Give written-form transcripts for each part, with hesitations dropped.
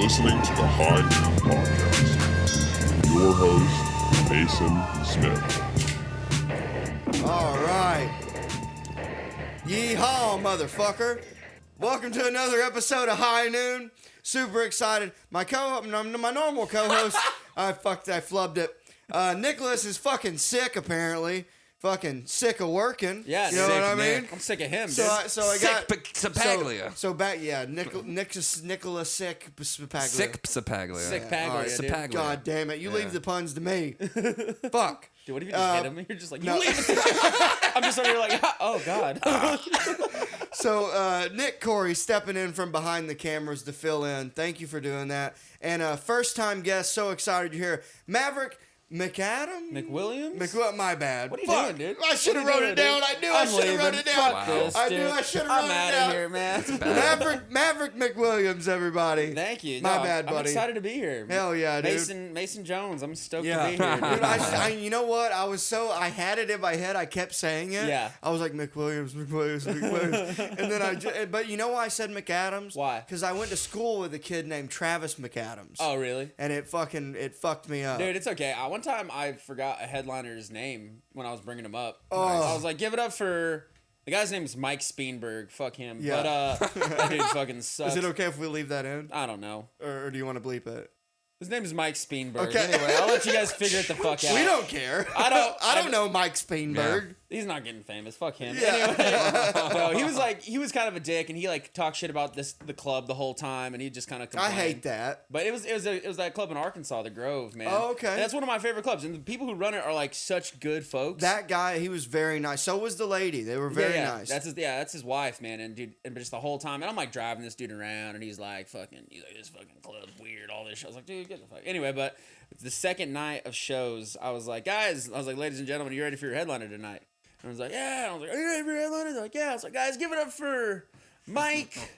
listening to the High Noon Podcast. Your host, Mason Smith. All right. Yeehaw, motherfucker. Welcome to another episode of High Noon. Super excited. My normal co-host, I flubbed it. Nicholas is fucking sick, apparently. Fucking sick of working. Yeah, you know sick, what I mean? I'm sick of him, dude. So I got Sapaglia. Nicholas sick Sapaglia. Sick Sapaglia. Sick Paglia, dude. Sapaglia. God damn it! You leave the puns to me. Fuck. Dude, what if you just hit him? You're just like, you no. leave it. I'm just over here like, oh, God. So, Nick Corey stepping in from behind the cameras to fill in. Thank you for doing that. And first-time guest, so excited you're here. Maverick McWilliams? My bad. What are you Fuck. doing, dude? I should have wrote it down. I knew I should have wrote it down. Fuck this, I dude. knew I should have wrote it down. I'm out of here, man. Maverick McWilliams, everybody. Thank you. My bad, buddy. I'm excited to be here. Hell yeah, dude. Mason Jones. I'm stoked to be here, Dude, dude. you know what? I had it in my head. I kept saying it. Yeah. I was like, McWilliams. And then but you know why I said McAdams? Why? Because I went to school with a kid named Travis McAdams. Oh, really? And it fucked me up. Dude, it's okay. One time I forgot a headliner's name when I was bringing him up. Oh. I was like, give it up for... The guy's name is Mike Speenberg. Fuck him. Yeah. But that dude fucking sucks. Is it okay if we leave that in? I don't know. Or do you want to bleep it? His name is Mike Speenberg. Okay. Anyway, I'll let you guys figure it the fuck out. We don't care. I don't know Mike Speenberg. He's not getting famous. Fuck him. Yeah. Anyway, no, he was kind of a dick, and he like talked shit about the club the whole time, and he just kind of I hate that. But it was that club in Arkansas, the Grove, man. Oh, okay. And that's one of my favorite clubs, and the people who run it are like such good folks. That guy, he was very nice. So was the lady. They were very nice. That's his wife, man, and dude, and just the whole time, and I'm like driving this dude around, and he's like this fucking club's weird, all this shit. I was like, dude, get the fuck. Anyway, but the second night of shows, I was like, ladies and gentlemen, are you ready for your headliner tonight? And I was like, yeah. And I was like, are you ready for your headliner? They're like, yeah. I was like, guys, give it up for Mike.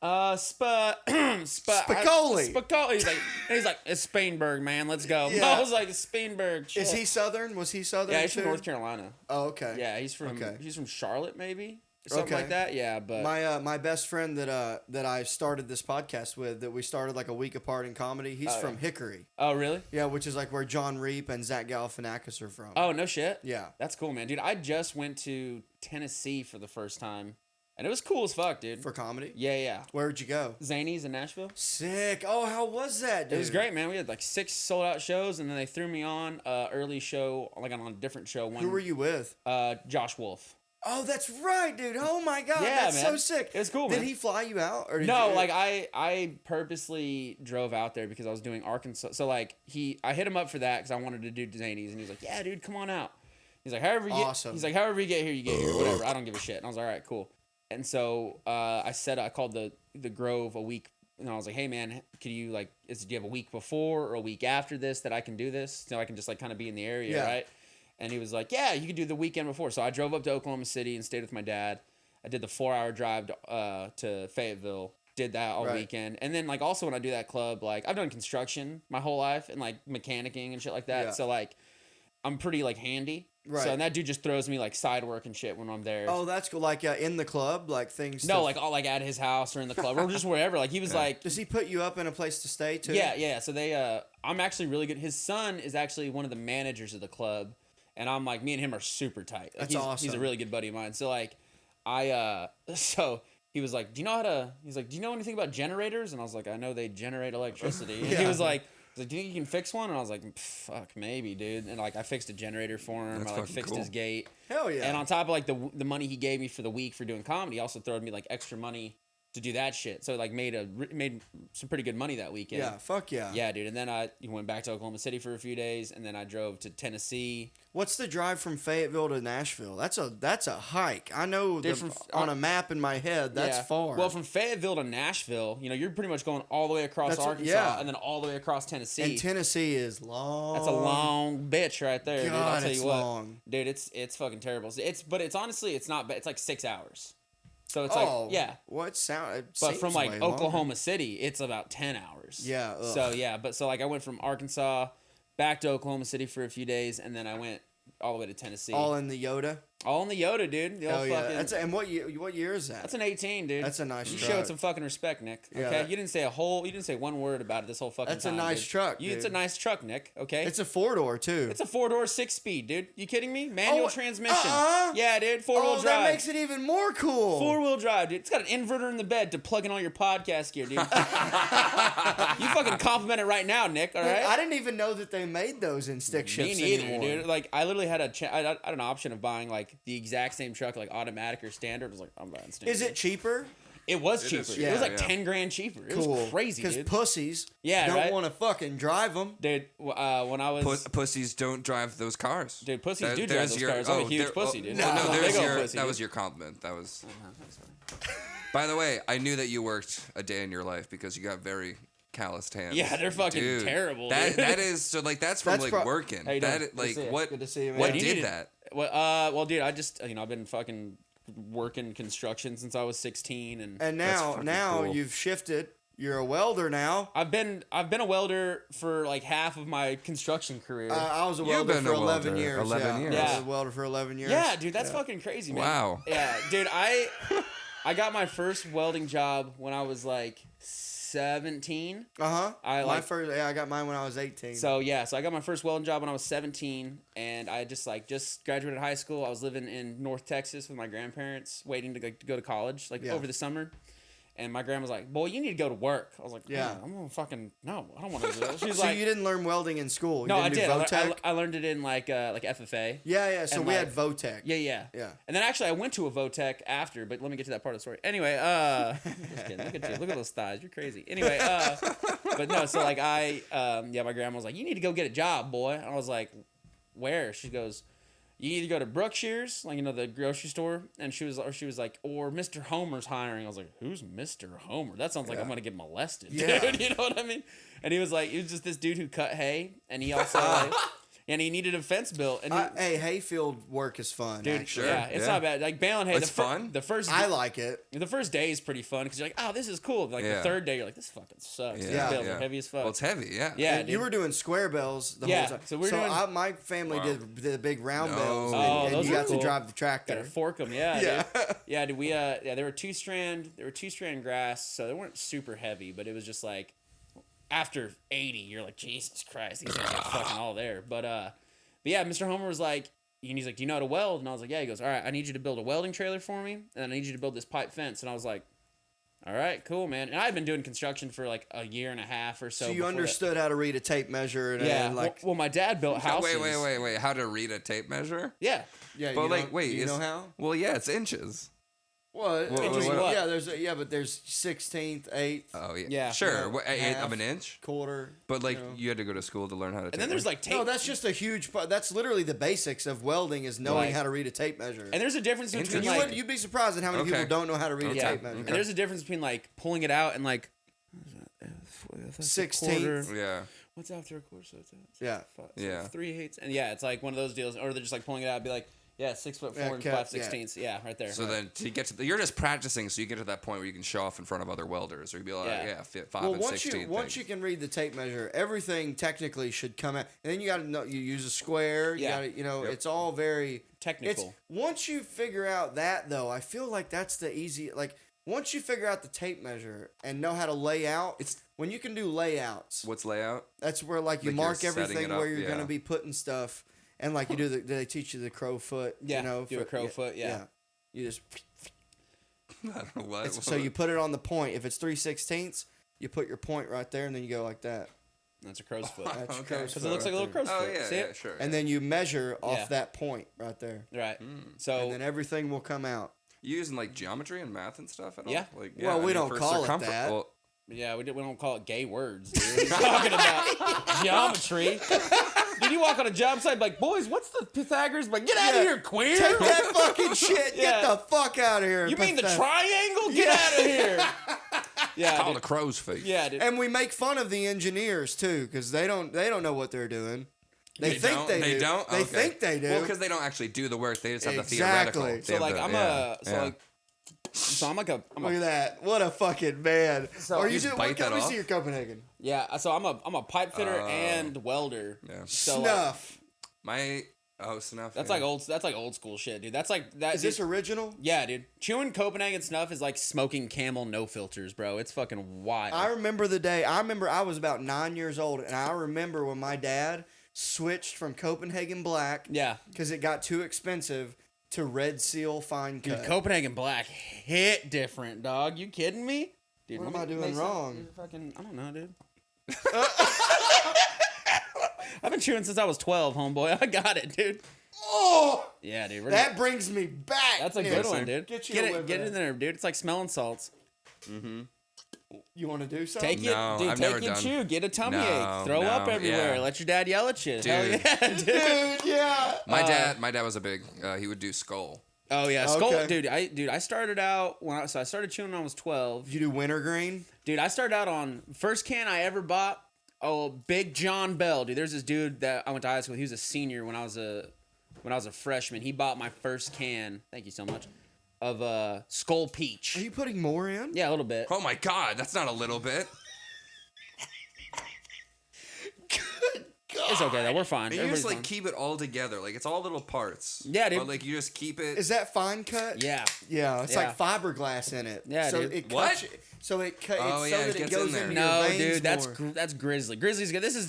Spicoli. He's like, it's Speenberg, man. Let's go. Yeah. I was like, Speenberg. Shit. Is he Southern? Was he Southern? Yeah, he's too? from North Carolina. Oh, okay. Yeah, he's from Charlotte, maybe. Something Okay. like that. Yeah, but My best friend that I started this podcast with, that we started like a week apart in comedy, he's from Hickory. Oh, really? Yeah, which is like where John Reap and Zach Galifianakis are from. Oh, no shit. Yeah. That's cool, man. Dude, I just went to Tennessee for the first time, and it was cool as fuck, dude. For comedy? Yeah. Where'd you go? Zany's in Nashville. Sick. Oh, how was that, dude? It was great, man. We had like 6 sold out shows, and then they threw me on an early show, like on a different show. Who were you with? Josh Wolf. Oh, that's right, dude. Oh my God, Yeah, that's man. so sick. It was cool, Did man. he fly you out? Or did No, you... like I purposely drove out there because I was doing Arkansas. So like I hit him up for that because I wanted to do Zany's, and he was like, "Yeah, dude, come on out." He's like, "However you get here, you get here. Whatever. I don't give a shit." And I was like, "All right, cool." And so I called the Grove a week, and I was like, "Hey, man, can you do you have a week before or a week after this that I can do this, so I can just like kind of be in the area, right?" And he was like, yeah, you could do the weekend before. So I drove up to Oklahoma City and stayed with my dad. I did the 4-hour drive to Fayetteville. Did that all weekend. And then like also when I do that club, like I've done construction my whole life and like mechanicking and shit like that. Yeah. So like I'm pretty like handy. Right. So and that dude just throws me like side work and shit when I'm there. Oh, that's cool. Like in the club, like things. No, like all like at his house or in the club or just wherever. Like he was like. Does he put you up in a place to stay too? Yeah. So they I'm actually really good. His son is actually one of the managers of the club. And I'm like, me and him are super tight. Like, That's awesome. He's a really good buddy of mine. So like, so he was like, do you know anything about generators? And I was like, I know they generate electricity. And he was like, do you think you can fix one? And I was like, fuck, maybe, dude. And like, I fixed a generator for him. I like fixed his gate. Hell yeah. And on top of like the money he gave me for the week for doing comedy, he also throwed me like extra money to do that shit. So like made some pretty good money that weekend. Yeah, fuck yeah. Yeah, dude. And then I went back to Oklahoma City for a few days, and then I drove to Tennessee. What's the drive from Fayetteville to Nashville? That's a hike. I know on a map in my head, that's far. Well, from Fayetteville to Nashville, you're pretty much going all the way across Arkansas and then all the way across Tennessee. And Tennessee is long. That's a long bitch right there, dude. I'll tell you what. Long. Dude, it's fucking terrible. But it's honestly, it's not bad. It's like 6 hours. So it's What sound? But from like Oklahoma City, it's about 10 hours. Yeah. Ugh. So like I went from Arkansas back to Oklahoma City for a few days, and then I went all the way to Tennessee. All in the Yoda? All in the Yoda, dude. The Oh old yeah. fucking, And what year is that? that's an 18, dude. That's a nice You truck. showed some fucking respect, Nick. Okay, Yeah. you didn't say one word about it this whole fucking That's a time. nice dude. truck, It's a dude. nice truck, Nick. Okay. It's a 4-door too. It's a 4-door 6-speed, dude. You kidding me? Manual Oh, transmission. Yeah, dude. 4-wheel Oh, drive. that makes it even more cool. 4-wheel drive, dude. It's got an inverter in the bed to plug in all your podcast gear, dude. You fucking compliment it right now, Nick. All right. I didn't even know that they made those in stick Me shifts neither, anymore. dude. Like, I literally had I had an option of buying like the exact same truck, like automatic or standard. I was like, I'm buying standard. Is it cheaper? It was It cheaper. is It was like yeah. 10 grand cheaper. It Cool. was crazy, Because dude. pussies Yeah, don't right? want to fucking drive them. Dude, when I was Pussies don't drive those cars. Dude, pussies That- do drive there's those your- cars. I'm a oh, huge there- pussy, oh, dude. No, I'm a there's big old your, pussy, that dude. was your compliment. That was. By the way, I knew that you worked a day in your life because you got very calloused hands. Yeah, they're fucking Dude, terrible, That dude. that is so like that's from That's like pro- working. How you doing? That Good to like see you. what Good to see you, man. what You did needed- that? Well, dude, I just I've been fucking working construction since I was 16, and And That's now, fucking cool. you've shifted. You're a welder now. I've been a welder for like half of my construction career. I was a You've welder been for a 11 welder. years. 11 years. I was Yeah. a welder for 11 years. yeah, dude, that's fucking crazy, man. Wow. Yeah, dude, I got my first welding job when I was like 17. Uh-huh. I I got mine when I was 18. So I got my first welding job when I was 17, and I just graduated high school. I was living in North Texas with my grandparents, waiting to go to college Yeah. over the summer. And my grandma's like, "Boy, you need to go to work." I was like, Yeah. "Man, I'm gonna fucking no, I don't want to do that." She's So like, you didn't learn welding in school? You "No, I didn't did. do Votech? I learned it in like FFA." Yeah. So and we like- had Votech. Yeah. Yeah. And then actually, I went to a Votech after, but let me get to that part of the story. Anyway, just kidding. Look at you. Look at those thighs. You're crazy. Anyway, but no. So like my grandma was like, "You need to go get a job, boy." And I was like, "Where?" She goes, "You need to go to Brookshire's, like the grocery store." And she was like, "Or Mr. Homer's hiring." I was like, "Who's Mr. Homer? That sounds like I'm gonna get molested, Yeah. dude." You know what I mean? And he was just this dude who cut hay, and he also and he needed a fence built. And Hey, hayfield work is fun, dude, actually. yeah, it's not bad. Like baling hay, It's fun? The first I like it. the first day is pretty fun because you're like, "Oh, this is cool." But like Yeah. the third day, you're like, "This fucking sucks." Yeah, These bales yeah. are heavy as fuck. Well, it's heavy. Yeah. yeah, And you dude. were doing square bells the Yeah, whole time. so we're doing- my family Wow. did the big round No. bells, Oh, and those you are got to cool. drive the tractor. Gotta fork them, yeah, Yeah. dude. Yeah, dude. They were two strand grass, so they weren't super heavy, but it was just like after 80, you're like, Jesus Christ, these things are fucking all there. But yeah, Mr. Homer was like, he's like, "Do you know how to weld?" And I was like, "Yeah." He goes, "All right, I need you to build a welding trailer for me, and I need you to build this pipe fence." And I was like, "All right, cool, man." And I've been doing construction for like a year and a half or so. So you before that. understood how to read a tape measure and Yeah. like Well, my dad built houses. Wait. How to read a tape measure? Yeah. yeah. But you like, know, wait, you is- know how? Well, yeah, it's inches. What? Well, Inches what? what? But there's 16th, 8th, Oh yeah. Yeah. Sure. Yeah. Eighth Half. of an inch. quarter. But like, you know. you had to go to school to learn how to. And then there's like tape. No, that's just a huge part. That's literally the basics of welding is knowing Right. how to read a tape measure. and there's a difference between Interesting. you like wouldn't, you'd be surprised at how many Okay. people don't know how to read yeah, a tape measure. and there's a difference between like pulling it out and like 16th. Yeah. What's after a quarter? So it's Yeah. Yeah. 3/8, and yeah, it's like one of those deals, or they're just like pulling it out, and be like, yeah, 6'4" Yeah, and cut, 5/16. Yeah, right there. So then to get to you're just practicing, so you get to that point where you can show off in front of other welders, or you'd be like, Yeah. yeah, 5 Well, and once 16. once you can read the tape measure, everything technically should come out. And then you got to know you use a square. You Yeah. got to, Yep. it's all very Technical. It's once you figure out that though, I feel like that's the easy. Like once you figure out the tape measure and know how to lay out, It's- when you can do layouts. What's layout? That's where like you Like you're mark setting everything it up, where you're yeah. gonna be putting stuff, and like you do they teach you the crow foot. Yeah, you know, do a crow foot, yeah. You just I don't know what. so you put it on the point. If it's 3/16, you put your point right there, and then you go like that. That's a crow's foot. That's Okay. crow's Because foot it looks like a right little there. crow's Oh foot. yeah, See yeah, it? sure. And then you measure off Yeah. that point right there, Right. Hmm. So and then everything will come out. You using like geometry and math and stuff at all? Yeah. Like, Well, we don't for call it circumfer- that. Well, yeah, we don't call it gay words, dude. We're talking about geometry. Did you walk on a job site like, boys, what's the Pythagoras? Like, get out Yeah. of here, queer. Take that fucking shit. Yeah. Get the fuck out of here. You mean the Pathetic. triangle? Get Yeah. out of here. Yeah, called dude. a crow's feet. Yeah, dude. And we make fun of the engineers too, because they don't know what they're doing. They think don't? they do. They don't. They Okay. think they do. Well, because they don't actually do the work. They just have the Exactly. theoretical. So They like have I'm the- a yeah, yeah. I'm like a Look at that! What a fucking man. So- Are You you just doing? bite Let that me off? see your Copenhagen. yeah. So I'm a pipe fitter and welder. Yeah. So, Snuff. My Oh, snuff. That's like old school shit, dude. That's like that. Is this original? Yeah, dude. Chewing Copenhagen snuff is like smoking Camel no filters, bro. It's fucking wild. I remember the day. I was about 9 years old, and I remember when my dad switched from Copenhagen Black. Yeah. Because it got too expensive to Red Seal Fine Cut. Dude, Copenhagen Black hit different, dog. You kidding me? Dude, what am I doing wrong? Fucking, I don't know, dude. I've been chewing since I was 12, homeboy. I got it, dude. Oh! Yeah, dude. That brings me back. That's a good one, dude. Get it in there, dude. It's like smelling salts. Mm-hmm. You want to do something? Take it, dude. I've take never it, done. chew. Get a tummy ache. Throw up everywhere. Yeah. Let your dad yell at you. Dude. Hell yeah, dude. Dude, yeah. My dad was a big. He would do skull. Oh yeah, skull, Okay. dude. I started out I started chewing when I was 12. Did you do wintergreen? Dude, I started out on first can I ever bought. Oh, Big John Bell, dude. There's this dude that I went to high school with. He was a senior when I was a freshman. He bought my first can. Thank you so much. Of Skull Peach. Are you putting more in? Yeah, a little bit. Oh my God, that's not a little bit. Good God. It's okay though. We're fine. And you Everybody's just like fine. keep it all together. Like it's all little parts. Yeah, dude. But like you just keep it. Is that fine cut? Yeah. Yeah, it's Yeah. like fiberglass in it. Yeah, so dude. It What? cuts, so it cut. Oh, it's yeah, so it that it gets goes in there. into No, your veins dude, more. that's Grizzly. Grizzly's good. This is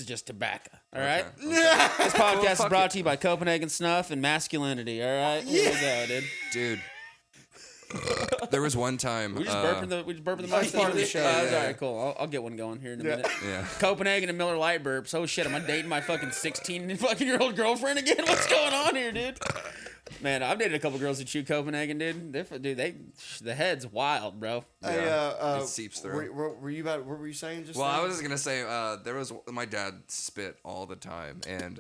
just tobacco. All right. Okay. This podcast is fuck brought it. to you by Copenhagen Snuff and masculinity. All right. Here we go, dude. Dude. There was one time. We just burping the mic. That's part of the show, All yeah. right, cool. I'll get one going here in a Yeah. minute. Yeah. Copenhagen and Miller Lite burps. Oh shit, am I dating my fucking 16-year-old girlfriend again? What's going on here, dude? Man, I've dated a couple girls who chew Copenhagen, dude. The head's wild, bro. It seeps through. Were you about? What were you saying just? Well, then? I was just gonna say there was my dad spit all the time, and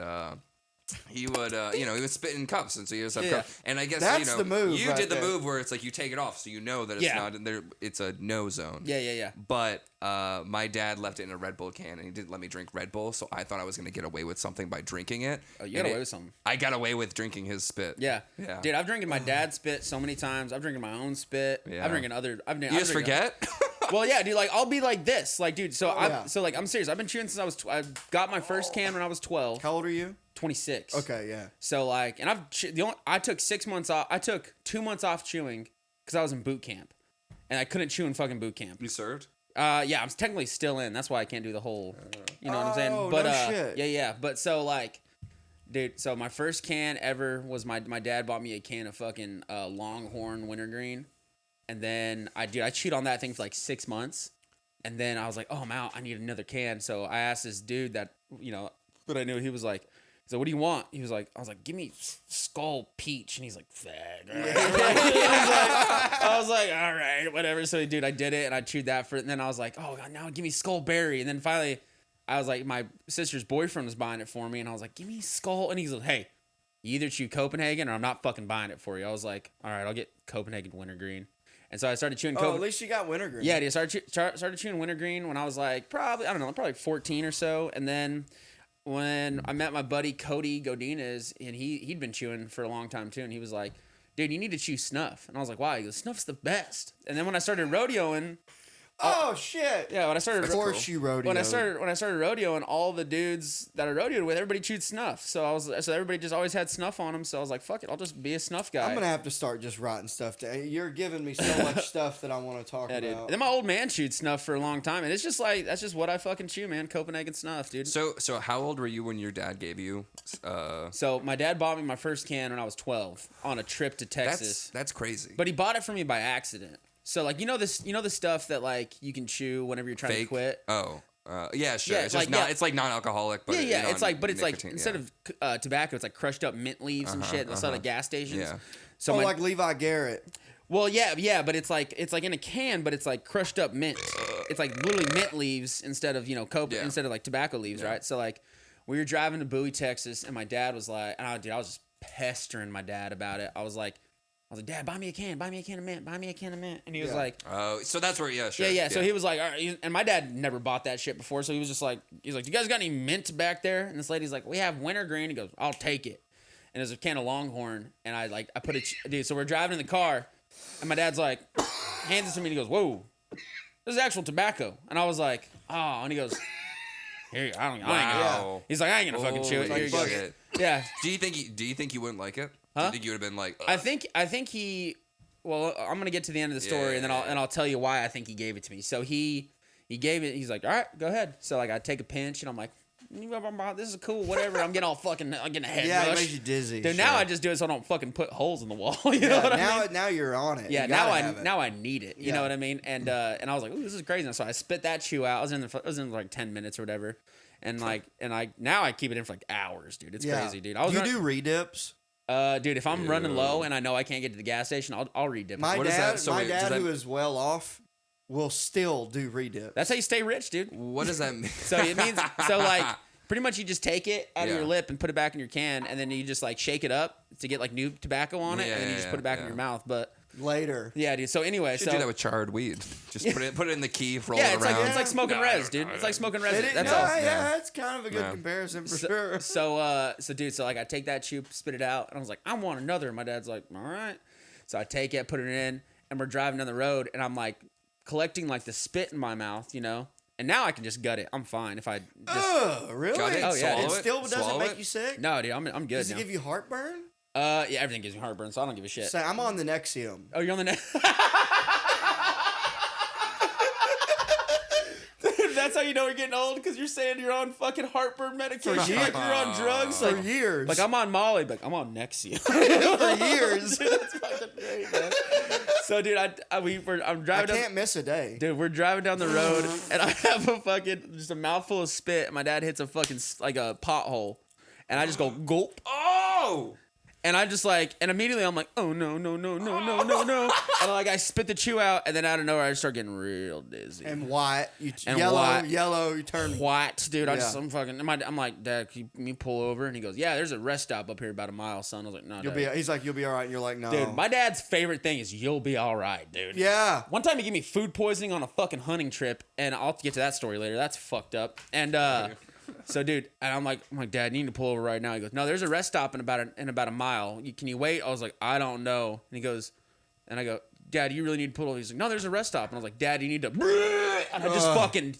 he would he would spit in cups, and so he was have Yeah. cups. And I guess That's the move You right did the there. move where it's like you take it off, so you know that it's Yeah. not in there. It's a no zone. Yeah. But my dad left it in a Red Bull can, and he didn't let me drink Red Bull, so I thought I was gonna get away with something by drinking it. Oh, you got away with something. I got away with drinking his spit. Yeah. Yeah. Dude, I've drinking my dad's spit so many times. I've drinking my own spit. Yeah. I've drinking other. You just forget. Well, yeah, dude. Like, I'll be like this, like, dude. So yeah. I'm serious. I've been chewing since I got my first can when I was 12. How old are you? 26. Okay, yeah. So like, and I took 6 months off. I took 2 months off chewing because I was in boot camp, and I couldn't chew in fucking boot camp. You served. Yeah, I'm technically still in. That's why I can't do the whole. You know what I'm saying? Oh, But no shit. yeah. But so like, dude. So my first can ever was my dad bought me a can of fucking Longhorn Wintergreen, and then I chewed on that thing for like 6 months, and then I was like, oh, I'm out. I need another can. So I asked this dude that I knew. He was like. So what do you want? He was like, I was like, give me Skull Peach, and he's like, fag. All right. I was like, all right, whatever. So dude, I did it, and I chewed that for. And then I was like, oh god, now give me Skull Berry. And then finally, I was like, my sister's boyfriend was buying it for me, and I was like, give me Skull. And he's like, hey, you either chew Copenhagen or I'm not fucking buying it for you. I was like, all right, I'll get Copenhagen Wintergreen. And so I started chewing. Oh, at least you got wintergreen. Yeah, dude, I started chewing Wintergreen when I was like probably 14 or so, and then. When I met my buddy Cody Godinez, and he'd been chewing for a long time too, and he was like, dude, you need to chew snuff. And I was like, why? He goes, snuff's the best. And then when I started rodeoing, Oh shit. yeah, when I started Of course you rodeoed. when I started rodeoing, all the dudes that I rodeoed with, everybody chewed snuff. So everybody just always had snuff on them. So I was like, fuck it, I'll just be a snuff guy. I'm gonna have to start just writing stuff down. You're giving me so much stuff that I want to talk yeah, dude. about. And then my old man chewed snuff for a long time, and it's just like that's just what I fucking chew, man. Copenhagen snuff, dude. So how old were you when your dad gave you? So my dad bought me my first can when I was 12 on a trip to Texas. That's crazy. But he bought it for me by accident. So like the stuff that like you can chew whenever you're trying to quit. Oh. Yeah, sure. Yeah, it's like, just not. yeah. It's like non-alcoholic, but Yeah. It's like nicotine, instead of tobacco, it's like crushed up mint leaves and shit. That's at gas stations. Yeah. So like Levi Garrett. well, yeah, but it's like in a can, but it's like crushed up mint. It's like literally mint leaves instead of instead of like tobacco leaves, right? So like we were driving to Bowie, Texas, and my dad was like, I was just pestering my dad about it. I was like, Dad, buy me a can of mint, and he was like, oh, so that's where sure. yeah. So he was like, all right, and my dad never bought that shit before, so he was just like, do you guys got any mint back there? And this lady's like, we have wintergreen. He goes, I'll take it. And there's a can of Longhorn, and I put it, dude. So we're driving in the car, and my dad's like, hands it to me, and he goes, whoa, this is actual tobacco. And I was like, oh, and he goes, here, I ain't gonna. Wow. He's like, I ain't gonna fucking chew it. Like, Here you go. fuck it. Yeah. Do you think you wouldn't like it? Huh? Do you think you would have been like? I think he. Well, I'm gonna get to the end of the story, and then I'll tell you why I think he gave it to me. So he gave it. He's like, all right, go ahead. So like I take a pinch, and I'm like, this is cool, whatever. I'm getting all fucking, I'm getting a head rush. it makes you dizzy. Dude, now I just do it so I don't fucking put holes in the wall. You know what I mean? Now you're on it. Yeah, You now I need it. You know what I mean? And I was like, ooh, this is crazy. And so I spit that chew out. I was in like 10 minutes or whatever. And now I keep it in for like hours, dude. It's crazy, dude. Do you do re-dips? Dude, if I'm running low and I know I can't get to the gas station, I'll re-dip. My it. dad, who is well off, will still do re-dips. That's how you stay rich, dude. What does that mean? So it means like pretty much you just take it out of your lip and put it back in your can, and then you just like shake it up to get like new tobacco on it, and then you just put it back in your mouth. But later, yeah, dude. So anyway, you should do that with charred weed. Just put it in the key, roll it around. It's like smoking res, dude. It's like smoking res. That's all. Yeah, that's kind of a good comparison for sure. So dude, so like I take that chew, spit it out, and I was like, I want another. And my dad's like, all right. So I take it, put it in, and we're driving down the road, and I'm like collecting like the spit in my mouth, you know. And now I can just gut it. I'm fine if I just. Really? Gut it, oh yeah. It still doesn't swallow make it? you sick? No, dude, I'm good. Does it now. give you heartburn? Yeah, everything gives me heartburn, so I don't give a shit. Say, I'm on the Nexium. Oh, you're on the net. That's how you know you're getting old, because you're saying you're on fucking heartburn medication. Like you're on drugs For like, years. Like I'm on Molly, but I'm on Nexium. For years. Dude, that's fucking great, man. So, dude, I'm driving. I can't miss a day. Dude, we're driving down the road, and I have a fucking just a mouthful of spit. And my dad hits a fucking like a pothole, and I just go gulp. Oh! And I just like, and immediately I'm like, oh no. And like I spit the chew out, and then out of nowhere I just start getting real dizzy. And white, yellow, you turn white, dude. I'm like, Dad, can you pull over? And he goes, yeah, there's a rest stop up here about a mile, son. I was like, no, He's like, you'll be all right. And you're like, no. Dude, my dad's favorite thing is you'll be all right, dude. Yeah. One time he gave me food poisoning on a fucking hunting trip, and I'll get to that story later. That's fucked up. And so, dude, and I'm like, Dad, you need to pull over right now. He goes, no, there's a rest stop in about a mile. Can you wait? I was like, I don't know. And he goes, and I go, Dad, you really need to pull over. He's like, no, there's a rest stop. And I was like, Dad, you need to. And I just fucking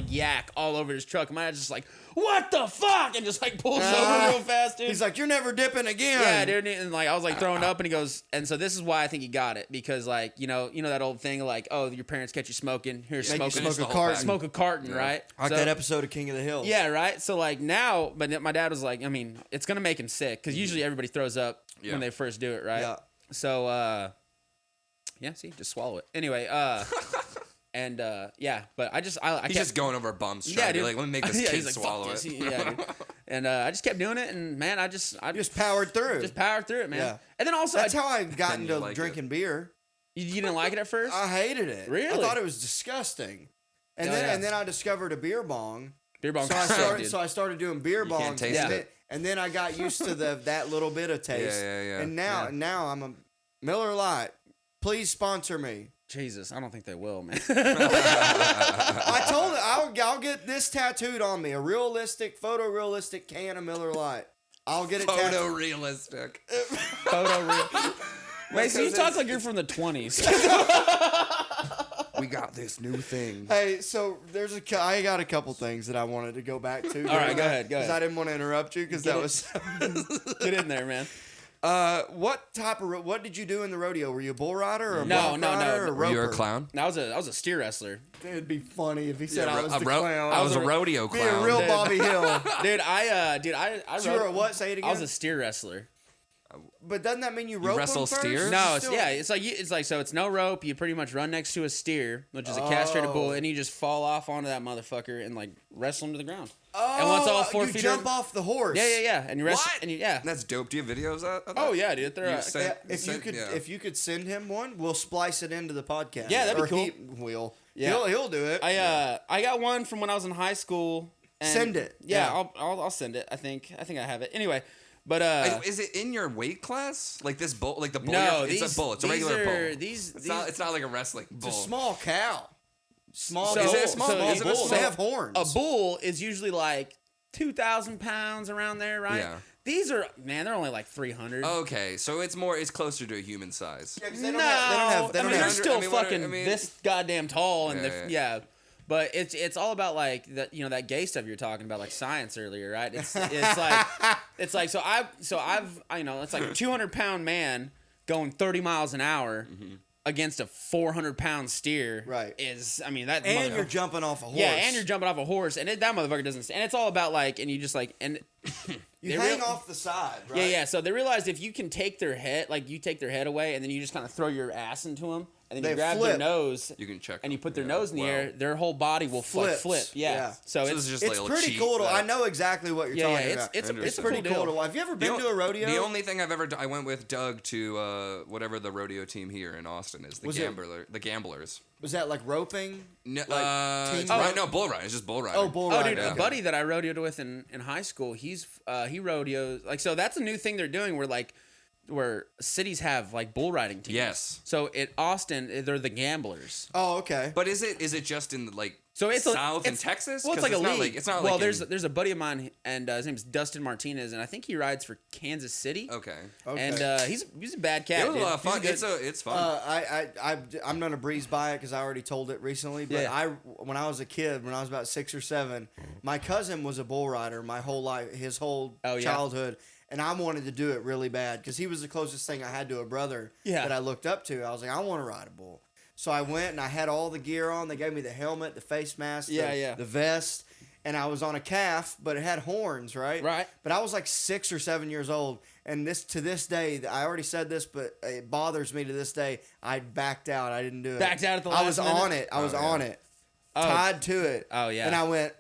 yak all over his truck. And my dad's just like, what the fuck? And just like pulls over real fast, dude. He's like, you're never dipping again. Yeah, dude. And like I was like throwing up, and he goes, and so this is why I think he got it, because like you know that old thing of like, oh, your parents catch you smoking. Here's smoking. Smoke a carton, right? Like that episode of King of the Hill. Yeah, right. So like now, but my dad was like, I mean, it's gonna make him sick, because usually everybody throws up when they first do it, right? Yeah. So yeah, see, just swallow it. Anyway, and yeah, but He's kept, just going over bumps. Yeah, dude. Like, let me make this kid he's like, swallow fuck it. this. Yeah, dude. And I just kept doing it, and man, I just powered through. Just powered through it, man. Yeah. And then also, that's how I got into like drinking beer. You didn't like it at first? I hated it. Really? I thought it was disgusting. And then I discovered a beer bong. Beer bong. So I started doing beer bongs. Can't taste it. And then I got used to that little bit of taste. Yeah. And now I'm a Miller Lite. Please sponsor me. Jesus, I don't think they will, man. I told it I'll get this tattooed on me. A photorealistic can of Miller Lite. I'll get it tattooed. Photorealistic. Photoreal. Wait, so you talk like you're from the 20s. We got this new thing. Hey, so I got a couple things that I wanted to go back to. All right, go ahead. Because I didn't want to interrupt you, because that was. Get in there, man. What did you do in the rodeo? Were you a bull rider or a bronc rider or a Were you a roper? clown? I was a steer wrestler. It'd be funny if he said I was the clown. I was a rodeo Be clown. a real Bobby Hill. Dude, I So you were a what? Say it again. I was a steer wrestler. But doesn't that mean you rope wrestle them first? steers? No, it's like so it's no rope. You pretty much run next to a steer, which is a castrated bull, and you just fall off onto that motherfucker and like wrestle him to the ground. Oh, and once all 4 feet you jump off the horse. Yeah, and you wrestle. What? And yeah. That's dope. Do you have videos of that? Oh yeah, dude. They're If you could send him one, we'll splice it into the podcast. Yeah, that'd be or cool. He will. Yeah. He'll do it. I got one from when I was in high school. And send it. Yeah, I'll send it. I think I have it. Anyway, but is it in your weight class? Like this bull? Like the bull? No, it's a bull. It's a regular bull. It's not like a wrestling bull. It's a small cow. Small. So, bull. Is it a small bull? Is it a bull? They have horns. A bull is usually like 2,000 pounds around there, right? Yeah. They're only like 300. Okay, so it's closer to a human size. Yeah, 'cause they don't have. They're still I mean, fucking I mean- this goddamn tall, and Yeah. But it's all about like that, you know, that gay stuff you're talking about, like science earlier, right? It's like so I've you know, it's like a 200-pound man going 30 miles an hour against a 400-pound steer. Right. Is, I mean, that and you're jumping off a horse. Yeah, and you're jumping off a horse, and that motherfucker doesn't. And it's all about like, and you just like, and you hang off the side, right? Yeah. So they realized if you can take their head, like you take their head away, and then you just kind of throw your ass into them, and then They you grab flip. their nose, You can check and you them. put their Yeah. nose in the air, their whole body will Flips. flip. Yeah. Yeah. So So it's it's just It's like a pretty cheat cool. that- I know exactly what you're talking about. it's pretty cool cool. deal. Have you ever been to a rodeo? The only thing I've ever done, I went with Doug to whatever the rodeo team here in Austin is. The Gamblers. Was that like roping? No, team no, bull riding. It's just bull riding. Oh, bull Oh, riding. dude, okay. a buddy that I rodeoed with in high school, he rodeos, like, so that's a new thing they're doing where cities have like bull riding teams. Yes. So at Austin, they're the Gamblers. Oh, okay. But is it just in like So it's South in Texas? Well, it's 'Cause like a not league. Like, it's not well, like there's a buddy of mine, and his name's Dustin Martinez, and I think he rides for Kansas City. Okay. And he's a bad cat. It was a lot of fun. He's It's fun. I'm gonna breeze by it because I already told it recently. But Yeah. when I was a kid, when I was about 6 or 7, my cousin was a bull rider my whole life, his whole Oh, yeah. childhood, and I wanted to do it really bad because he was the closest thing I had to a brother Yeah. that I looked up to. I was like, I want to ride a bull. So I went and I had all the gear on. They gave me the helmet, the face mask, the vest, and I was on a calf, but it had horns, right? Right. But I was like 6 or 7 years old, and to this day, I already said this, but it bothers me to this day. I backed out. I didn't do it. Backed out at the I was last minute? on it. I was on it, tied to it. Oh, yeah. And I went,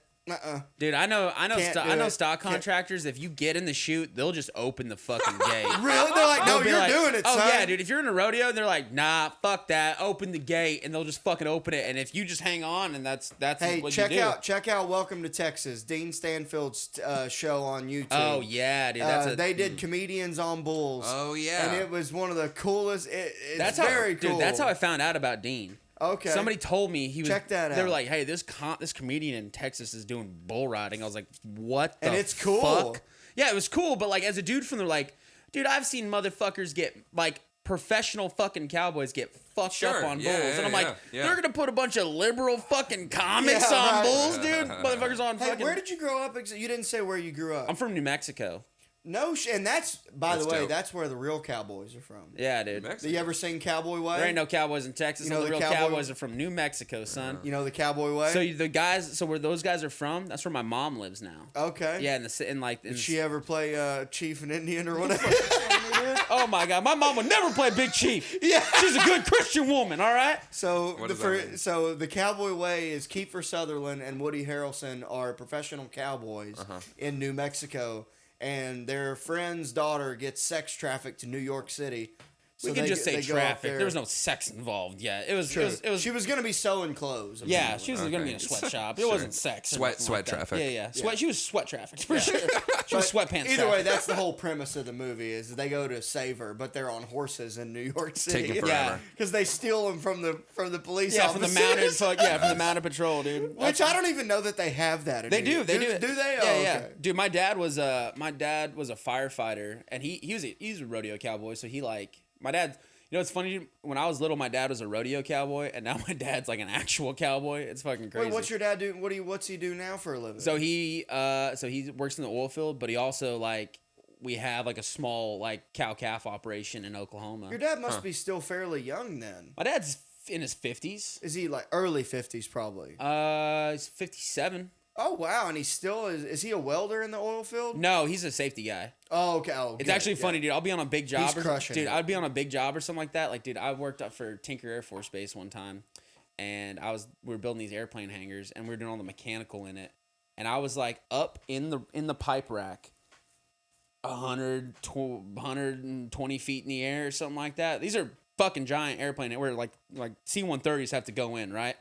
Dude, I know Can't do it. stock contractors. If you get in the chute, they'll just open the fucking gate. Really? They're like, no, They'll be you're like, doing it, oh son. yeah, dude. If you're in a rodeo, and they're like, nah, fuck that. Open the gate, and they'll just fucking open it. And if you just hang on, and that's Hey, what check you do. check out Welcome to Texas, Dean Stanfield's show on YouTube. Oh yeah, dude. They did comedians on bulls. Oh, yeah. and it was one of the coolest. It's that's very how, cool. Dude, that's how I found out about Dean. Okay. Somebody told me he was. Check that They were out. like, "Hey, this comedian in Texas is doing bull riding." I was like, "What the And it's cool. fuck?" Yeah, it was cool, but like as a dude from there, like, dude, I've seen motherfuckers get like professional fucking cowboys get fucked up on bulls, and I'm like, they're gonna put a bunch of liberal fucking comics Yeah, on right. bulls, dude. Motherfuckers on Hey, fucking. where did you grow up? You didn't say where you grew up. I'm from New Mexico. No and that's, by That's the way, dope. that's where the real cowboys are from. Yeah, dude. Did you ever sing Cowboy Way? There ain't no cowboys in Texas. You know All the the real cowboy- cowboys are from New Mexico, son. You know the Cowboy Way? So the guys, so where those guys are from, that's where my mom lives now. Okay. Yeah, in like. Did she ever play Chief and Indian or whatever? Oh my God, my mom would never play Big Chief. Yeah. She's a good Christian woman, all right? So What does that mean? so the Cowboy Way is Kiefer Sutherland and Woody Harrelson are professional cowboys in New Mexico, and their friend's daughter gets sex trafficked to New York City. So We can they just go- say they go up traffic. there. There was no sex involved yet. It was. True. It was. She was gonna be sewing clothes. Yeah, she was gonna be in a Okay. sweatshop. It Sure. wasn't sex. or Sweat- nothing sweat like that. traffic. Yeah. Sweat. She was sweat trafficked for sure. She was But sweatpants. Either way, trafficked. that's the whole premise of the movie is they go to save her, but they're on horses in New York City. Taking forever. Because they steal them from the police Yeah, from the officers. mounted. From the mounted patrol, dude. Which I don't even know that they have that. In They New do. York. They do. Do they? Yeah, Oh, yeah. okay. Dude, my dad was a firefighter, and he's a rodeo cowboy. So my dad. You know, it's funny. When I was little, my dad was a rodeo cowboy, and now my dad's like an actual cowboy. It's fucking crazy. Wait, what's your dad do? What's he do now for a living? So he works in the oil field, but he also we have like a small like cow calf operation in Oklahoma. Your dad must be still fairly young then. My dad's in his 50s. Is he like early 50s probably? He's 57. Oh wow, and he still is he a welder in the oil field? No, he's a safety guy. Oh okay. Oh, It's good, actually yeah. funny, dude. I'll be on a big job. He's crushing dude, it. I'd be on a big job or something like that. Like, dude, I worked up for Tinker Air Force Base one time, and we were building these airplane hangars, and we were doing all the mechanical in it, and I was like up in the pipe rack, 120 feet in the air or something like that. These are fucking giant airplane where like C-130s have to go in, right?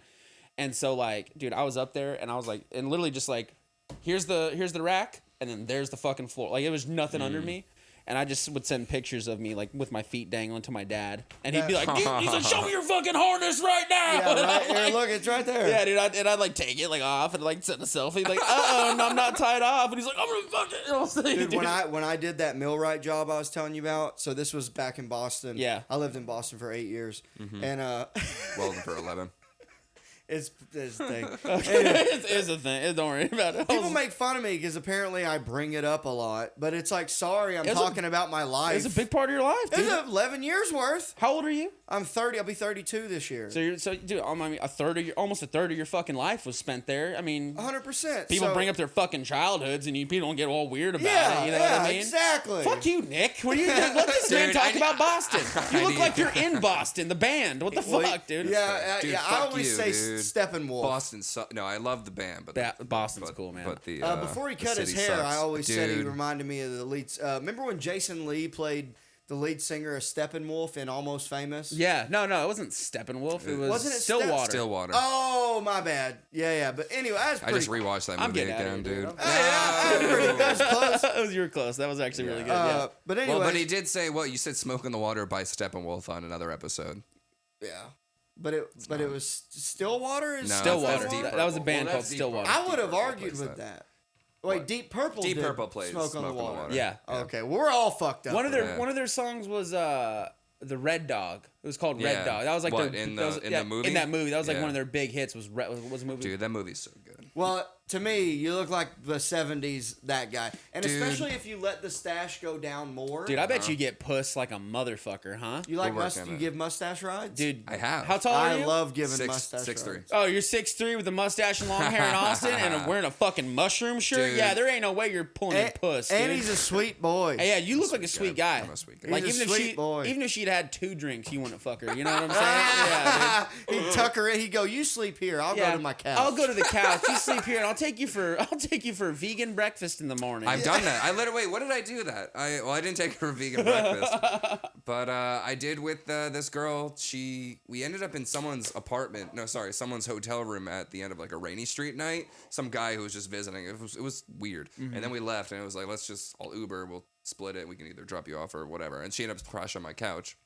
And so like, dude, I was up there and I was like, and literally just like, here's the rack, and then there's the fucking floor. Like, it was nothing under me. And I just would send pictures of me like with my feet dangling to my dad, and he'd be like, "He's like, show me your fucking harness right now." Yeah, And right I'm here. like, Look, it's right there. yeah, dude. I'd like take it like off and like send a selfie, like, no, I'm not tied off, and he's like, "I'm gonna fuck it." You know what I'm saying, Dude, when I did that millwright job I was telling you about, so this was back in Boston. Yeah. I lived in Boston for 8 years, and Welding for 11. It's this thing. It's a thing. Don't worry about it. People make fun of me because apparently I bring it up a lot, but it's like, sorry, I'm talking about my life. It's a big part of your life, dude. It's 11 years worth. How old are you? I'm 30. I'll be 32 this year. Dude, I mean, almost a third of your fucking life was spent there. I mean, 100%. People bring up their fucking childhoods, and people don't get all weird about it. You know what I mean? Exactly. Fuck you, Nick. What are you doing? Let this man talk about Boston. You look like you're in Boston, the band. What the fuck, dude? Yeah, Dude, I always say Steppenwolf. Boston. No, I love the band, but Boston's cool, man. But the before he cut his hair, sucks. I always said he reminded me of the lead. Remember when Jason Lee played the lead singer of Steppenwolf in Almost Famous? Yeah, no, it wasn't Steppenwolf. It was Wasn't it Stillwater. Stillwater. Oh, my bad. Yeah. But anyway, I just rewatched that movie again, dude. That was close. You were close. That was actually really good. Yeah. But anyway. Well, but he did say you said "Smoke in the Water" by Steppenwolf on another episode. Yeah. But it was Stillwater? No, Stillwater. Deep That was a band Purple. called Stillwater. I would have argued with that. Wait, What? Deep Purple Deep did Purple plays Smoke on the Water. Yeah. Okay, we're all fucked up. One of their songs was the Red Dog. It was called Red Dog. That was like in the movie. In that movie, that was like one of their big hits. Was a movie. Dude, that movie's so good. Well, to me, you look like the 70s, that guy. And Dude. especially if you let the stash go down more. Dude, I bet you get puss like a motherfucker, huh? You like We're working you it. give mustache rides? Dude, I have. How tall are you? I love giving mustache 6'3". rides. Oh, you're 6'3" with a mustache and long hair in Austin and wearing a fucking mushroom shirt? Dude. Yeah, there ain't no way you're pulling your puss, dude. And he's a sweet boy. Hey, yeah, you look like a sweet guy. I'm a sweet guy. Like He's a even sweet boy. if she'd had 2 drinks, you wouldn't fuck her. You know what I'm saying? Yeah, dude. He'd tuck her in. He'd go, you sleep here. I'll go to my couch. I'll go to the couch. You sleep here, and I'll take you for a vegan breakfast in the morning. I've done that. Wait, what did I do that? I didn't take her for vegan breakfast, but I did with this girl. We ended up in someone's apartment. No, sorry, someone's hotel room at the end of like a rainy street night. Some guy who was just visiting. It was weird. And then we left, and it was like, I'll Uber. We'll split it. We can either drop you off or whatever. And she ended up crashing on my couch.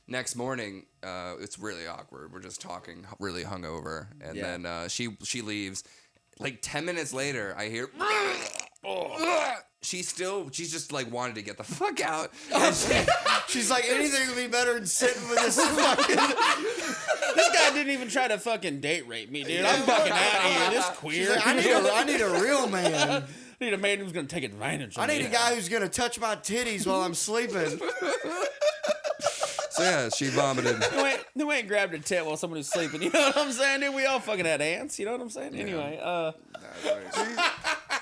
Next morning, it's really awkward. We're just talking, really hungover, and then she leaves. Like 10 minutes later, I hear. She's just like wanted to get the fuck out. And She's like, anything would be better than sitting with this fucking. This guy didn't even try to fucking date rape me, dude. I'm fucking out of here. This queer. Like, I need a real man. I need a man who's gonna take advantage of me. I need a guy who's gonna touch my titties while I'm sleeping. So yeah, she vomited. Who ain't grabbed her tit while somebody's sleeping? You know what I'm saying, dude? We all fucking had ants. You know what I'm saying? Yeah. Anyway,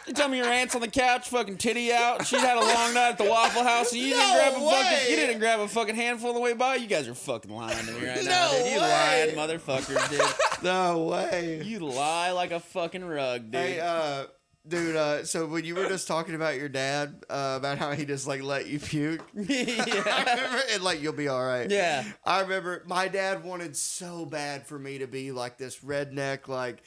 you tell me your aunt's on the couch, fucking titty out. She had a long night at the Waffle House, and you didn't grab a fucking handful on the way by. You guys are fucking lying to me right now, dude. You lying motherfuckers, dude. No way. You lie like a fucking rug, dude. Hey, dude, so when you were just talking about your dad, about how he just like let you puke, I remember, and like you'll be all right. Yeah, I remember my dad wanted so bad for me to be like this redneck, like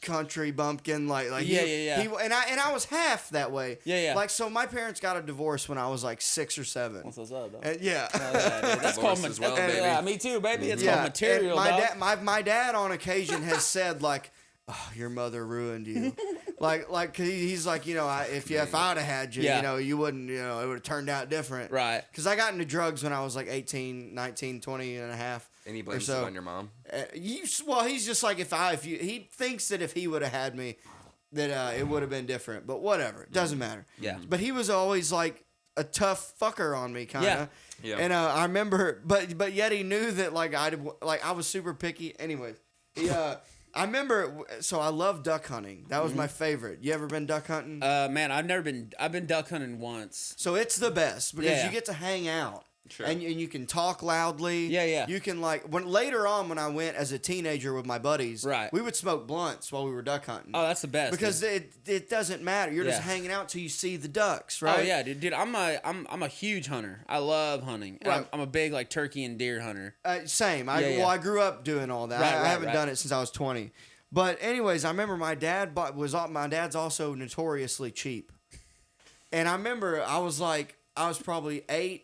country bumpkin, like yeah. He, and I was half that way. Yeah. Like so, my parents got a divorce when I was like 6 or 7. What's up, dog? Yeah. That's called as well, baby. Yeah, me too, baby. It's called material. And dog. my dad on occasion has said like, oh, your mother ruined you. like he's like, if I'd have had you, you wouldn't, it would have turned out different. Right. Because I got into drugs when I was like 18, 19, 20 and a half. And he blames it on your mom. He's just like, he thinks that if he would have had me, that it would have been different. But whatever, it doesn't matter. Yeah. But he was always like a tough fucker on me, kind of. Yeah. And I remember, but yet he knew that I was super picky. Anyways, I remember, so I love duck hunting. That was my favorite. You ever been duck hunting? Man, I've been duck hunting once. So it's the best because you get to hang out. Sure. And you can talk loudly. Yeah. You can later on when I went as a teenager with my buddies, right, we would smoke blunts while we were duck hunting. Oh, that's the best. Because it doesn't matter. You're just hanging out till you see the ducks, right? Oh yeah, dude. I'm a huge hunter. I love hunting. Right. I'm a big like turkey and deer hunter. Same. I grew up doing all that. I haven't done it since I was 20. But anyways, I remember my dad's also notoriously cheap. And I remember I was probably 8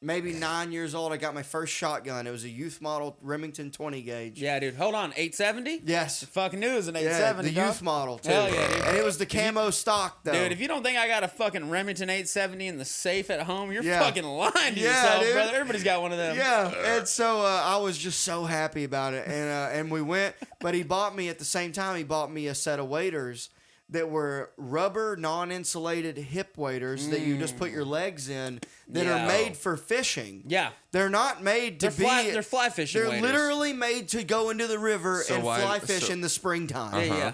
maybe 9 years old, I got my first shotgun. It was a youth model Remington 20 gauge. Yeah, dude. Hold on. 870? Yes. Fucking knew it was an Yeah, 870. the dog. youth model, too. Hell yeah, dude. And it was the camo stock, though. Dude, if you don't think I got a fucking Remington 870 in the safe at home, you're Yeah. fucking lying to Yeah, yourself, dude. brother. Everybody's got one of them. Yeah, and so I was just so happy about it, and we went. But he bought me at the same time. He bought me a set of waders that were rubber, non-insulated hip waders that you just put your legs in that Yeah. are made for fishing. Yeah. They're not made to They're fly fishing They're waders. literally made to go into the river So and why- fly fish so- in the springtime. Yeah, yeah.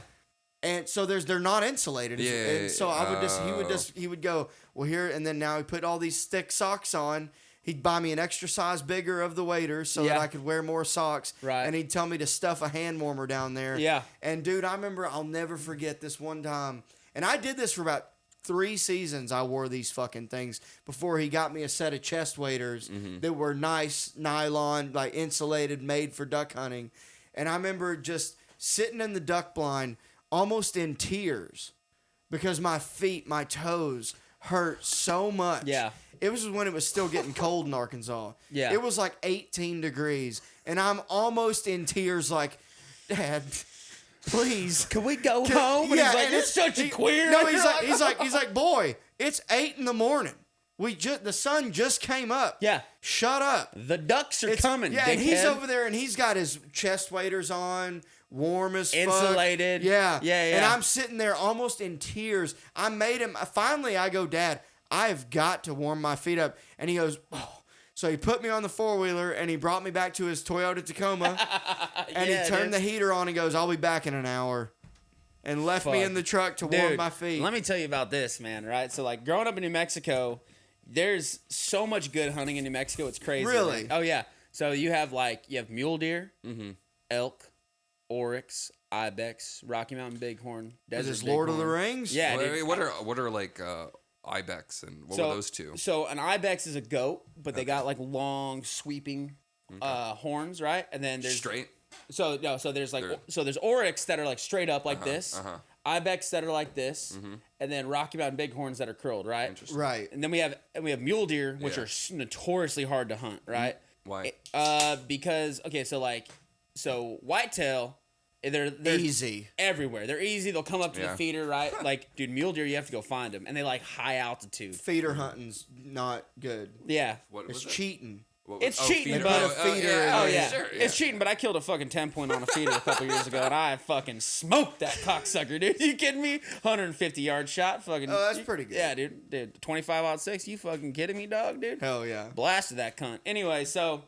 And so they're not insulated. Yeah, And so he would go, well, here, and then now he put all these thick socks on. He'd buy me an extra size bigger of the waders so that Yeah. I could wear more socks. Right. And he'd tell me to stuff a hand warmer down there. Yeah. And dude, I remember, I'll never forget this one time. And I did this for about 3 seasons. I wore these fucking things before he got me a set of chest waders that were nice nylon, like insulated, made for duck hunting. And I remember just sitting in the duck blind almost in tears because my feet, my toes hurt so much. Yeah. It was when it was still getting cold in Arkansas. Yeah. It was like 18 degrees. And I'm almost in tears like, Dad, please. Can we go home? And he's like, and you're such a queer. No, he's like, boy, it's 8 a.m. The sun just came up. Yeah. Shut up. The ducks are coming, Yeah, and he's dickhead. over there and he's got his chest waders on, warm as fuck. Insulated. Yeah. Yeah, yeah. And I'm sitting there almost in tears. I made him, finally I go, Dad, I've got to warm my feet up. And he goes, oh. So he put me on the 4-wheeler and he brought me back to his Toyota Tacoma. And Yeah, he turned dude. the heater on and goes, I'll be back in an hour. And left me Fuck. in the truck to warm Dude, my feet. let me tell you about this, man, right? So, like, growing up in New Mexico, there's so much good hunting in New Mexico. It's crazy. Really? Like, oh, yeah. So, you have mule deer, elk, oryx, ibex, Rocky Mountain bighorn, Is desert this Lord of the bighorn. Rings? Yeah, dude. Wait, what are like ibex and what were those two? So an ibex is a goat, but they got like long sweeping horns, right? And then there's Straight. So there's like there's oryx that are like straight up like this, ibex that are like this, and then Rocky Mountain bighorns that are curled, right? Right. And then we have mule deer, which are notoriously hard to hunt, right? Why? Because so whitetail, they're Easy. everywhere. They're easy. They'll come up to the feeder, right? Like, dude, mule deer, you have to go find them, and they like high altitude. Feeder hunting's not good. Yeah. What It's was cheating. It's cheating, feeder. but Oh, yeah, sure, it's cheating. But I killed a fucking 10-point on a feeder a couple years ago, and I fucking smoked that cocksucker, dude. You kidding me? 150-yard shot, fucking. Oh, that's pretty good. Yeah, dude. 25-06. You fucking kidding me, dog, dude? Hell yeah. Blasted that cunt. Anyway, so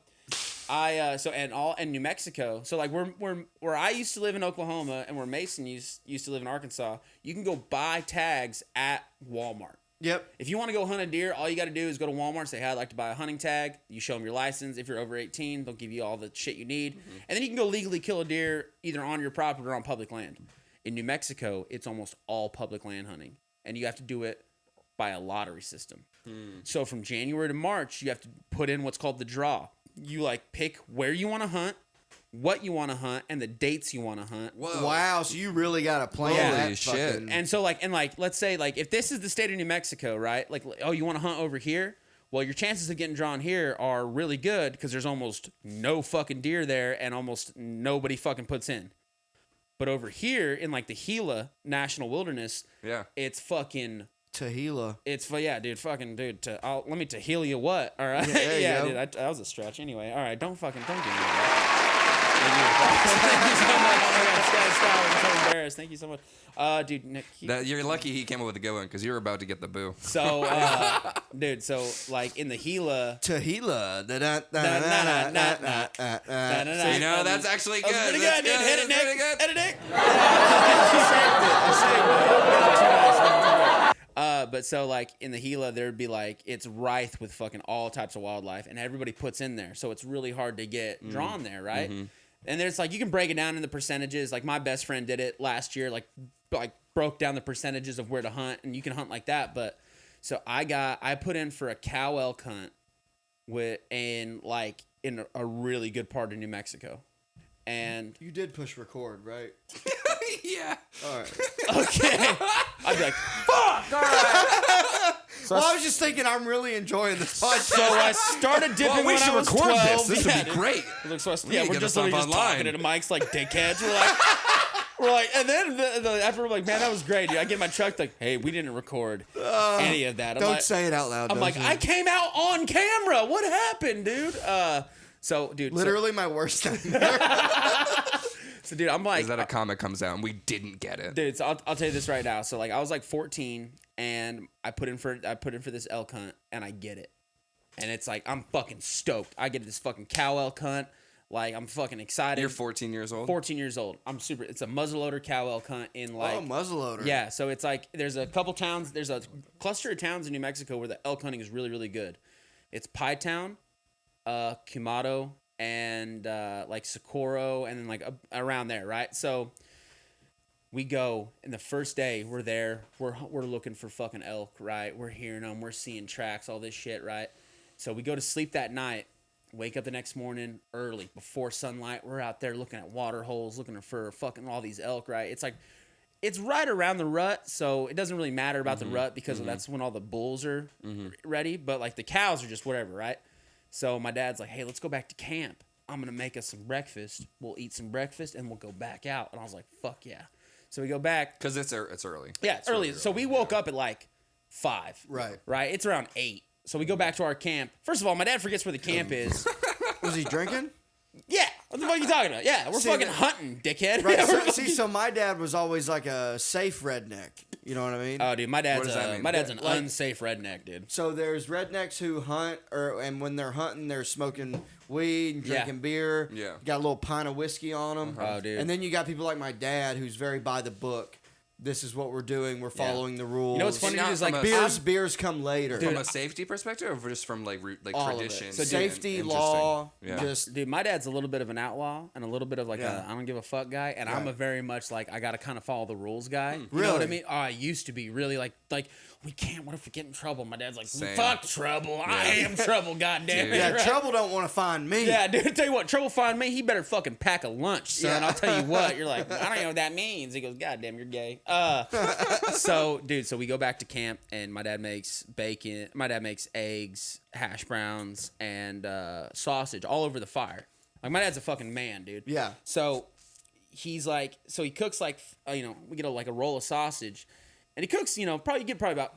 in New Mexico. So like where I used to live in Oklahoma, and where Mason used to live in Arkansas. You can go buy tags at Walmart. Yep. If you want to go hunt a deer, all you got to do is go to Walmart and say, hey, I'd like to buy a hunting tag. You show them your license. If you're over 18, they'll give you all the shit you need. And then you can go legally kill a deer either on your property or on public land. In New Mexico, it's almost all public land hunting. And you have to do it by a lottery system. So from January to March, you have to put in what's called the draw. You like pick where you want to hunt, what you want to hunt, and the dates you want to hunt. Whoa. Wow, so you really got to plan Yeah. that Holy shit. fucking... And so let's say if this is the state of New Mexico, right? Like, oh, you want to hunt over here? Well, your chances of getting drawn here are really good because there's almost no fucking deer there and almost nobody fucking puts in. But over here in like the Gila National Wilderness, it's fucking... Tehila. Let me Tehila you what? All right, Yeah, dude, that was a stretch. Anyway, all right, don't give me that. I'm so embarrassed. Thank you so much, dude. Nick, You're lucky he came up with a good one because you were about to get the boo. so, dude, so like in the Gila, Tehila. So, You know, that's actually good. Pretty That's good, dude. Hit it, That's pretty Nick. good. Hit it, Nick. But so like in the Gila, there'd be like it's rife with fucking all types of wildlife, and everybody puts in there, so it's really hard to get drawn there, right? And there's like you can break it down into percentages. Like my best friend did it last year, like broke down the percentages of where to hunt, and you can hunt like that. But so I put in for a cow elk hunt in a really good part of New Mexico. And You did push record, right? Yeah. All right. okay, I'd be like, fuck, all right. Well, I was just thinking I'm really enjoying this podcast. So I started dipping Well, we when should I was record 12. this. This would be great. Yeah, we're get just this literally up just talking online. to Mike's like dickheads. We're like, and then after we're like, man, that was great, dude. I get in my truck like, hey, we didn't record any of that. Don't say it out loud. I'm like, I came out on camera. What happened, dude? So, dude, literally my worst nightmare. So, dude, I'm like, Is that a comic comes out and we didn't get it? dude. So I'll tell you this right now. So like, I was like 14, and I put in for this elk hunt, and I get it, and it's like I'm fucking stoked. I get this fucking cow elk hunt. Like, I'm fucking excited. You're 14 years old? 14 years old. I'm super. It's a muzzleloader cow elk hunt in like. Oh, muzzleloader. Yeah, so it's like there's a couple towns. There's a cluster of towns in New Mexico where the elk hunting is really, really good. It's Pie Town, Quemado, and like Socorro, and then like around there, right? So we go, and the first day we're there, we're looking for fucking elk, right? We're hearing them, we're seeing tracks, all this shit, right? So we go to sleep that night. Wake up the next morning early, before sunlight. We're out there looking at water holes, looking for fucking all these elk, right? It's like, it's right around the rut, so it doesn't really matter about the rut because that's when all the bulls are ready. But like the cows are just whatever, right? So my dad's like, hey, let's go back to camp. I'm going to make us some breakfast. We'll eat some breakfast and we'll go back out. And I was like, fuck yeah. So we go back. Because it's early. Yeah, it's early. So we woke up at like 5. Right. Right? It's around 8. So we go back to our camp. First of all, my dad forgets where the camp is. Was he drinking? Yeah. What the fuck are you talking about? Yeah, we're fucking that- hunting, dickhead. Right. Yeah, we're So my dad was always like a safe redneck. You know what I mean? oh, dude, my dad's does that mean? an Like- unsafe redneck, dude. So there's rednecks who hunt, and when they're hunting, they're smoking weed and drinking Yeah. beer. Yeah. Got a little pint of whiskey on them. Oh, dude. And then you got people like my dad, who's very by the book. This is what we're doing. We're following the rules. You know what's funny? Not Dude, is from like a- Beers come later. From a safety perspective, or just from like All of tradition? it. So and safety, interesting? law, Yeah. just Dude, my dad's a little bit of an outlaw and a little bit of like Yeah. a I don't give a fuck guy, and I'm Right. a very much like I gotta kind of follow the rules guy. You know Really? what I mean? Oh, I used to be really like we can't. What if we get in trouble? My dad's like, Same. fuck trouble. I am trouble. Goddamn Dude. it. yeah. right? Trouble don't want to find me. Yeah, dude. Tell you what, trouble find me. He better fucking pack a lunch, son. I'll tell you what. You're like, I don't know what that means. He goes, goddamn, you're gay. So, dude, so we go back to camp, and my dad makes bacon. My dad makes eggs, hash browns, and sausage all over the fire. Like, my dad's a fucking man, dude. Yeah. So he's like, so he cooks like, we get like a roll of sausage, and he cooks, probably get about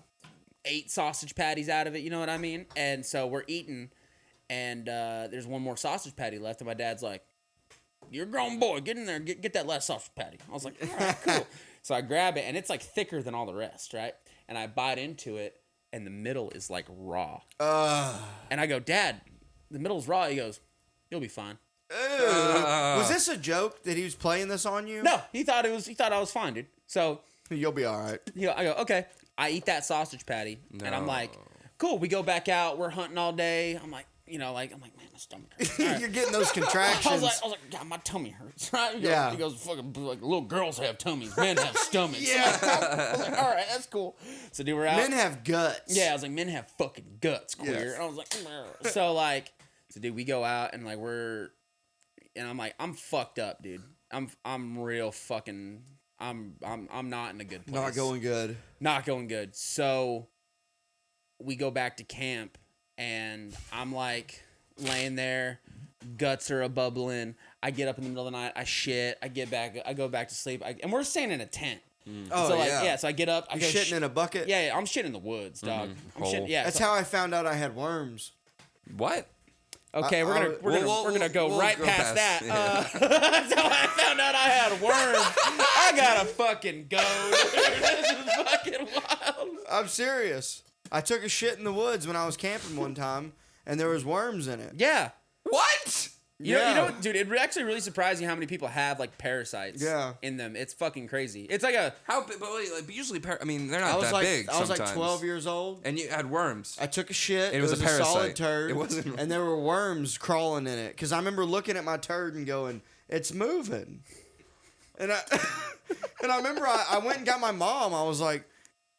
8 sausage patties out of it. You know what I mean? And so we're eating, and there's one more sausage patty left, and my dad's like, "You're a grown boy. Get in there and get that last sausage patty." I was like, "All right, cool." So I grab it, and it's like thicker than all the rest, right? And I bite into it, and the middle is like raw. And I go, "Dad, the middle's raw." He goes, "You'll be fine." Was this a joke that he was playing this on you? No, he thought I was fine, dude. So You'll be all right. I go, "Okay." I eat that sausage patty, and I'm like, "Cool." We go back out. We're hunting all day. I'm like, I'm like, man, my stomach hurts. All right. You're getting those I contractions. was like, God, my tummy hurts. Right? Yeah. He goes, fucking, like, little girls have tummies, men have stomachs. Yeah. I was like, all right, that's cool. So, dude, we're out. Men have guts. Yeah, I was like, men have fucking guts, queer. Yes. And I was like, "Meh." So, dude, we go out, and like and I'm like, I'm fucked up, dude. I'm real fucking. I'm not in a good place. Not going good. Not going good. So we go back to camp, and I'm like laying there, guts are a bubbling. I get up in the middle of the night, I shit, I go back to sleep, and we're staying in a tent. Oh, so like, yeah. So I get up, I You go shitting in a bucket? Yeah, I'm shitting in the woods, dog. I'm Hole. shitting, yeah. That's so- how I found out I had worms. What? Okay, we're gonna go we'll right go past that. past, yeah. That's how I found out I had worms. I gotta fucking go. This is fucking wild. I'm serious. I took a shit in the woods when I was camping one time, and there was worms in it. Yeah. What? You know, dude, it actually really surprised you how many people have like parasites in them. It's fucking crazy. It's like a How big? But wait, like, usually, I mean, they're I not was that like, big. I was like sometimes. 12 years old. And you had worms. I took a shit. It was a solid parasite. turd. It wasn't- And there were worms crawling in it. Because I remember looking at my turd and going, "It's moving." And I remember I went and got my mom. I was like,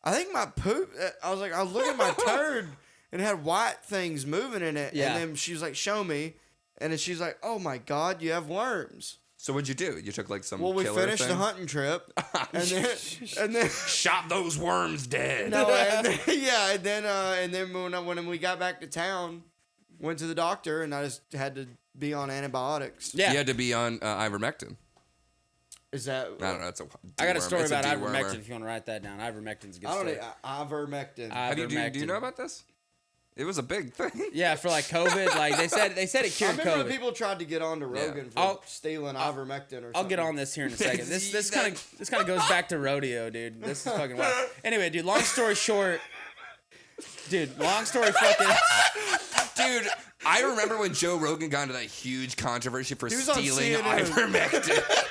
I think my poop. I was looking at my turd and it had white things moving in it. Yeah. And then she was like, "Show me." And then she's like, "Oh my God, you have worms." So what'd you do? You took like some. Well, we killer finished thing? the hunting trip, and then shot those worms dead. no, and then when we got back to town, went to the doctor, and I just had to be on antibiotics. Yeah. You had to be on ivermectin. Is that? I don't know. It's a. I got a story It's a about dewormer. ivermectin if you want to write that down. Ivermectin's a good I don't stuff. know. Ivermectin. Do you know about this? It was a big thing. Yeah, for like COVID, like they said it I cured remember when COVID. people tried to get onto Rogan for stealing ivermectin or something. I'll get on this here in a second. This kind of goes back to rodeo, dude. This is fucking wild. Anyway, dude. Long story short, dude. Long story fucking. Dude, I remember when Joe Rogan got into that huge controversy for He was on stealing CNN. ivermectin.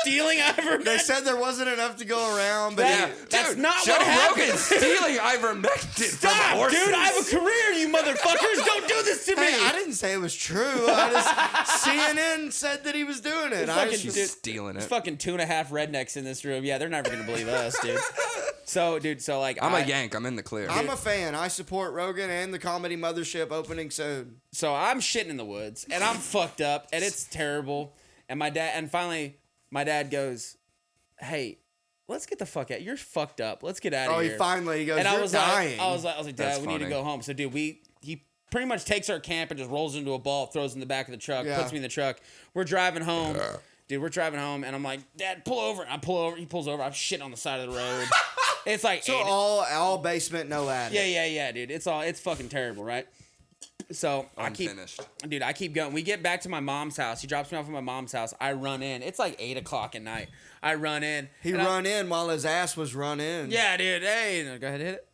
Stealing ivermectin. They said there wasn't enough to go around, but That's Dude, not Joe what happened. Rogan stealing ivermectin from Stop, horses. dude. I have a career, you motherfuckers. Don't do this to me. hey, I didn't say it was true. CNN said that he was doing it. She's stealing There's it. fucking 2.5 rednecks in this room. Yeah, they're never gonna believe us, dude. So like I'm a Yank. I'm in the clear. I'm a fan. I support Rogan and the Comedy Mothership opening soon. So I'm shitting in the woods and I'm fucked up and it's terrible. And finally my dad goes, "Hey, let's get the fuck out. You're fucked up. Let's get out of here." He finally goes, and "You're I was dying." like, Dad, That's we need to funny. go home. So dude, he pretty much takes our camp and just rolls into a ball, throws in the back of the truck, Yeah. puts me in the truck. We're driving home. Dude, we're driving home and I'm like, "Dad, pull over." I pull over. He pulls over. I'm shitting on the side of the road. It's like So all basement, no attic. yeah, dude. It's fucking terrible, right? So Unfinished. I keep going. We get back to my mom's house. He drops me off at my mom's house. I run in. It's like 8:00 at night. I run in. He run in while his ass was run in. Yeah, dude. Hey, go ahead, hit it.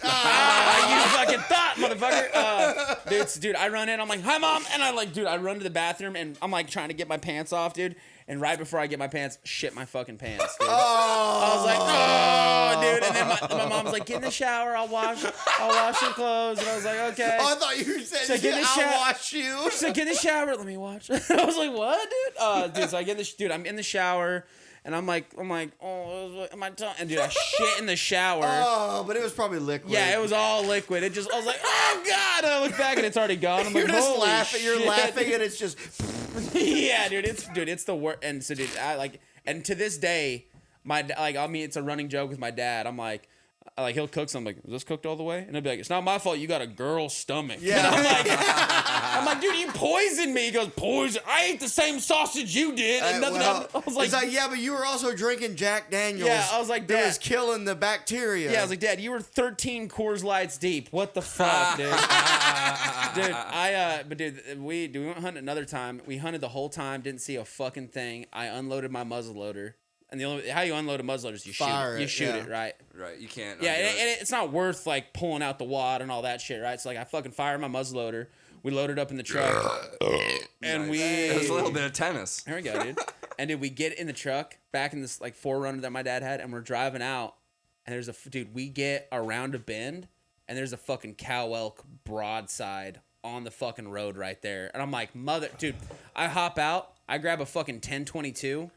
You fucking thought, motherfucker. Dude, I run in. I'm like, "Hi, Mom," and I run to the bathroom and I'm like trying to get my pants off, dude. And right before I get my pants, shit my fucking pants, dude. I was like, "Oh, dude!" And then my mom's like, "Get in the shower. I'll wash your clothes." And I was like, "Okay." Oh, I thought you said, So get in the "I'll shower." wash you." She's like, "Get in the shower. Let me watch." I was like, "What, dude?" So I get in the I'm in the shower, and I'm like, "Oh, my tongue." And dude, I shit in the shower. Oh, but it was probably liquid. Yeah, it was all liquid. I was like, "Oh God!" And I look back and it's already gone. I'm You're like, just "Holy laughing. shit." You're laughing, and it's just. Yeah, dude, it's the worst. And so, dude, and to this day, it's a running joke with my dad. I'm like, he'll cook something. Like, "Is this cooked all the way?" And he'll be like, "It's not my fault. You got a girl's stomach." Yeah. And I'm like, "Dude, you poisoned me." He goes, "Poison? I ate the same sausage you did." And nothing happened. I was like, it's like, yeah, but you were also drinking Jack Daniels. Yeah, I was like, that "Dad." was killing the bacteria. Yeah, I was like, "Dad, you were 13 Coors Lights deep. What the fuck, dude?" Dude, we went hunting another time. We hunted the whole time, didn't see a fucking thing. I unloaded my muzzleloader. And how you unload a muzzleloader is you Fire shoot it. You it, shoot yeah. it, right? Right, you can't. Yeah, undo it. and it's not worth like pulling out the wad and all that shit, right? So like I fucking fired my muzzleloader. We loaded up in the truck, and Nice. It was a little bit of tennis. Here we go, dude. And did we get in the truck back in this like 4Runner that my dad had, and we're driving out, and we get around a bend, and there's a fucking cow elk broadside on the fucking road right there, and I'm like, dude, I hop out, I grab a fucking 1022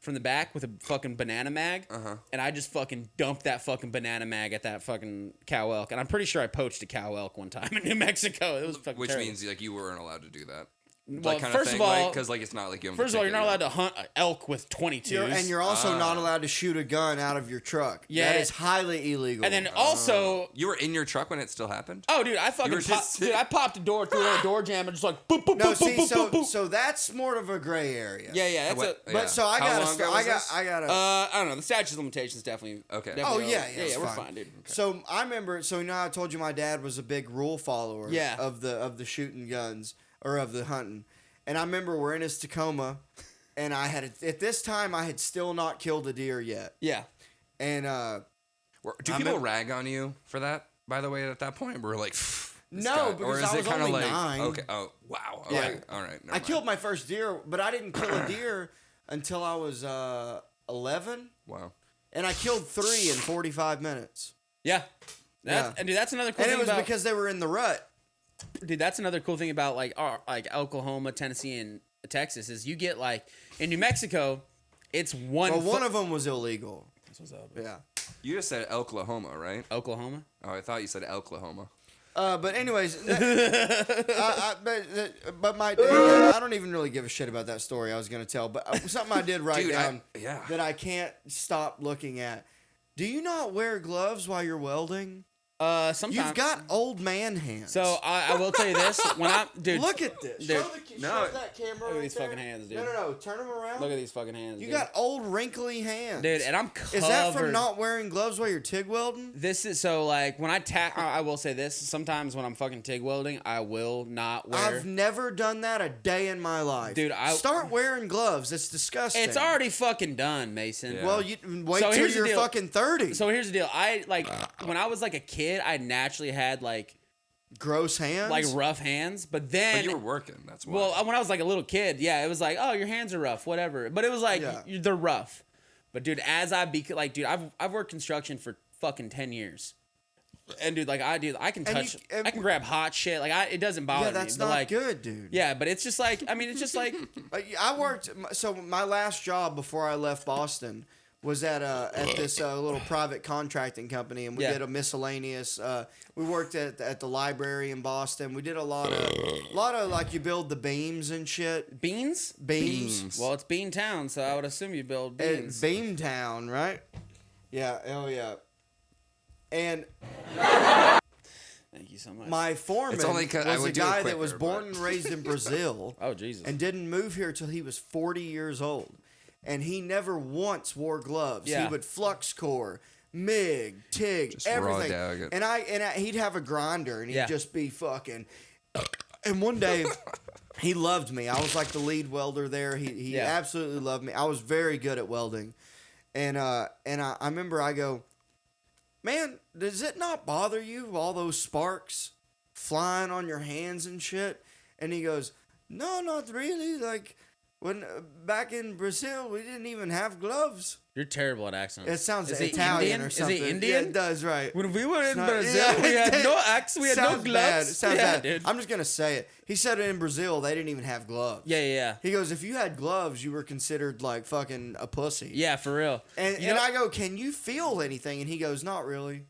from the back with a fucking banana mag, and I just fucking dumped that fucking banana mag at that fucking cow elk, and I'm pretty sure I poached a cow elk one time in New Mexico. It was fucking Which terrible. means like you weren't allowed to do that. Well, kind first of all, because like it's not like you. First of all, you're not allowed to hunt an elk with 22s. And you're also not allowed to shoot a gun out of your truck. Yeah. That is highly illegal. And then also, You were in your truck when it still happened. oh, dude, I fucking I popped a door through a door jam and just like boop boop no, boop see, boop boop boop. so that's more of a gray area. Yeah, that's What- a. yeah. But so I How got long ago was this? I got I don't know. The statute of limitations definitely. Okay. definitely Oh yeah, over. it's we're fine. fine, dude. So I remember. So I told you my dad was a big rule follower. Yeah. Of the shooting guns or of the hunting, and I remember we're in his Tacoma, and at this time I had still not killed a deer yet, Yeah. and Do people rag on you for that? By the way, at that point, we're like, this No, guy- because or is I it was kinda only like, 9. Okay. Oh wow. Yeah. Okay. All right. never I mind. killed my first deer, but I didn't kill a deer until I was 11, Wow. and I killed 3 in 45 minutes. Yeah. Yeah. And dude, that's another cool And it thing was about. because they were in the rut. Dude, that's another cool thing about like Oklahoma, Tennessee, and Texas is you get like in New Mexico, it's one. Well, one of them was illegal. That's what's up. Yeah. You just said Oklahoma, right? Oklahoma. Oh, I thought you said Oklahoma. But anyways, but I don't even really give a shit about that story I was gonna tell. But something I did write down that I can't stop looking at. Do you not wear gloves while you're welding? Sometimes. You've got old man hands. So I will tell you this: when dude, look at this. Dude, show that camera. Look at these fucking hands, dude. No. Turn them around. Look at these fucking hands. You got old wrinkly hands, dude, and I'm covered. Is that from not wearing gloves while you're TIG welding? This is so like when I will say this. Sometimes when I'm fucking TIG welding, I will not wear. I've never done that a day in my life, dude. Start wearing gloves. It's disgusting. It's already fucking done, Mason. Yeah. Well, you wait till you're fucking 30. So here's the deal. I like when I was like a kid, I naturally had like gross hands, like rough hands. But then you were working. That's why. Well, when I was like a little kid, yeah, it was like, oh, your hands are rough, whatever. But it was like they're rough. But dude, as I like, dude, I've worked construction for fucking 10 years, and dude, like I can touch, I can grab hot shit. Like it doesn't bother me. Yeah, that's but not like, good, dude. Yeah, but it's just like, I mean, it's just like I worked. So my last job before I left Boston was at this little private contracting company, and we did a miscellaneous. We worked at the library in Boston. We did a lot of like you build the beams and shit. Beans. Well, it's Bean Town, so I would assume you build beans. Beam Town, right? Yeah. Oh yeah. And thank you so much. my foreman was a guy that was born and raised in Brazil. Oh Jesus! And didn't move here till he was 40 years old. And he never once wore gloves. Yeah. He would flux core, MIG, TIG, just everything. And he'd have a grinder, and he'd just be fucking. And one day, he loved me. I was like the lead welder there. He absolutely loved me. I was very good at welding, and I remember I go, man, does it not bother you all those sparks flying on your hands and shit? And he goes, no, not really. Like. When back in Brazil, we didn't even have gloves. You're terrible at accents. It sounds Italian or something. Is he Indian? Yeah, it does, right. When we were in Brazil, we had no axe, we had no gloves. Bad. It sounds bad. Dude. I'm just going to say it. He said in Brazil, they didn't even have gloves. Yeah. He goes, if you had gloves, you were considered like fucking a pussy. Yeah, for real. And I go, can you feel anything? And he goes, not really.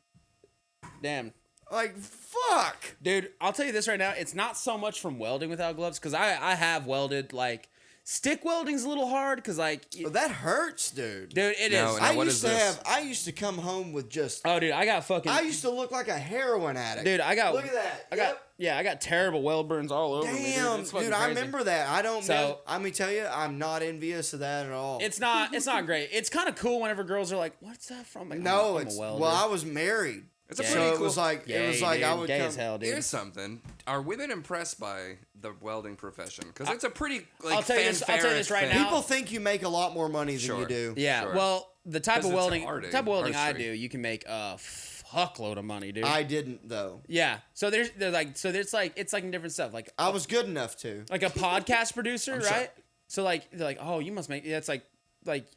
Damn. Like, fuck. Dude, I'll tell you this right now. It's not so much from welding without gloves, because I have welded, like... Stick welding's a little hard because, like... Well, that hurts, dude. Dude, it is. I used to come home with just... Oh, dude, I got fucking... I used to look like a heroin addict. Dude, I got... Look at that. I got terrible weld burns all over me, Damn, dude, I remember that. I don't... So, let me tell you, I'm not envious of that at all. It's not great. It's kind of cool whenever girls are like, what's that from? Like, no, I'm a welder. Well, I was married. It's a pretty cool... It was like dude, I would gay come... as hell, dude. Here's something. Are women impressed by the welding profession? Because it's a pretty, like, I'll tell you this right now. People think you make a lot more money than you do. Yeah, sure. Well, the type of welding artistry. I do, you can make a fuckload of money, dude. I didn't, though. Yeah. So there's like different stuff. Like I was good enough to. Like a podcast producer, right? Sure. So like they're like, oh, you must make. It's like,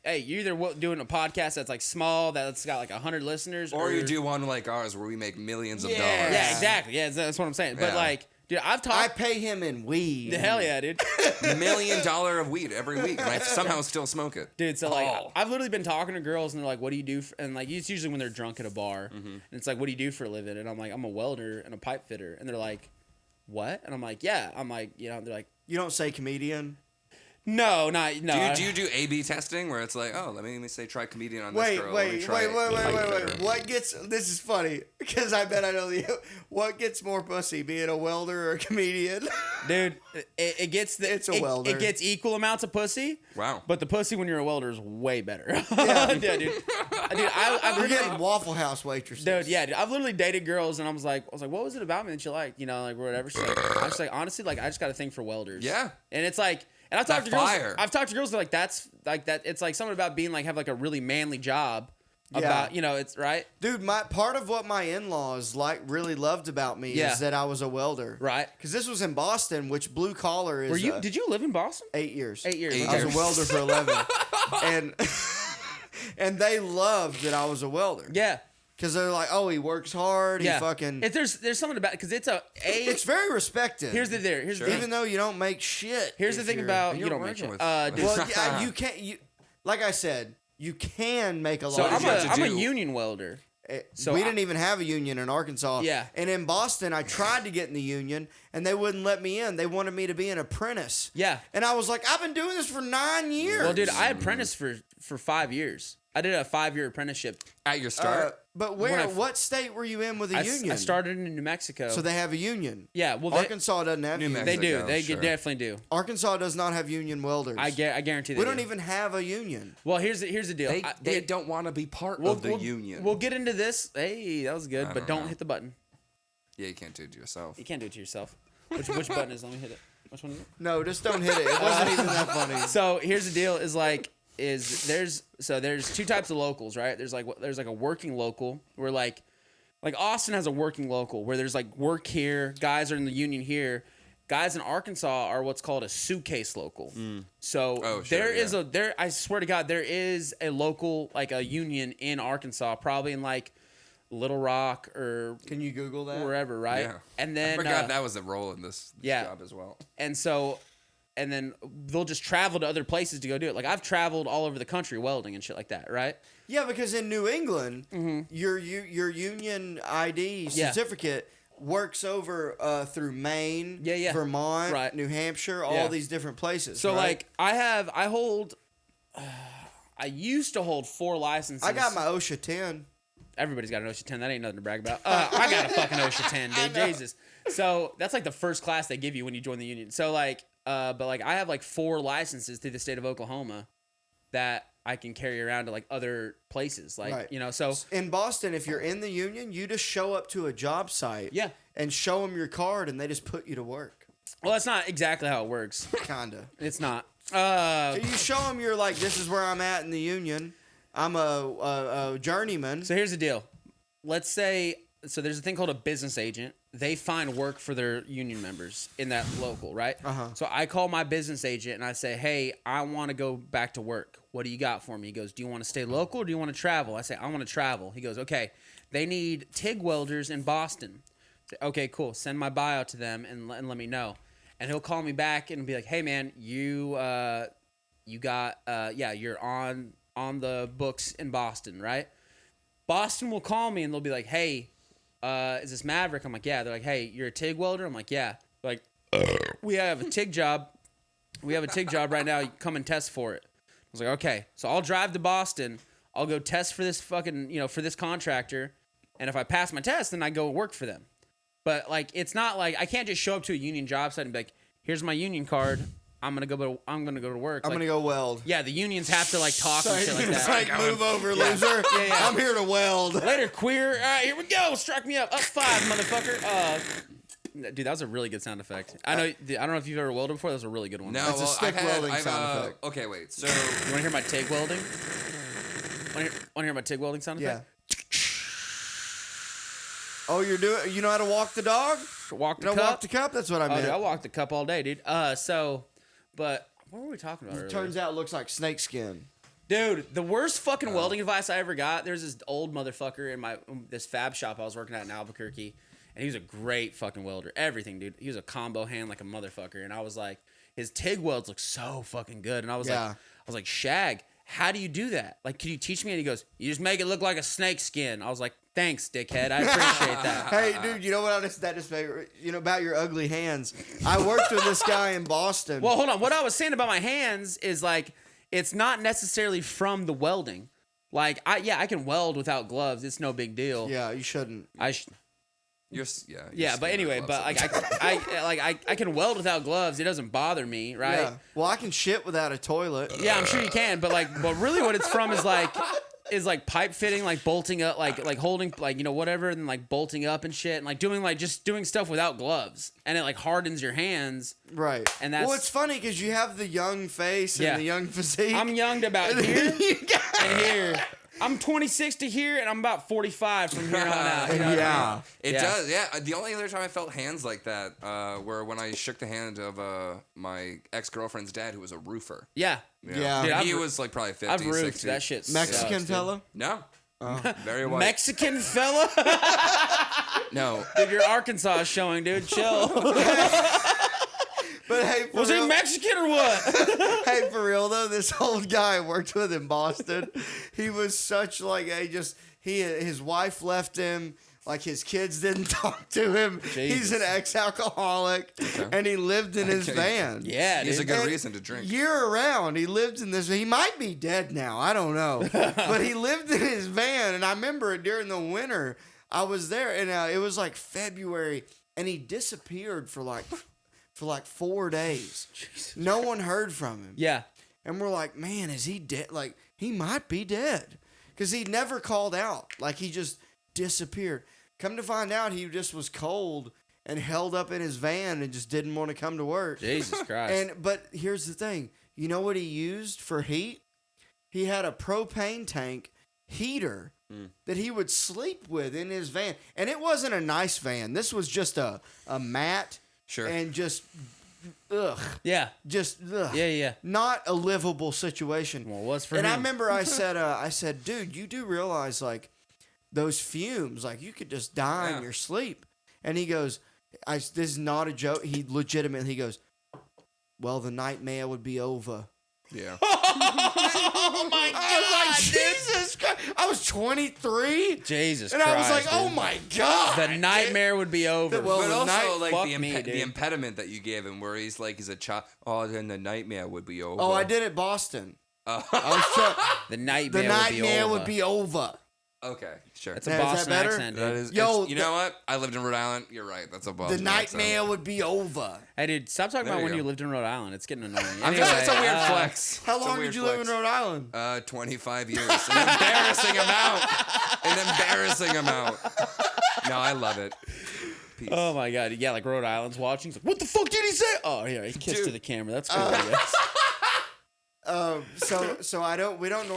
hey, you're either doing a podcast that's like small, that's got like 100 listeners, or you do one like ours where we make millions of dollars. Yeah, exactly. Yeah, that's what I'm saying. But like, dude, I pay him in weed. The hell yeah, dude. $1 million of weed every week, and I somehow still smoke it. Dude, so like, I've literally been talking to girls, and they're like, "What do you do?" And like, it's usually when they're drunk at a bar, and it's like, "What do you do for a living?" And I'm like, "I'm a welder and a pipe fitter," and they're like, "What?" And I'm like, "Yeah." I'm like, they're like, "You don't say comedian." No. Do you do A/B testing where it's like, oh, let me say try comedian on this girl. Wait. What gets... This is funny because I bet I know what gets more pussy, being a welder or a comedian? Dude, it gets... It's a welder. It gets equal amounts of pussy. Wow. But the pussy when you're a welder is way better. Yeah, dude. We're getting Waffle House waitresses. Dude, yeah, dude. I've literally dated girls, and I was like, what was it about me that you liked? You know, like whatever. She's like, I was like, honestly, like I just got a thing for welders. Yeah. And it's like... And I've talked to girls that are like, that's like that. It's like something about being like, have like a really manly job about, it's right. Dude, part of what my in-laws really loved about me is that I was a welder. Right. Because this was in Boston, which blue collar is. Did you live in Boston? 8 years. 8 years. I was a welder for 11. and they loved that I was a welder. Yeah. Because they're like, oh, he works hard. Yeah. He fucking. There's something about it because it's very respected. Here's the thing. Even though you don't make shit. Here's the thing about you don't make shit. Well, yeah, you can't. Like I said, you can make a lot. So of I'm a union welder. We didn't even have a union in Arkansas. Yeah. And in Boston, I tried to get in the union, and they wouldn't let me in. They wanted me to be an apprentice. Yeah. And I was like, I've been doing this for 9 years. Well, dude, I apprenticed for 5 years. I did a 5-year apprenticeship. At your start? But what state were you in with a union? I started in New Mexico. So they have a union. Yeah, well, Arkansas doesn't have union. They do. Mexico, They sure. definitely do. Arkansas does not have union welders. I guarantee they We do. don't even have a union. Well, here's the deal. They don't want to be part of the union. We'll get into this. Hey, that was good, but don't know. hit the button. Yeah, you can't do it to yourself. You can't do it to yourself. Which button is it? Let me hit it. Which one is it? No, just don't hit it. It wasn't even that funny. So here's the deal: there's two types of locals, right? There's like a working local where like Austin has a working local where there's like work here, guys are in the union here. Guys in Arkansas are what's called a suitcase local. So I swear to God, there is a local, like a union in Arkansas, probably in like Little Rock or Can you Google that? wherever, right? Yeah. And then I forgot that was a role in this job as well. And then they'll just travel to other places to go do it. Like I've traveled all over the country welding and shit like that, right? Yeah, because in New England, your union ID certificate works over through Maine, Vermont, right. New Hampshire, all these different places. So right? like I used to hold 4 licenses. I got my OSHA 10. Everybody's got an OSHA 10. That ain't nothing to brag about. I got a fucking OSHA 10, dude. Jesus. So that's like the first class they give you when you join the union. So like, but like I have like 4 licenses through the state of Oklahoma that I can carry around to like other places. Like, Right. you know, so In Boston, if you're in the union, you just show up to a job site and show them your card, and they just put you to work. well, that's not exactly how it works. Kinda. It's not. So you show them you're like, this is where I'm at in the union. I'm a journeyman. So here's the deal. Let's say, so there's a thing called a business agent. They find work for their union members in that local, right? So I call my business agent and I say, hey, I want to go back to work. What do you got for me? He goes, do you want to stay local or do you want to travel? I say, I want to travel. He goes, okay, they need TIG welders in Boston. I say, okay, cool. Send my bio to them and let me know. And he'll call me back and be like, hey, man, you're on the books in Boston, right? Boston will call me and they'll be like, hey, is this Maverick? I'm like, yeah. They're like, hey, you're a TIG welder? I'm like, yeah. They're like, we have a TIG job. We have a TIG job right now. You come and test for it. I was like, okay. So I'll drive to Boston. I'll go test for this fucking, for this contractor. And if I pass my test, then I go work for them. But like, it's not like I can't just show up to a union job site and be like, here's my union card. I'm gonna go to work. I'm gonna go weld. Yeah, the unions have to like talk and shit like that. It's like, move over, loser. Yeah. I'm here to weld. Later, queer. All right, here we go. Strike me up. Up 5, motherfucker. Dude, that was a really good sound effect. I don't know if you've ever welded before. That was a really good one. No, That's a stick welding sound effect. Okay, wait. So You want to hear my TIG welding? Want to hear my TIG welding sound effect? Oh, you know how to walk the dog? Walk the You know, cup. walk the cup? That's what I Oh, meant. dude, I walk the cup all day, dude. But what were we talking about earlier? Turns out it looks like snake skin. Dude, the worst fucking welding advice I ever got. There's this old motherfucker in this fab shop I was working at in Albuquerque, and he was a great fucking welder. Everything, dude. He was a combo hand like a motherfucker, and I was like, his TIG welds look so fucking good, and I was like, Shag, how do you do that? Like, can you teach me? And he goes, you just make it look like a snake skin. I was like, thanks, dickhead. I appreciate that. Hey, dude, you know what? About your ugly hands. I worked with this guy in Boston. Well, hold on. What I was saying about my hands is like, it's not necessarily from the welding. Like, I can weld without gloves. It's no big deal. Yeah, you shouldn't. Yeah, but anyway, but like I can weld without gloves. It doesn't bother me, right? Yeah. Well, I can shit without a toilet. Yeah, I'm sure you can, but really what it's from is like pipe fitting, like bolting up, like holding, like, whatever, and like bolting up and shit, and like doing stuff without gloves, and it like hardens your hands. Right. And that's, well, it's funny because you have the young face and the young physique. I'm young to about here and here. I'm 26 to here, and I'm about 45 from here on out. You know what I mean? It does. Yeah. The only other time I felt hands like that were when I shook the hand of my ex-girlfriend's dad, who was a roofer. Yeah. Dude, he was like probably 50, I've roofed 60. that shit. Mexican sucks, fella? No. Very white. Mexican fella? No. Dude, your Arkansas is showing, dude. Chill. But hey, was he Mexican or what? Hey, for real though, this old guy I worked with in Boston, he was such like his wife left him. Like his kids didn't talk to him. Jesus. He's an ex-alcoholic, and he lived in his van. Yeah, He's dude. a good reason to drink. Year round, he lived in this. He might be dead now. I don't know, but he lived in his van, and I remember during the winter, I was there, and it was like February, and he disappeared for like 4 days. Jesus. No one heard from him. Yeah. And we're like, man, is he dead? Like, he might be dead. Because he never called out. Like, he just disappeared. Come to find out, he just was cold and held up in his van and just didn't want to come to work. Jesus Christ. But here's the thing. You know what he used for heat? He had a propane tank heater that he would sleep with in his van. And it wasn't a nice van. This was just a mat. Sure. And just... Ugh. Yeah. Just ugh. Yeah. Not a livable situation. Well, what's for and him? I remember I said, dude, you do realize like those fumes, like you could just die in your sleep. And he goes, this is not a joke. He legitimately goes, well, the nightmare would be over. Yeah. Oh my God, I was like, Jesus Christ. I was 23. Jesus and Christ. I was like, oh dude. my God. The nightmare would be over. Well, But the also, night- like, fuck the, me, dude. the impediment that you gave him, where he's like, he's a child. Oh, then the nightmare would be over. Oh, I did it Boston. Oh. I was trying, the nightmare, the nightmare would be over. Okay, sure. That's a Now, is that Boston better? accent, dude. That is, Yo, you know what? I lived in Rhode Island. You're right. That's a Boston The nightmare accent. would be over. Hey, dude, stop talking There about you when go. you lived in Rhode Island. It's getting annoying. I'm just, it's a weird Anyway, flex. How It's a long weird did you live in flex. Rhode Island? 25 years. An embarrassing amount. An embarrassing amount. No, I love it. Peace. Oh my God. Yeah, like Rhode Island's watching. He's like, what the fuck did he say? Oh, yeah, he kissed Dude. to the camera. That's cool, I guess. So we don't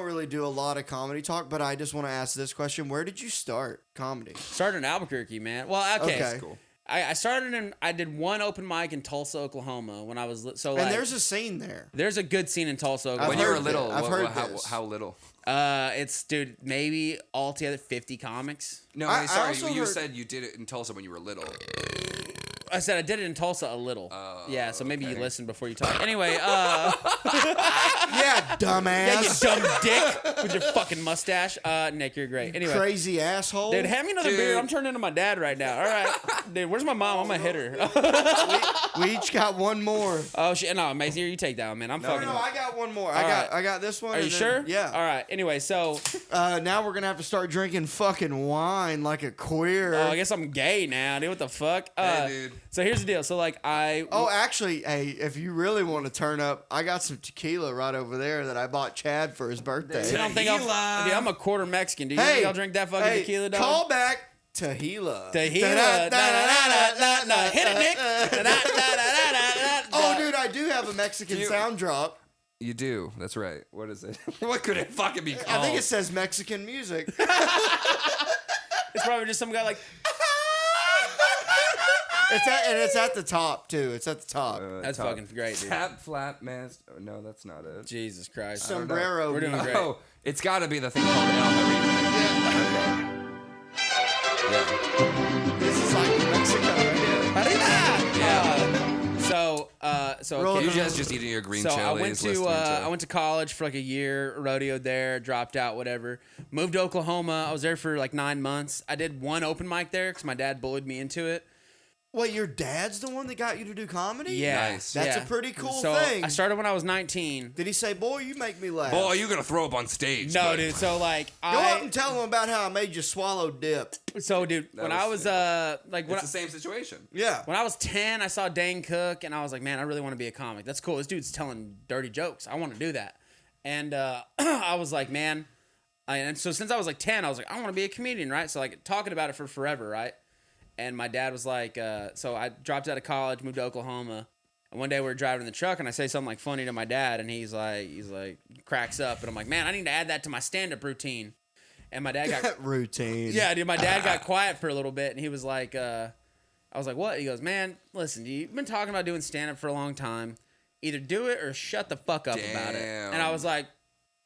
really do a lot of comedy talk, but I just want to ask this question: where did you start comedy? Started in Albuquerque, man. Well, okay. Okay. Cool. I started in. I did one open mic in Tulsa, Oklahoma when I was so. And Like, there's a scene there. there's a good scene in Tulsa, I've Oklahoma. When you were heard little, this. I've what- heard how, this. how little? It's dude, maybe altogether 50 comics. No, I sorry. also You heard- said you did it in Tulsa when you were little. I said I did it in Tulsa a little. Yeah, so maybe you listen before you talk. Anyway, Yeah, dumbass. yeah, you dumb dick with your fucking mustache. Nick, you're great. Anyway, Crazy asshole. dude, hand me another Dude. beer. I'm turning into my dad right now. All right, dude, where's my mom? I'm gonna hit her. We each got one more. Oh shit, no, Mason, here you take that one, man. I'm No, fucking. I got one more. All right. I got this one. Are you and then- sure? Yeah. All right. Anyway, so Now we're gonna have to start drinking fucking wine like a queer. I guess I'm gay now, dude. What the fuck? Hey, dude. So here's the deal. So like Oh, actually, hey, if you really want to turn up, I got some tequila right over there that I bought Chad for his birthday. you don't think Tequila. dude, I'm a quarter Mexican. Do you think I'll drink that fucking hey, tequila, dog? Call back Tahila. Tequila. Hit it, Nick. Oh, dude, I do have a Mexican sound drop. You do. That's right. What is it? What could it fucking be called? I think it says Mexican music. It's probably just some guy like. It's at the top too. It's at the top. That's top. fucking great, dude. Tap, flap, mask. Oh, no, that's not it. Jesus Christ. Sombrero. We're doing great. Oh, it's got to be the thing called El Harina. This is like Mexico. So Roll okay. You just eating your green So chilies. I went to college for like a year, rodeoed there, dropped out, whatever. Moved to Oklahoma. I was there for like 9 months. I did one open mic there because my dad bullied me into it. Wait, your dad's the one that got you to do comedy? Yeah, Nice. That's yeah. a pretty cool so thing. I started when I was 19. Did he say, "Boy, you make me laugh"? Boy, you gonna throw up on stage? No, but- dude. So like, Go up and tell him about how I made you swallow dip. so dude, when I was like when It's the same situation. Yeah. When I was 10, I saw Dane Cook, and I was like, man, I really want to be a comic. That's cool. This dude's telling dirty jokes. I want to do that. And I was like, man. And so since I was like 10, I was like, I want to be a comedian, right? So like talking about it for forever, right? And my dad was like, so I dropped out of college, moved to Oklahoma. And one day we were driving in the truck, and I say something like funny to my dad, and he's like, cracks up. And I'm like, man, I need to add that to my stand-up routine. And my dad got routine. yeah, dude, my dad got quiet for a little bit, and he was like, I was like, what? He goes, man, listen, you've been talking about doing stand-up for a long time. Either do it or shut the fuck up about it. Damn. And I was like,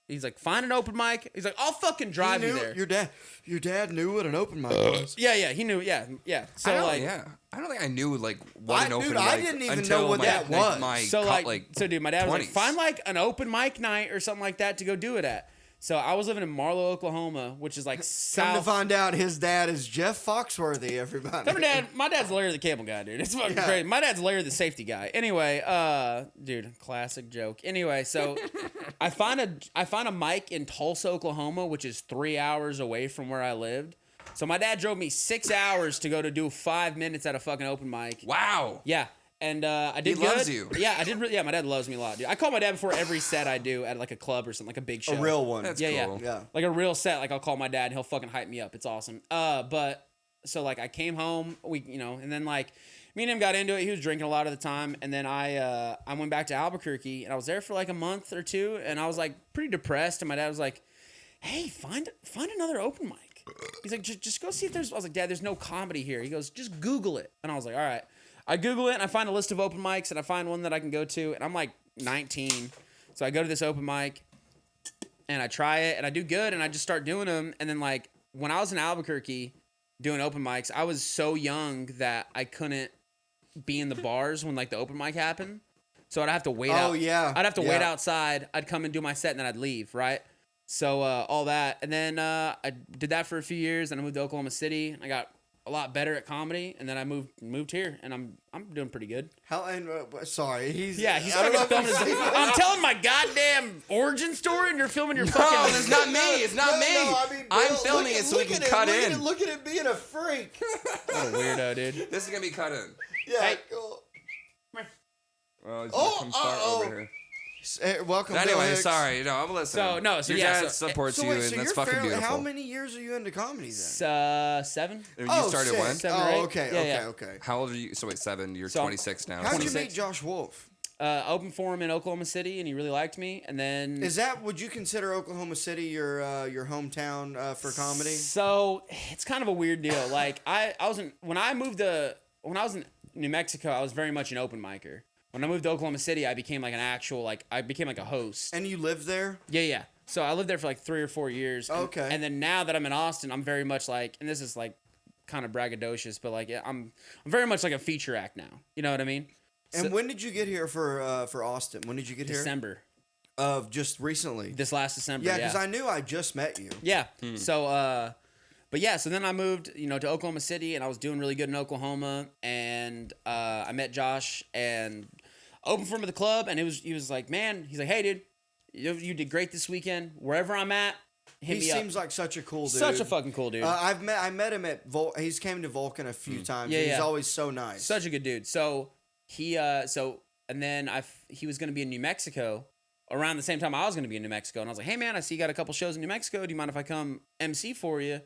He's like, find an open mic. He's like, I'll fucking drive you there. Your dad knew what an open mic was. Yeah, he knew. Yeah. So I don't think I knew like what an open mic. I didn't even know what that was. Dude, my dad was like, find like an open mic night or something like that to go do it at. So I was living in Marlow, Oklahoma, which is like south. Come to find out, his dad is Jeff Foxworthy. Everybody. My dad's Larry the Cable Guy, dude. It's fucking crazy. My dad's Larry the Safety Guy. Anyway, dude, classic joke. Anyway, so I find a mic in Tulsa, Oklahoma, which is 3 hours away from where I lived. So my dad drove me 6 hours to go to do 5 minutes at a fucking open mic. Wow. Yeah. And I did good. He loves you. Yeah, I did. Yeah, my dad loves me a lot, dude. I call my dad before every set I do at like a club or something, like a big show. A real one. That's cool. Yeah. Like a real set. Like I'll call my dad and he'll fucking hype me up. It's awesome. But so like I came home, and then like me and him got into it. He was drinking a lot of the time, and then I went back to Albuquerque and I was there for like a month or two, and I was like pretty depressed. And my dad was like, "Hey, find another open mic." He's like, "Just go see if there's." I was like, "Dad, there's no comedy here." He goes, "Just Google it," and I was like, "All right." I Google it and I find a list of open mics and I find one that I can go to, and I'm like 19. So I go to this open mic and I try it and I do good and I just start doing them. And then like when I was in Albuquerque doing open mics, I was so young that I couldn't be in the bars when like the open mic happened. So I'd have to wait out. Oh, yeah. I'd have to wait outside. I'd come and do my set and then I'd leave, right? So all that. And then I did that for a few years and I moved to Oklahoma City. I got a lot better at comedy, and then I moved here, and I'm doing pretty good. Sorry, he's fucking filming. I'm telling my goddamn origin story, and you're filming your fucking. No, it's not me. It's not me. I mean, Bill, I'm filming it so we can cut in. Look at it being a freak. What a weirdo, dude. This is gonna be cut in. Yeah. Hey. Cool. Oh, he's gonna come fart over here. Welcome. Anyway, sorry. No, I'm listening. So your dad supports you, and that's fucking beautiful. How many years are you into comedy then? 7. You started when? 7 or 8. Okay. How old are you? So wait, 7. You're 26 now. How did you meet Josh Wolf? Opened for him in Oklahoma City, and he really liked me. And then would you consider Oklahoma City your hometown for comedy? So it's kind of a weird deal. Like when I was in New Mexico, I was very much an open micer. When I moved to Oklahoma City, I became like I became like a host. And you lived there? Yeah. So I lived there for like 3 or 4 years. Okay. And then now that I'm in Austin, I'm very much like, and this is like kind of braggadocious, but like I'm very much like a feature act now. You know what I mean? And when did you get here for Austin? When did you get here? December. Of just recently. This last December. Yeah, because I knew I just met you. Yeah. So but yeah, so then I moved, to Oklahoma City, and I was doing really good in Oklahoma, and I met Josh and opened for him at the club, and he was like, man, he's like, hey, dude, you did great this weekend. Wherever I'm at, hit me up. He seems like such a cool dude. Such a fucking cool dude. I met him at He's came to Vulcan a few times. Yeah, he's always so nice. Such a good dude. So he and then he was gonna be in New Mexico around the same time I was gonna be in New Mexico, and I was like, hey man, I see you got a couple shows in New Mexico. Do you mind if I come MC for you?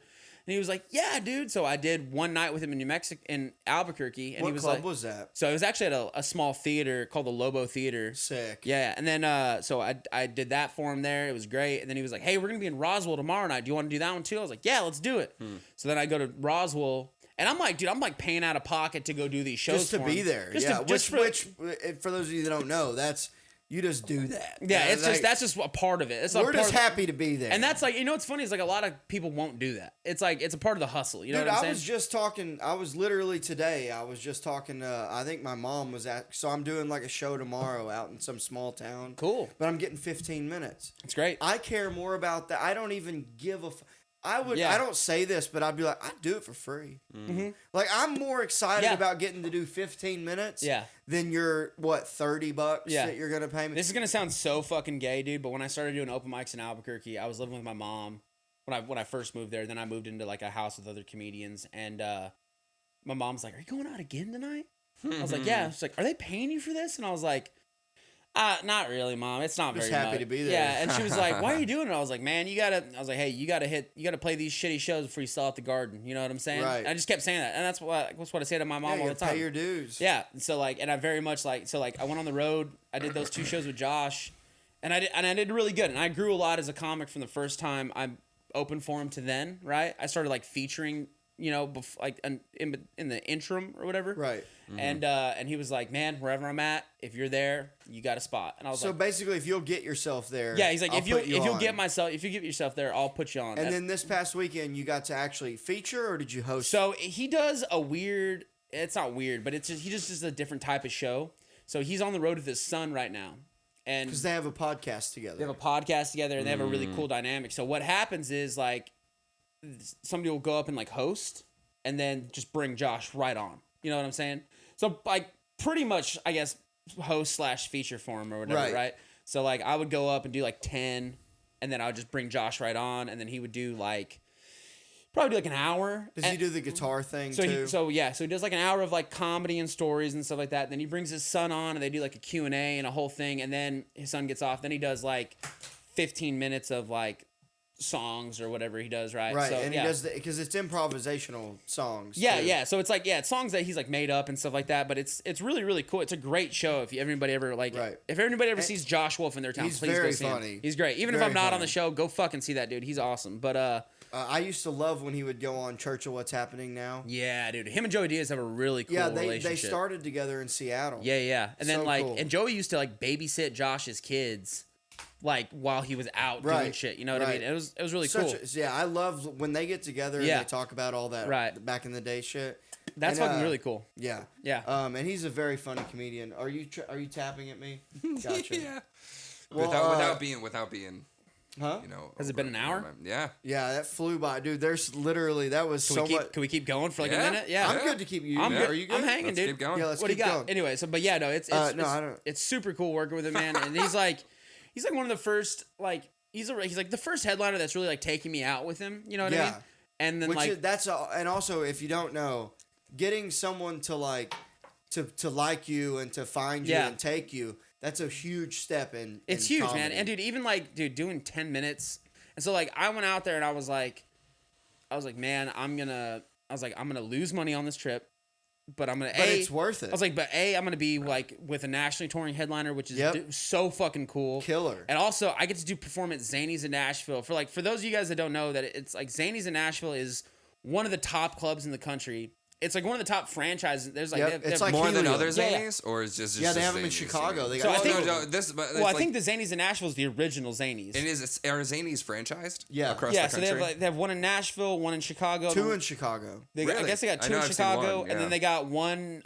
And he was like, yeah, dude. So I did one night with him in New Mexico, in Albuquerque. And what he was club like, was that? So it was actually at a small theater called the Lobo Theater. Sick. Yeah. And then, so I did that for him there. It was great. And then he was like, hey, we're going to be in Roswell tomorrow night. Do you want to do that one too? I was like, yeah, let's do it. So then I go to Roswell. And I'm like, dude, I'm like paying out of pocket to go do these shows just to be there. Which for those of you that don't know, you just do that. Yeah, it's like, that's just a part of it. We're just happy to be there. And that's like, what's funny is like a lot of people won't do that. It's like, it's a part of the hustle. You know what I'm saying? I was just talking, literally today, I was just talking I think my mom was so I'm doing like a show tomorrow out in some small town. Cool. But I'm getting 15 minutes. It's great. I care more about that. I don't even give a I don't say this, but I'd be like, I'd do it for free. Mm-hmm. Like, I'm more excited about getting to do 15 minutes than your, $30 that you're going to pay me. This is going to sound so fucking gay, dude, but when I started doing open mics in Albuquerque, I was living with my mom when I first moved there. Then I moved into, like, a house with other comedians, and my mom's like, are you going out again tonight? I was like, yeah. She's like, are they paying you for this? And I was like, not really, Mom. It's not very much. Just happy to be there. Yeah, and she was like, why are you doing it? I was like, man, I was like, hey, you gotta play these shitty shows before you sell out the Garden. You know what I'm saying? Right. And I just kept saying that. And that's what I say to my mom all the time. Pay your dues. Yeah. So like, and I very much like, I went on the road. I did those 2 shows with Josh, and I did really good. And I grew a lot as a comic from the first time I opened for him to then, right? I started like featuring like in the interim or whatever. Right. Mm-hmm. And he was like, man, wherever I'm at, if you're there, you got a spot. And I was so like, basically, if you'll get yourself there, yeah, he's like, if you'll on. if you get yourself there, I'll put you on. And then this past weekend, you got to actually feature, or did you host? So he does a weird. It's not weird, but it's just he just does a different type of show. So he's on the road with his son right now. And because they have a podcast together. They have a podcast together, and they have a really cool dynamic. So what happens is, like, somebody will go up and, like, host, and then just bring Josh right on. You know what I'm saying? So, like, pretty much, I guess, host/feature for him or whatever, right? So, like, I would go up and do, like, 10, and then I would just bring Josh right on, and then he would do, like, probably do like an hour. Does he do the guitar thing too? So he does like an hour of like comedy and stories and stuff like that. Then he brings his son on and they do like a Q&A and a whole thing. And then his son gets off. Then he does like 15 minutes of like songs or whatever he does, right? Right, so, and he does because it's improvisational songs. Yeah, too. yeah. So it's like it's songs that he's like made up and stuff like that. But it's really really cool. It's a great show. If anybody ever if anybody ever sees Josh Wolf in their town, he's please very go see funny. him. He's great. Even if I'm not on the show, go fucking see that dude. He's awesome. But I used to love when he would go on Churchill What's Happening Now. Yeah, dude. Him and Joey Diaz have a really cool relationship. They started together in Seattle. Yeah. And then cool. and Joey used to like babysit Josh's kids like while he was out doing shit. You know what I mean? It was really cool. I love when they get together and they talk about all that back in the day shit. That's fucking really cool. Yeah. Yeah. And he's a very funny comedian. Are you tapping at me? Gotcha. Yeah. Well, without being huh? You know, has it been an hour? Yeah. Yeah, that flew by, dude. There's literally much. Can we keep going for like a minute? Yeah, I'm good to keep you. Are you good? I'm hanging, Let's dude. Keep going. Yeah, let's what keep do you got? going. Anyway, so but yeah, no, it's super cool working with him, man. And he's like one of the first he's like the first headliner that's really like taking me out with him. You know what I mean? And then and also if you don't know, getting someone to like you and to find you and take you. That's a huge step in. It's huge, comedy. Man. And dude, even doing 10 minutes. And so I went out there and I was like, man, I'm gonna lose money on this trip, but I'm gonna. But it's worth it. I was like, but I'm gonna be like with a nationally touring headliner, which is so fucking cool, killer. And also, I get to perform at Zanies in Nashville. For those of you guys that don't know, that it's like Zanies in Nashville is one of the top clubs in the country. It's like one of the top franchises. There's like it's like more than other Zanies, or is just they have them in Chicago. They got I think the Zanies in Nashville is the original Zanies. And are Zanies franchised? Yeah, across the country. So they have one in Nashville, one in Chicago, 2 in Chicago. I guess they got 2 in Chicago, and then they got one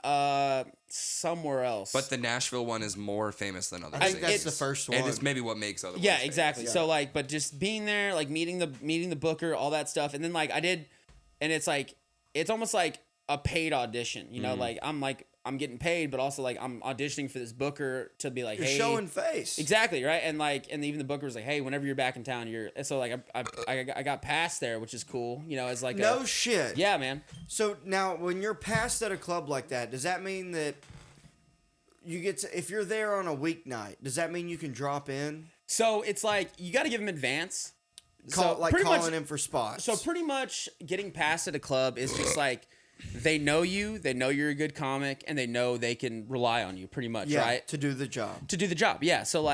somewhere else. But the Nashville one is more famous than other. I think that's the first one, and it's maybe what makes other. Yeah, exactly. Yeah. So but just being there, meeting the booker, all that stuff, and then I did, and it's almost like a paid audition, you know, I'm getting paid, but also I'm auditioning for this booker to be like, you're hey, showing face. Exactly, right? And and even the booker was like, hey, whenever you're back in town, I got passed there, which is cool, you know, as no shit. Yeah, man. So now when you're passed at a club like that, does that mean that you get to, if you're there on a weeknight, does that mean you can drop in? So it's you got to give them advance. Calling in for spots. So pretty much getting passed at a club is just they know you, they know you're a good comic, and they know they can rely on you pretty much, right? To do the job. Yeah. So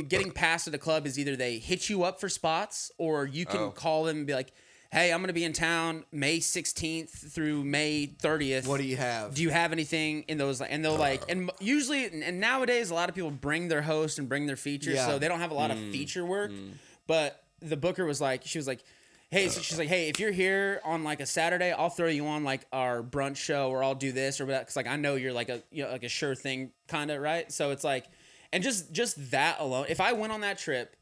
getting passed at a club is either they hit you up for spots, or you can call them and be like, hey, I'm going to be in town May 16th through May 30th. What do you have? Do you have anything in those? And they'll and usually, and nowadays, a lot of people bring their host and bring their features, so they don't have a lot of feature work. But the booker was she was like, hey, so she's like, hey, if you're here on a Saturday, I'll throw you on our brunch show, or I'll do this or whatever, because I know you're a sure thing kind of, right? So it's and just that alone. If I went on that trip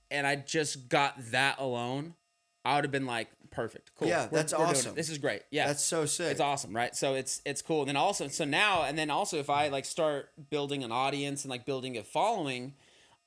and I just got that alone, I would have been perfect, cool. Yeah, that's awesome. This is great. Yeah, that's so sick. It's awesome, right? So it's cool. And then also, if I start building an audience and building a following,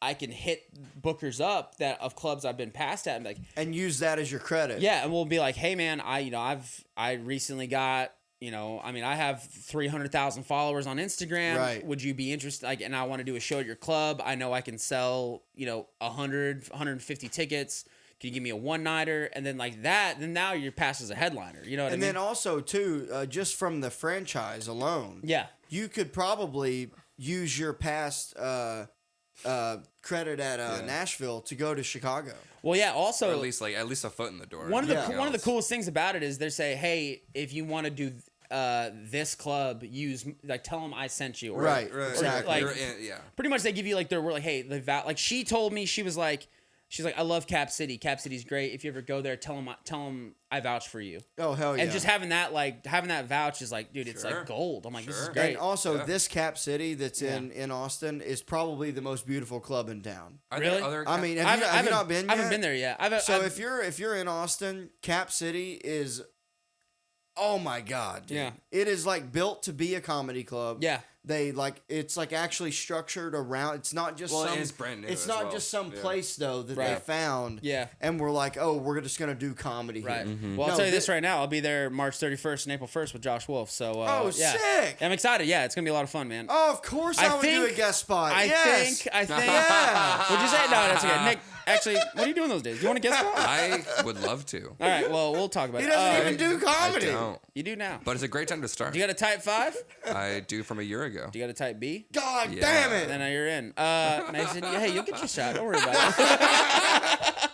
I can hit bookers up of clubs I've been passed at and use that as your credit. Yeah, and we'll be like, hey man, I recently got, I have 300,000 followers on Instagram. Right. Would you be interested? And I want to do a show at your club. I know I can sell 150 tickets. Can you give me a one-nighter? And then then now you're passed as a headliner. You know what I mean? And then also too, just from the franchise alone. Yeah. You could probably use your past credit at Nashville to go to Chicago. Well, yeah. Also, Or at least a foot in the door. one of the coolest things about it is they say, hey, if you want to do this club, tell them I sent you. Or, Right. Like, Exactly. pretty much they give you like their word, like, hey, like she told me, she's like, I love Cap City. Cap City's great. If you ever go there, tell them I vouch for you. Oh, hell yeah. And just having that vouch is like, dude, it's like gold. I'm like, this is great. And also, this Cap City that's in Austin is probably the most beautiful club in town. Are Really? there other I mean, have you not been yet? I haven't been there yet. If you're in Austin, Cap City is, oh my God, dude. Yeah. It is like built to be a comedy club. Yeah. It's like actually structured around. It's not just it's brand new. It's as not well. just some Yeah. place though that Right. they found. Yeah. And we're like, oh, we're just gonna do comedy Right. here. Well, I'll No, tell you this right now. I'll be there March 31st and April 1st with Josh Wolf. So, yeah. sick. I'm excited. Yeah, it's gonna be a lot of fun, man. Oh, of course I would do a guest spot. I Yes. think. Yeah. Would you say no? That's okay. Nick, actually, what are you doing those days? Do you want to guest spot? I would love to. All right. Well, we'll talk about He it. doesn't even do I comedy. don't. You do now. But it's a great time to start. Do you got a type 5? I do from a year ago. Do you got a type B? God Yeah. damn it. Then you're in. Mason, hey, you'll get your shot. Don't worry about it.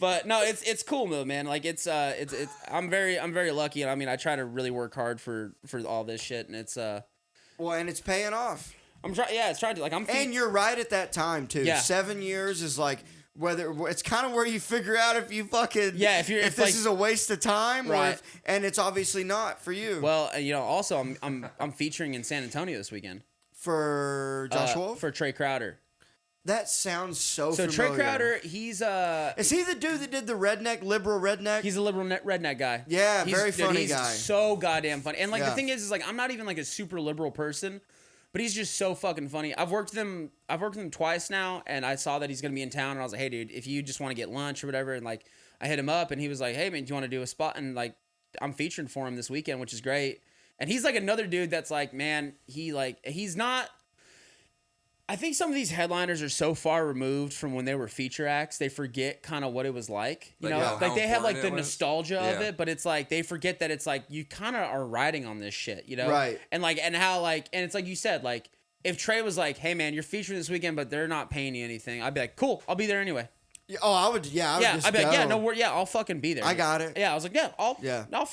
But no, it's cool though, man. Like it's I'm very lucky, and I mean I try to really work hard for all this shit, and it's Well, and it's paying off. it's trying to like And you're right at that time too. Yeah. 7 years is like whether it's kind of where you figure out if you fucking if this like, is a waste of time right. and it's obviously not for you. Well, also I'm featuring in San Antonio this weekend For Josh Wolf? for Trey Crowder. That sounds so familiar. Trey Crowder, he's Is he the dude that did the liberal redneck? He's a liberal redneck guy. Yeah, he's, very funny he's guy. So goddamn funny. And like Yeah. the thing is like I'm not even like a super liberal person, but he's just so fucking funny. I've worked with him twice now, and I saw that he's gonna be in town, and I was like, hey dude, if you just want to get lunch or whatever, and like I hit him up, and he was like, hey man, do you want to do a spot? And like I'm featuring for him this weekend, which is great. And he's like another dude that's like, man, he's not. I think some of these headliners are so far removed from when they were feature acts, they forget kind of what it was like. You Like, know, how like they have like important the it was? nostalgia of Yeah. it, but it's like they forget that it's like you kind of are riding on this shit, you know? Right. And it's like you said, like if Trey was like, "Hey man, you're featuring this weekend, but they're not paying you anything," I'd be like, "Cool, I'll be there anyway." Oh, I would. Yeah, I would just I'd be like, go. "Yeah, no, I'll fucking be there." I got it. Yeah, I was like, "Yeah,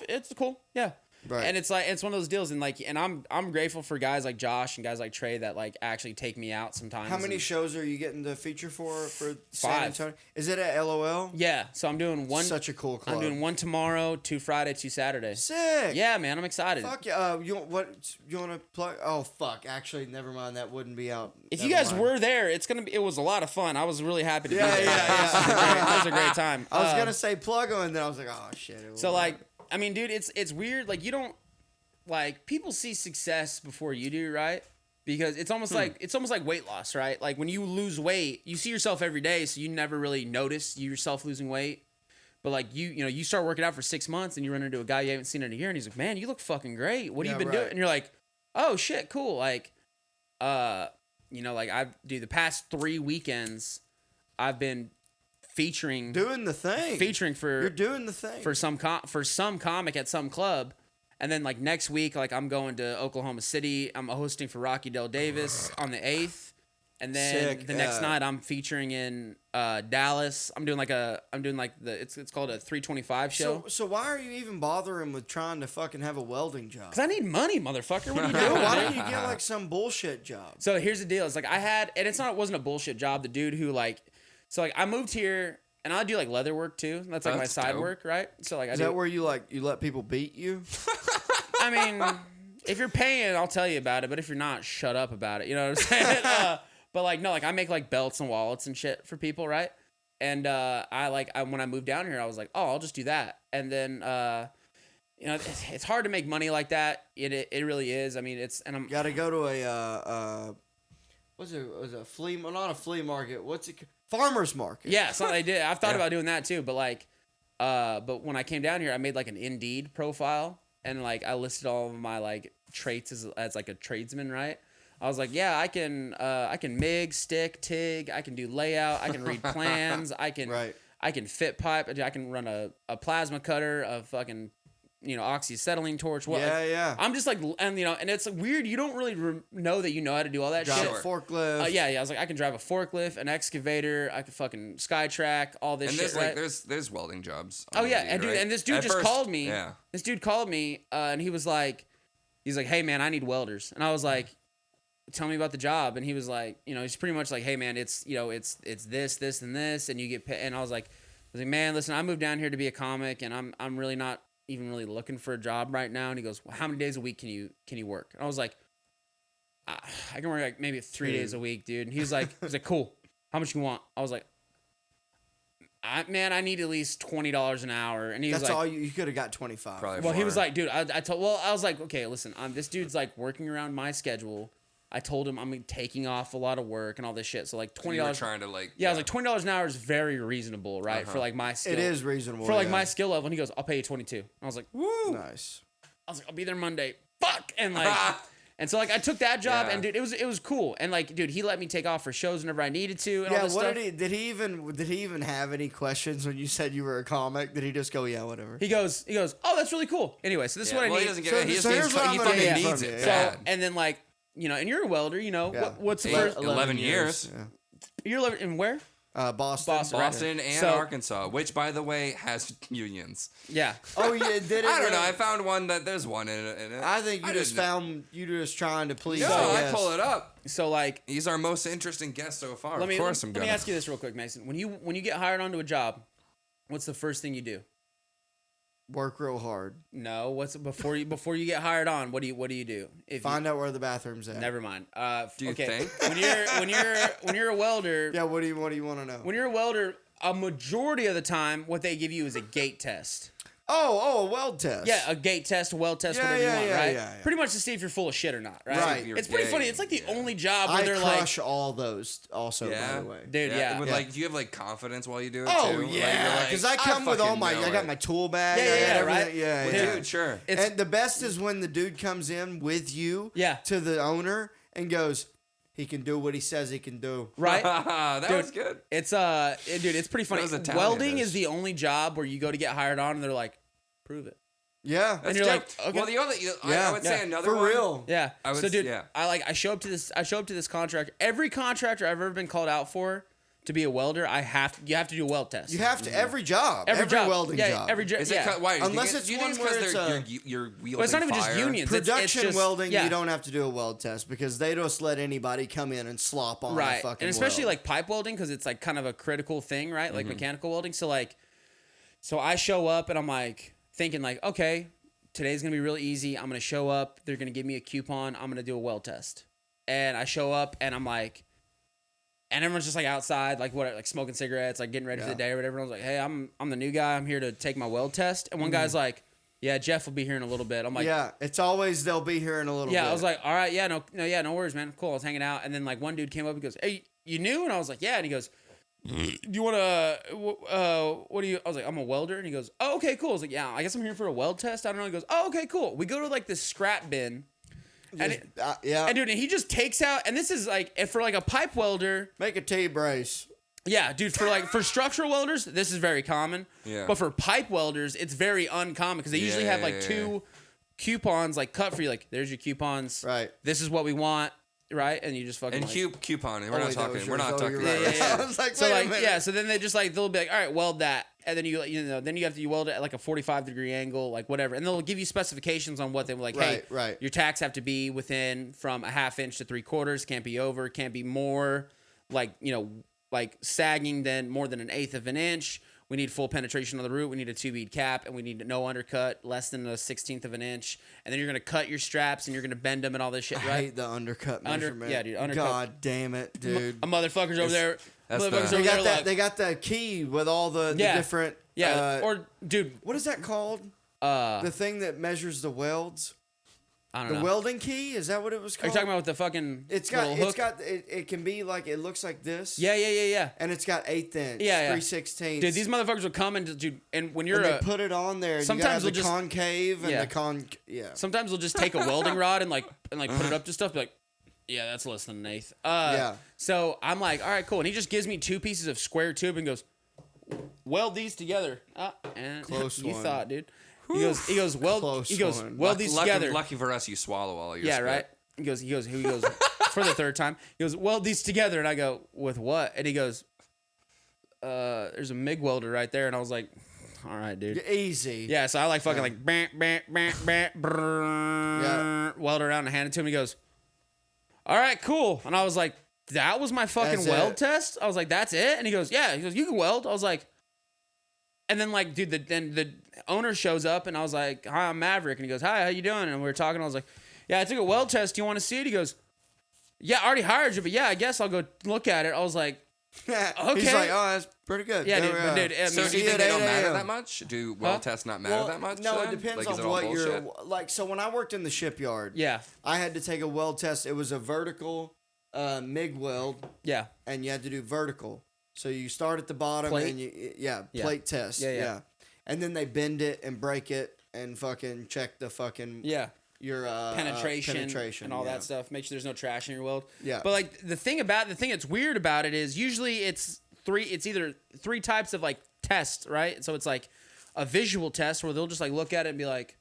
it's cool." Yeah. Right. And it's like it's one of those deals, and like, and I'm grateful for guys like Josh and guys like Trey that like actually take me out sometimes. How many and, shows are you getting to feature for San 5. Antonio? Is it at LOL? Yeah, so I'm doing one. Such a cool club. I'm doing one tomorrow, 2 Friday, 2 Saturday. Sick. Yeah, man, I'm excited. Fuck yeah. You want to plug? Oh fuck. Actually, never mind. That wouldn't be out. If Never you guys mind. were there, it was a lot of fun. I was really happy to be Yeah, there. yeah. It was a great time. I was gonna say plug them, and then I was like, oh shit. So like, I mean, dude, it's weird. Like you don't like people see success before you do, right? Because it's almost like weight loss, right? Like when you lose weight, you see yourself every day, so you never really notice yourself losing weight. But like you start working out for 6 months, and you run into a guy you haven't seen in a year, and he's like, "Man, you look fucking great. What have you been doing?" And you're like, "Oh shit, cool." Like, like I do the past 3 weekends, I've been featuring doing the thing. for You're doing the thing for some comic at some club. And then like next week, like I'm going to Oklahoma City. I'm hosting for Rocky Del Davis on the 8th. And then Sick, the next yeah. night I'm featuring in Dallas. I'm doing it's called a 325 show. So why are you even bothering with trying to fucking have a welding job? Cause I need money, motherfucker. What are you Yeah, doing? why dude? don't you get like some bullshit job? So here's the deal. It's like it wasn't a bullshit job. The dude who I moved here and I do like leather work too. That's like my side dope. work, right? So like Is that where you let people beat you? I mean, if you're paying, I'll tell you about it. But if you're not, shut up about it. You know what I'm saying? But like, no, like I make like belts and wallets and shit for people, right? And when I moved down here, I was like, oh, I'll just do that. And then, it's hard to make money like that. It really is. I mean, I'm Got to go to a was it a flea? Well, not a flea market. What's it? Farmer's market. Yeah, so I did. I've thought about doing that too, but like, but when I came down here, I made like an Indeed profile, and like I listed all of my like traits as like a tradesman, right? I was like, yeah, I can MIG, stick, TIG, I can do layout, I can read plans, I can fit pipe, I can run a plasma cutter, a fucking oxyacetylene torch. What? Yeah. I'm just like, and and it's weird. You don't really know that you know how to do all that Drive shit. a forklift. Yeah. I was like, I can drive a forklift, an excavator. I can fucking Skytrack, all this shit. And there's welding jobs. Oh yeah, and dude, right? and this dude called me. Yeah. This dude called me, and he's like, hey man, I need welders, and I was like, tell me about the job, and he was like, he's pretty much like, hey man, it's it's this, and this, and you get paid. And I was like, man, listen, I moved down here to be a comic, and I'm really not even really looking for a job right now. And he goes, well, how many days a week can you work? And I was like, I can work like maybe 3 days a week, dude. And he was like, cool. How much you want? I was like, I need at least $20 an hour. And he was like, that's all you could have got 25. Probably well, he more. was like, dude, I was like, okay, listen, this dude's like working around my schedule. I told him I'm taking off a lot of work and all this shit. So like $20. You were trying to like. Yeah, I was like $20 an hour is very reasonable, right? For like my skill. It is reasonable for like my skill level. And he goes, I'll pay you 22. I was like, woo, nice. I was like, I'll be there Monday. Fuck, and like, and so like I took that job, and dude, it was cool. And like, dude, he let me take off for shows whenever I needed to. And all this stuff. Did he even have any questions when you said you were a comic? Did he just go, yeah, whatever? He goes, oh, that's really cool. Anyway, so this is what I need. He doesn't get it. He here's what I'm gonna fucking need needs from it. you. Bad. So, and then like, and you're a welder, what's the first 11 years. Yeah. You're 11 in where? Boston. Boston and So- Arkansas, which by the way has unions. Yeah. Oh yeah, did it? I don't know. I found one that there's one in it. I think you just trying to please. No, I pull it up. So like, He's our most interesting guest so far. let me I'm gonna ask you this real quick, Mason. When you get hired onto a job, what's the first thing you do? Work real hard. No, what's before you get hired on? What do you do? Find out where the bathroom's at. Never mind. Do you think? when you're a welder? Yeah. What do you want to know? When you're a welder, a majority of the time, what they give you is a gate test. Oh, a weld test. Yeah, a gate test, a weld test, Yeah, whatever yeah, you want, yeah, right? yeah. Pretty much to see if you're full of shit or not, right? Right. It's pretty funny. It's like the only job where I they're like, crush all those. Also, by the way, dude, yeah. With like, do you have like confidence while you do it Oh too? yeah, because I come with all my. I got my tool bag. Yeah, I got yeah, everything. right? Yeah, Well, yeah. dude, sure. And the best is when the dude comes in with you. Yeah. To the owner and goes, he can do what he says he can do. right? that Dude, was good. It's dude, it's pretty funny. That was Italian Welding dish. is the only job where you go to get hired on, and they're like, prove it. Yeah. And you're like, okay. Well, the other, I would say another for one. real. Yeah. I would- so dude, yeah. I show up to this contractor. Every contractor I've ever been called out for to be a welder, you have to do a weld test. You have to every job. Every job. welding yeah, job. Every job. Is yeah. it why? Unless do it's you think one where because it's you're wielding Well, it's not even just fire? unions. Production it's just, welding, yeah. you don't have to do a weld test because they just let anybody come in and slop on a Right. fucking And especially weld. like pipe welding because it's like kind of a critical thing, right? Like mechanical welding. So I show up and I'm like thinking like, okay, today's gonna be really easy. I'm gonna show up. They're gonna give me a coupon. I'm gonna do a weld test. And I show up and I'm like, and everyone's just like outside, like what, like smoking cigarettes, like getting ready for the day or whatever. And I was like, hey, I'm the new guy. I'm here to take my weld test. And one guy's like, yeah, Jeff will be here in a little bit. I'm like, yeah, it's always they'll be here in a little bit. yeah. I was like, all right, yeah, no worries, man. Cool. I was hanging out, and then like one dude came up and goes, hey, you new? And I was like, yeah. And he goes, do you want to, what do you, I was like, I'm a welder. And he goes, oh, okay, cool. I was like, yeah, I guess I'm here for a weld test. I don't know. He goes, oh, okay, cool. We go to like this scrap bin. And yeah. And dude, and he just takes out, and this is like, if for like a pipe welder, Make a T-brace. yeah, dude, for structural welders, this is very common. Yeah. But for pipe welders, it's very uncommon because they usually have like two coupons like cut for you. Like, there's your coupons. Right. This is what we want. Right. And you just fucking. And like, coupon. We're Oh, not wait, that talking. was We're yours. not Oh, talking. you're about right. Yeah. I was like, So wait a like, minute. yeah. So then they just like, they'll be like, all right, weld that. And then then you weld it at like a 45-degree angle, like whatever. And they'll give you specifications on what they were like, hey, Right. your tacks have to be within from a 1/2 inch to 3/4, can't be over, can't be more like, like sagging than more than 1/8 of an inch. We need full penetration on the root. We need a 2-bead cap, and we need no undercut, less than a 1/16 of an inch. And then you're gonna cut your straps, and you're gonna bend them and all this shit, I right? hate the undercut measurement. yeah, dude, undercut. God damn it, dude. A motherfucker's over there. that's Motherfuckers the- over They got there that. like, They got the key with all the different. or dude, What is that called? the The thing that measures the welds. I don't The know. welding key. Is that what it was Are called? you talking about with the fucking little hook? It can be like, it looks like this. Yeah. And it's got 1/8 inch. Yeah. 3/16. Dude, these motherfuckers will come and dude, and when you're and they put it on there. And sometimes you they'll got the just- concave and Yeah. yeah. sometimes they'll just take a welding rod and put it up to stuff, be like, yeah, that's less than 1/8. Yeah. So I'm like, all right, cool. And he just gives me 2 pieces of square tube and goes, weld these together. And Close you one. thought, dude. He goes, weld these together. Lucky for us, you swallow all your Yeah, spit. right. He goes for the third time. He goes, weld these together, and I go, with what? And he goes, there's a MIG welder right there, and I was like, all right, dude. Easy. Yeah, so I like fucking like weld around and hand it to him. He goes, all right, cool. And I was like, that was my fucking weld test? I was like, that's it? And he goes, yeah. He goes, you can weld. I was like, and then like, dude, then the owner shows up, and I was like, hi, I'm Maverick. And he goes, hi, how you doing? And we were talking. I was like, yeah, I took a weld test. Do you want to see it? He goes, yeah, I already hired you, but yeah, I guess I'll go look at it. I was like, okay. He's like, oh, that's pretty good. Yeah, dude. So do you think they don't matter that much? Do weld tests not matter that much? No, it depends like, on what you're like. So when I worked in the shipyard, I had to take a weld test. It was a vertical MIG weld. Yeah, and you had to do vertical. So you start at the bottom and plate test. Yeah. And then they bend it and break it and fucking check the fucking your penetration and all that stuff. Make sure there's no trash in your weld. Yeah. But like the thing that's weird about it is usually it's either three types of like tests, right? So it's like a visual test where they'll just like look at it and be like,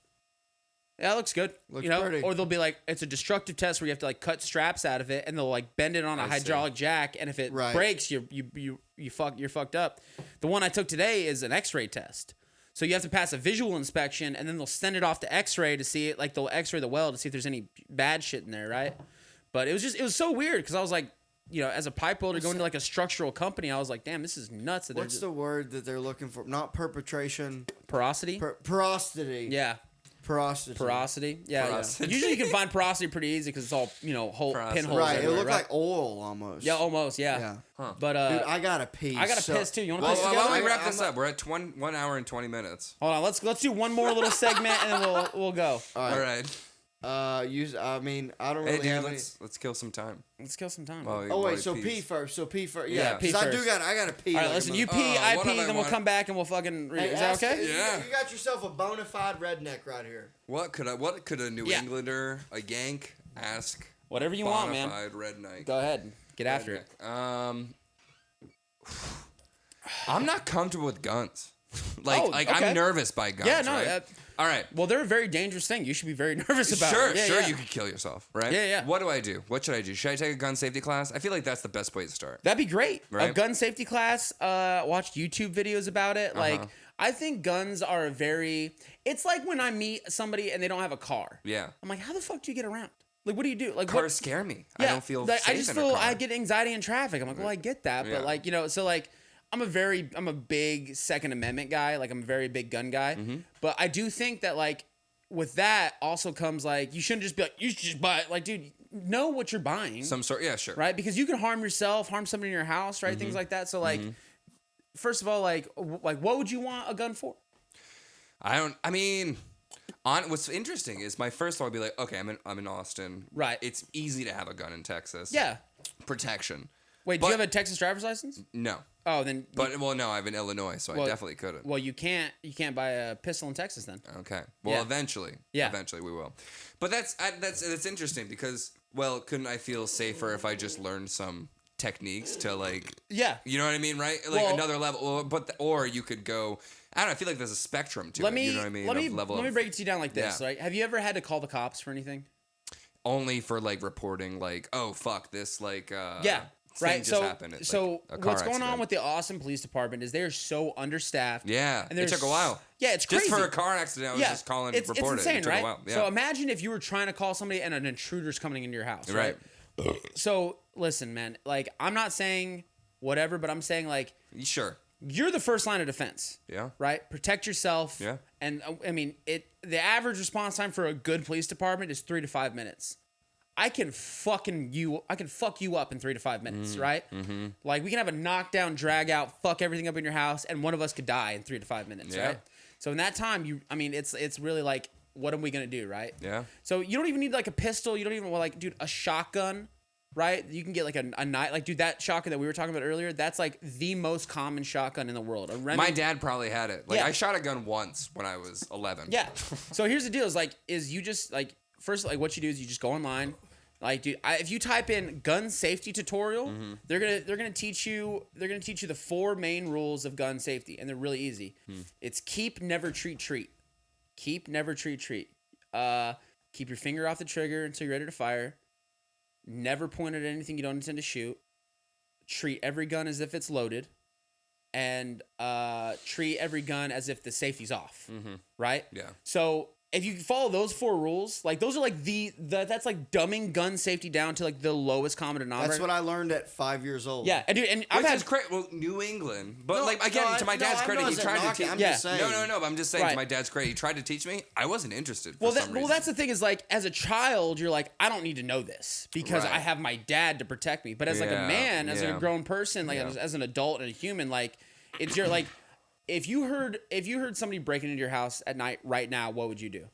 yeah, it looks good. Looks pretty. Or they'll be like, it's a destructive test where you have to like cut straps out of it and they'll like bend it on a hydraulic jack, and if it breaks, you're fucked up. The one I took today is an X-ray test. So you have to pass a visual inspection, and then they'll send it off to X-ray to see it. Like they'll X-ray the weld to see if there's any bad shit in there, right? But it was so weird because I was like, as a pipe welder going to like a structural company, I was like, damn, this is nuts. What's the word that they're looking for? Not perpetration. Porosity. Porosity. Yeah. Porosity. Yeah. Porosity. Usually you can find porosity pretty easy because it's all pinholes. Right. It looked like oil almost. Yeah, almost. Yeah. Huh. But dude, I gotta pee. I gotta piss too. You want to piss? Why don't we wrap this up? We're at 1 hour and 20 minutes. Hold on. Let's do one more little segment and then we'll go. All right. I don't really have any. Let's kill some time. Let's kill some time. So pee first. Yeah, pee first. I gotta pee. All right, listen. You pee, I pee, then we'll come back and we'll fucking. Is that okay? Yeah. You got yourself a bona fide redneck right here. What could a New Englander, a Yank, ask? Whatever you want, man. Bona fide redneck. Go ahead. Get after it. I'm not comfortable with guns. I'm nervous by guns. Yeah, no. Right? All right. Well, they're a very dangerous thing. You should be very nervous about it. Sure, you could kill yourself, right? Yeah. What do I do? What should I do? Should I take a gun safety class? I feel like that's the best way to start. That'd be great. Right? A gun safety class. Watch YouTube videos about it. Like, I think guns are it's like when I meet somebody and they don't have a car. Yeah. I'm like, how the fuck do you get around? Like, what do you do? Like, cars scare me. Yeah, I don't feel safe in a car. I get anxiety in traffic. I'm like, well, I get that, but so like, I'm a big Second Amendment guy. Like, I'm a very big gun guy. Mm-hmm. But I do think that like with that also comes like you shouldn't just be like you should just buy it. Like, dude, know what you're buying. Some sort, yeah, sure. Right, because you can harm yourself, harm somebody in your house, right? Mm-hmm. Things like that. So like, first of all, like what would you want a gun for? What's interesting is my first thought would be like, okay, I'm in Austin. Right. It's easy to have a gun in Texas. Yeah. Protection. Wait, do you have a Texas driver's license? No. Oh, then. No, I have in Illinois, so I definitely couldn't. Well, you can't buy a pistol in Texas then. Okay. Well, eventually. Yeah. Eventually we will. But that's interesting because, well, couldn't I feel safer if I just learned some techniques to like. Yeah. You know what I mean, right? Like another level, or you could go. I don't know. I feel like there's a spectrum to it. You know what I mean? Let me break it to you down like this. Yeah. Right? Have you ever had to call the cops for anything? Only for like reporting, like, oh fuck, this like. Right. So What's going on with the Austin Police Department is they're so understaffed. Yeah. It took a while. Yeah, it's crazy. Just for a car accident, I was just calling to report it's insane, it. It took right? a while. Yeah. So imagine if you were trying to call somebody and an intruder's coming into your house. Right. So listen, man. Like, I'm not saying whatever, but I'm saying like. Sure. You're the first line of defense. Yeah. Right? Protect yourself. Yeah. And I mean, the average response time for a good police department is 3 to 5 minutes. I can fuck you up in 3 to 5 minutes, right? Mm-hmm. Like, we can have a knockdown, drag out, fuck everything up in your house, and one of us could die in 3 to 5 minutes, right? So in that time, it's really like, what are we gonna do, right? Yeah. So you don't even need like a pistol. You don't even dude, a shotgun, right? You can get like a knife, like, dude, that shotgun that we were talking about earlier. That's like the most common shotgun in the world. My dad probably had it. Like, I shot a gun once when I was 11. Yeah. So here's the deal: is you just like first, like, what you do is you just go online. Like, dude, if you type in gun safety tutorial, they're gonna teach you the 4 main rules of gun safety, and they're really easy. It's keep, never, treat, treat. Keep, never treat. Keep your finger off the trigger until you're ready to fire. Never point at anything you don't intend to shoot. Treat every gun as if it's loaded. And treat every gun as if the safety's off. Mm-hmm. Right? Yeah. So if you follow those 4 rules, like those are like that's like dumbing gun safety down to like the lowest common denominator. That's what I learned at 5 years old. Yeah, and dude, and I've had New England, but to my dad's credit, he tried to teach. No, but I'm just saying to my dad's credit, he tried to teach me. I wasn't interested. For some reason. Well, that's the thing is like as a child, you're like, I don't need to know this because I have my dad to protect me. But as like a man, as a grown person, like as an adult and a human, like it's your like. If you heard somebody breaking into your house at night right now, what would you do?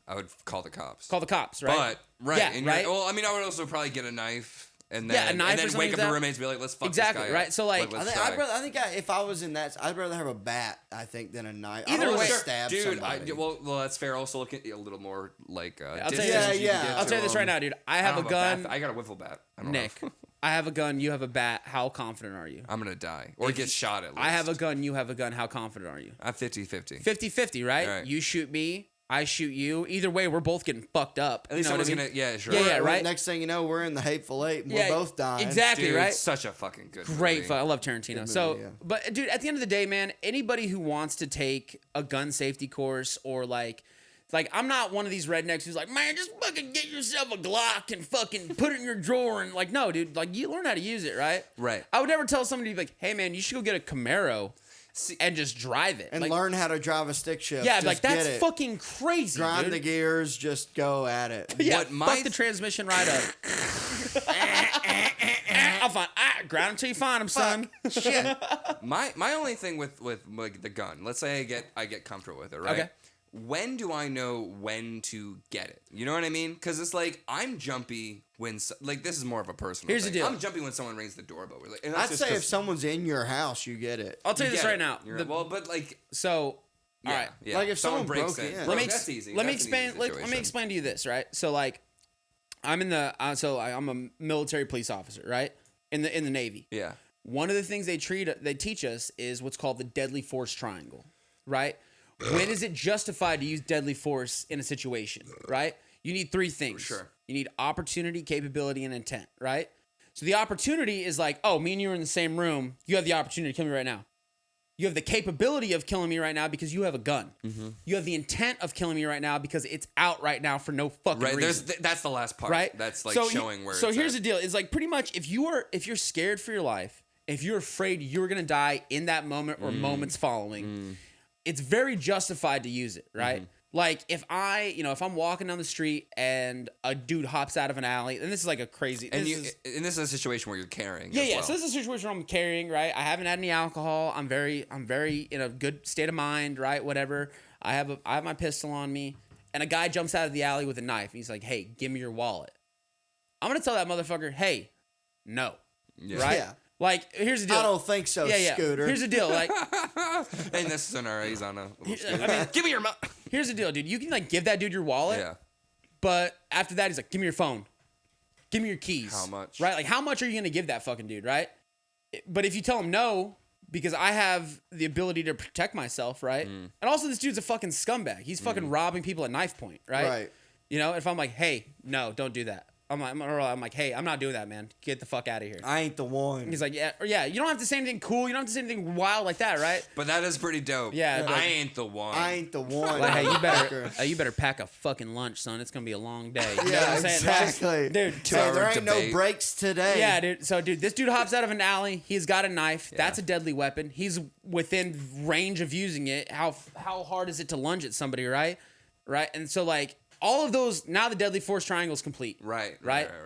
I would call the cops. Call the cops, right? But Yeah, right. Well, I mean, I would also probably get a knife and then wake up the roommates and be like, "Let's fuck this guy right? up." So like, if I was in that, I'd rather have a bat, I think, than a knife. Either way, stab dude. somebody. Well, that's fair. Also, look at a little more like. I'll tell you this right now, dude. I have a gun. I got a wiffle bat. Nick, I have a gun. You have a bat. How confident are you? I'm gonna die or get shot at least. I have a gun. You have a gun. How confident are you? I'm 50-50. 50-50, right? You shoot me. I shoot you. Either way, we're both getting fucked up. At least someone's gonna, sure. Yeah, right. Next thing you know, we're in the Hateful Eight. And we're both dying. Exactly, dude, right. Such a fucking good movie. I love Tarantino. Movie, so, but dude, at the end of the day, man, anybody who wants to take a gun safety course or like I'm not one of these rednecks who's like, man, just fucking get yourself a Glock and fucking put it in your drawer and like, no, dude, like you learn how to use it, right? Right. I would never tell somebody to be like, hey, man, you should go get a Camaro. And just drive it. And learn how to drive a stick shift. Yeah, just like that's fucking crazy. Grind the gears, just go at it. Yeah, fuck the transmission right up. I'll find. Ground until you find them, son. Shit. My only thing with like the gun. Let's say I get comfortable with it, right? Okay. When do I know when to get it? You know what I mean? Because it's like I'm jumpy when like this is more of a personal. Here's thing. the deal. I'm jumpy when someone rings the doorbell. Like, I'd say if someone's in your house, you get it. I'll tell you this right now. But like so. All right. Yeah. Like if someone breaks in. That's easy. Let me explain to you this, right? So like, I'm in the I'm a military police officer, right? In the Navy. Yeah. One of the things they teach us is what's called the deadly force triangle, right? When is it justified to use deadly force in a situation, right? You need 3 things. For sure. You need opportunity, capability, and intent, right? So the opportunity is like, oh, me and you are in the same room. You have the opportunity to kill me right now. You have the capability of killing me right now because you have a gun. Mm-hmm. You have the intent of killing me right now because it's out right now for no fucking reason. That's the last part. Right? That's like showing where. So it's here's at. the deal: it's like pretty much if you're scared for your life, if you're afraid you're gonna die in that moment or moments following, it's very justified to use it, right? Mm-hmm. Like if I'm walking down the street and a dude hops out of an alley, and this is like a crazy. And this is a situation where you're carrying. Yeah, as yeah. well. So this is a situation where I'm carrying, right? I haven't had any alcohol. I'm very in a good state of mind, right? Whatever. I have my pistol on me, and a guy jumps out of the alley with a knife. And he's like, "Hey, give me your wallet." I'm gonna tell that motherfucker, "Hey, no." Yeah. Right? Yeah. Like, here's the deal. I don't think so, Scooter. Here's the deal. Like, and this is an he's on a little scooter. Give me your Here's the deal, dude. You can like give that dude your wallet. Yeah. But after that, he's like, give me your phone. Give me your keys. How much? Right? Like, how much are you going to give that fucking dude, right? But if you tell him no, because I have the ability to protect myself, right? And also, this dude's a fucking scumbag. He's fucking robbing people at knife point, right? Right. You know, if I'm like, hey, no, don't do that. I'm like, hey, I'm not doing that, man. Get the fuck out of here. I ain't the one. He's like, yeah. You don't have to say anything cool. You don't have to say anything wild like that, right? But that is pretty dope. Yeah. I ain't the one. I ain't the one. Like, hey, you better pack a fucking lunch, son. It's gonna be a long day. You know yeah, what I'm saying? exactly. Dude, there ain't no breaks today. Yeah, dude. So, dude, this dude hops out of an alley. He's got a knife. Yeah. That's a deadly weapon. He's within range of using it. How hard is it to lunge at somebody, right? Right. And so, like, all of those, now the deadly force triangle is complete. Right.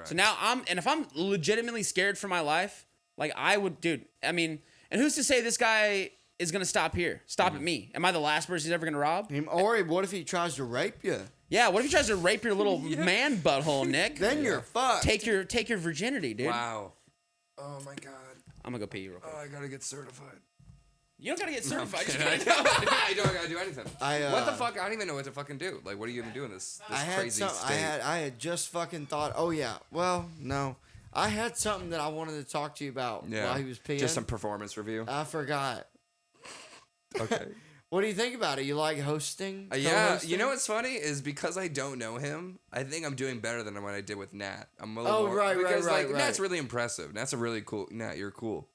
So now if I'm legitimately scared for my life, like I would, dude, I mean, and who's to say this guy is going to stop here? Stop at me. Am I the last person he's ever going to rob? Or what if he tries to rape you? Yeah, what if he tries to rape your little man butthole, Nick? Then you're fucked. Take your virginity, dude. Wow. Oh my God. I'm going to go pee real quick. Oh, I got to get certified. You don't gotta get certified. I don't gotta do anything. What the fuck? I don't even know what to fucking do. Like, what are you even doing this crazy state? I had just fucking thought, oh yeah, well, no. I had something that I wanted to talk to you about while he was peeing. Just some performance review. I forgot. Okay. What do you think about it? You like hosting? Yeah, you know what's funny is because I don't know him, I think I'm doing better than what I did with Nat. I'm a little more, right. Nat's really impressive. Nat's a really cool. Nat, you're cool.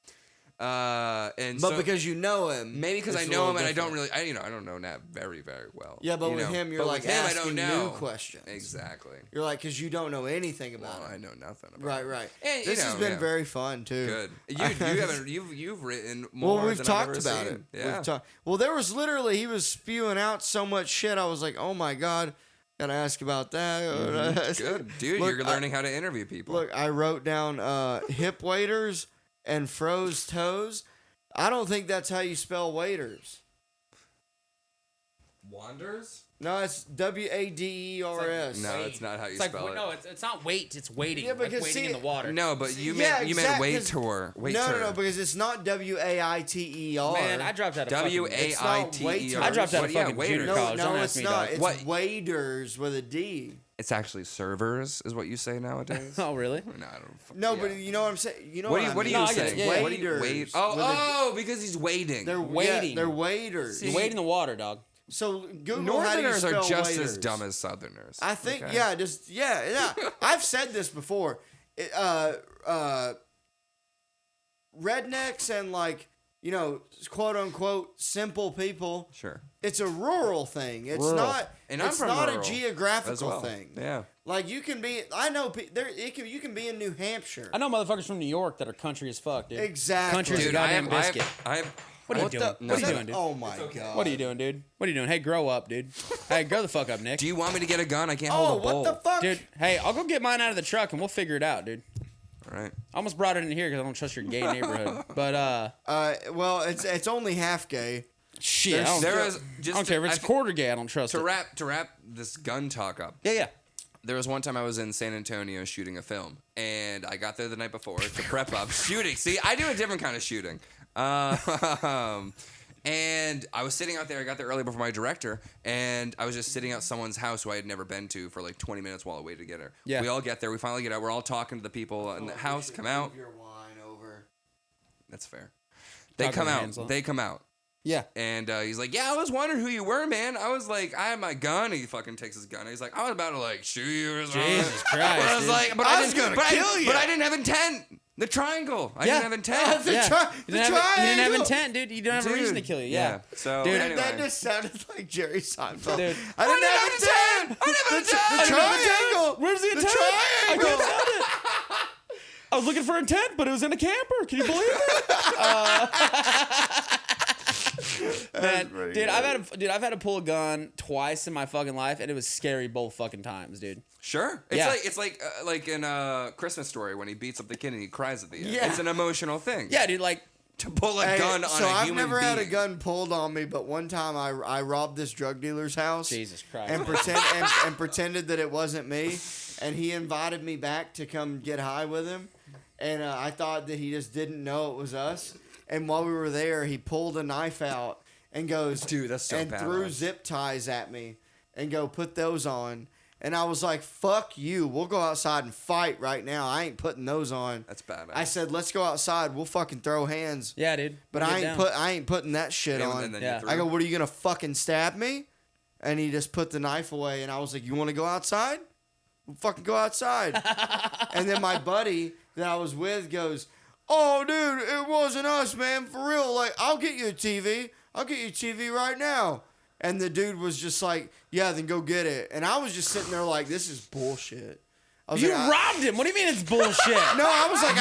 But because you know him, maybe because I know him and I don't really, I don't know Nat very, very well. Yeah, but with him, you're like asking new questions. Exactly. You're like, because you don't know anything about him. I know nothing about him. Right. And, this has been very fun too. Good. You've written more. Well, we've than talked I've ever about seen. it. Yeah. Well, there was literally he was spewing out so much shit. I was like, oh my god, gotta ask about that. Good, dude. Look, you're learning how to interview people. Look, I wrote down hip waders and froze toes. I don't think that's how you spell waiters. Wanders? No, it's Waders. No, it's not how you spell it. No, it's not wait. It's waiting. Yeah, because waiting in the water. No, but you meant waiter. No, because it's not Waiter. Man, I dropped out of Waiter. I dropped out of fucking junior college. No, Don't it's ask me, not. dog. It's waiters with a D. It's actually servers, is what you say nowadays. Oh, really? No, I don't. No, but you know what I'm saying. You know what do you say? say? Waiters. Oh, because he's waiting. They're waiting. Yeah, they're waiters. You wait in the water, dog. So Google Northerners how do you are just waiters? as dumb as Southerners. I think, okay? yeah. I've said this before. Rednecks and quote unquote simple people. Sure. It's a rural thing. It's rural. not. And it's not a geographical thing. Yeah. Like you can be. I know there. You can be in New Hampshire. I know motherfuckers from New York that are country as fuck, dude. Exactly. Country as a goddamn biscuit. What are you doing? What are you doing, dude? Oh my god. What are you doing, dude? What are you doing? Hey, grow up, dude. Hey, grow the fuck up, Nick. Do you want me to get a gun? I can't hold a bowl. What the fuck? Dude, hey, I'll go get mine out of the truck and we'll figure it out, dude. All right. I almost brought it in here because I don't trust your gay neighborhood. But, well, it's only half gay. Shit, I don't care if it's quarter gay, I don't trust it. To wrap this gun talk up. Yeah. There was one time I was in San Antonio shooting a film, and I got there the night before to prep up shooting. See, I do a different kind of shooting. And I was sitting out there. I got there early before my director, and I was just sitting out someone's house who I had never been to for like 20 minutes while I waited to get her. Yeah. We all get there. We finally get out. We're all talking to the people in the house. Come out. Move your wine over. That's fair. They come out. Yeah. And he's like, yeah, I was wondering who you were, man. I was like, I have my gun. And he fucking takes his gun. And he's like, I was about to like shoot you or something. Jesus Christ. I was like, but I was gonna kill you. But I didn't have intent. The triangle. I didn't have intent. You didn't have intent, dude. You don't have a reason to kill you. Yeah. So, dude, anyway. That just sounded like Jerry Seinfeld. Dude. I didn't have intent. The triangle. Where's the intent? I couldn't find it. I was looking for intent, but it was in a camper. Can you believe it? Man, dude, I've had to pull a gun twice in my fucking life, and it was scary both fucking times, dude. Sure. It's like in Christmas Story when he beats up the kid and he cries at the end. Yeah. It's an emotional thing. Yeah, dude, like to pull a gun on a human being. So I've never had a gun pulled on me, but one time I robbed this drug dealer's house. Jesus Christ. And pretended that it wasn't me, and he invited me back to come get high with him, and I thought that he just didn't know it was us. And while we were there, he pulled a knife out and goes, dude, that's so bad. And threw zip ties at me and go, put those on. And I was like, fuck you. We'll go outside and fight right now. I ain't putting those on. That's bad. I said, let's go outside. We'll fucking throw hands. Yeah, dude. But I ain't putting that shit on. Yeah. I go, what are you going to fucking stab me? And he just put the knife away. And I was like, you want to go outside? We'll fucking go outside. And then my buddy that I was with goes, oh, dude, it wasn't us, man. For real. Like, I'll get you a TV. I'll get you a TV right now. And the dude was just like, yeah, then go get it. And I was just sitting there like, this is bullshit. I was you like, robbed him. What do you mean it's bullshit? No, I was like,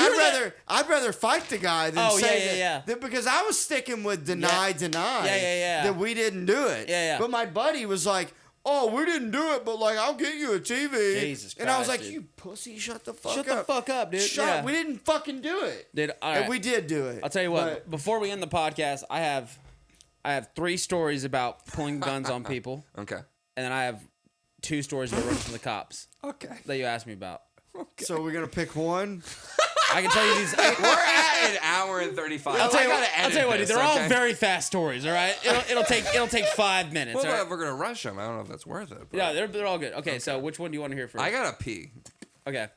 I'd rather fight the guy than say that because I was sticking with deny that we didn't do it. Yeah. But my buddy was like, oh, we didn't do it, but like I'll get you a TV. Jesus Christ, and I was like, dude. you pussy, shut the fuck up. Shut the fuck up, dude. Shut up. We didn't fucking do it. Dude, all right. And we did do it. I'll tell you what, before we end the podcast, I have 3 stories about pulling guns on people. Okay. And then I have 2 stories about running from the cops. Okay. That you asked me about. Okay. So we're gonna pick one. I can tell you these. We're at an hour and 35. I'll tell you what, dude. They're all very fast stories. All right. It'll take 5 minutes. Well, right? we're gonna rush them. I don't know if that's worth it. But... Yeah, they're all good. Okay, so which one do you want to hear first? I gotta pee. Okay.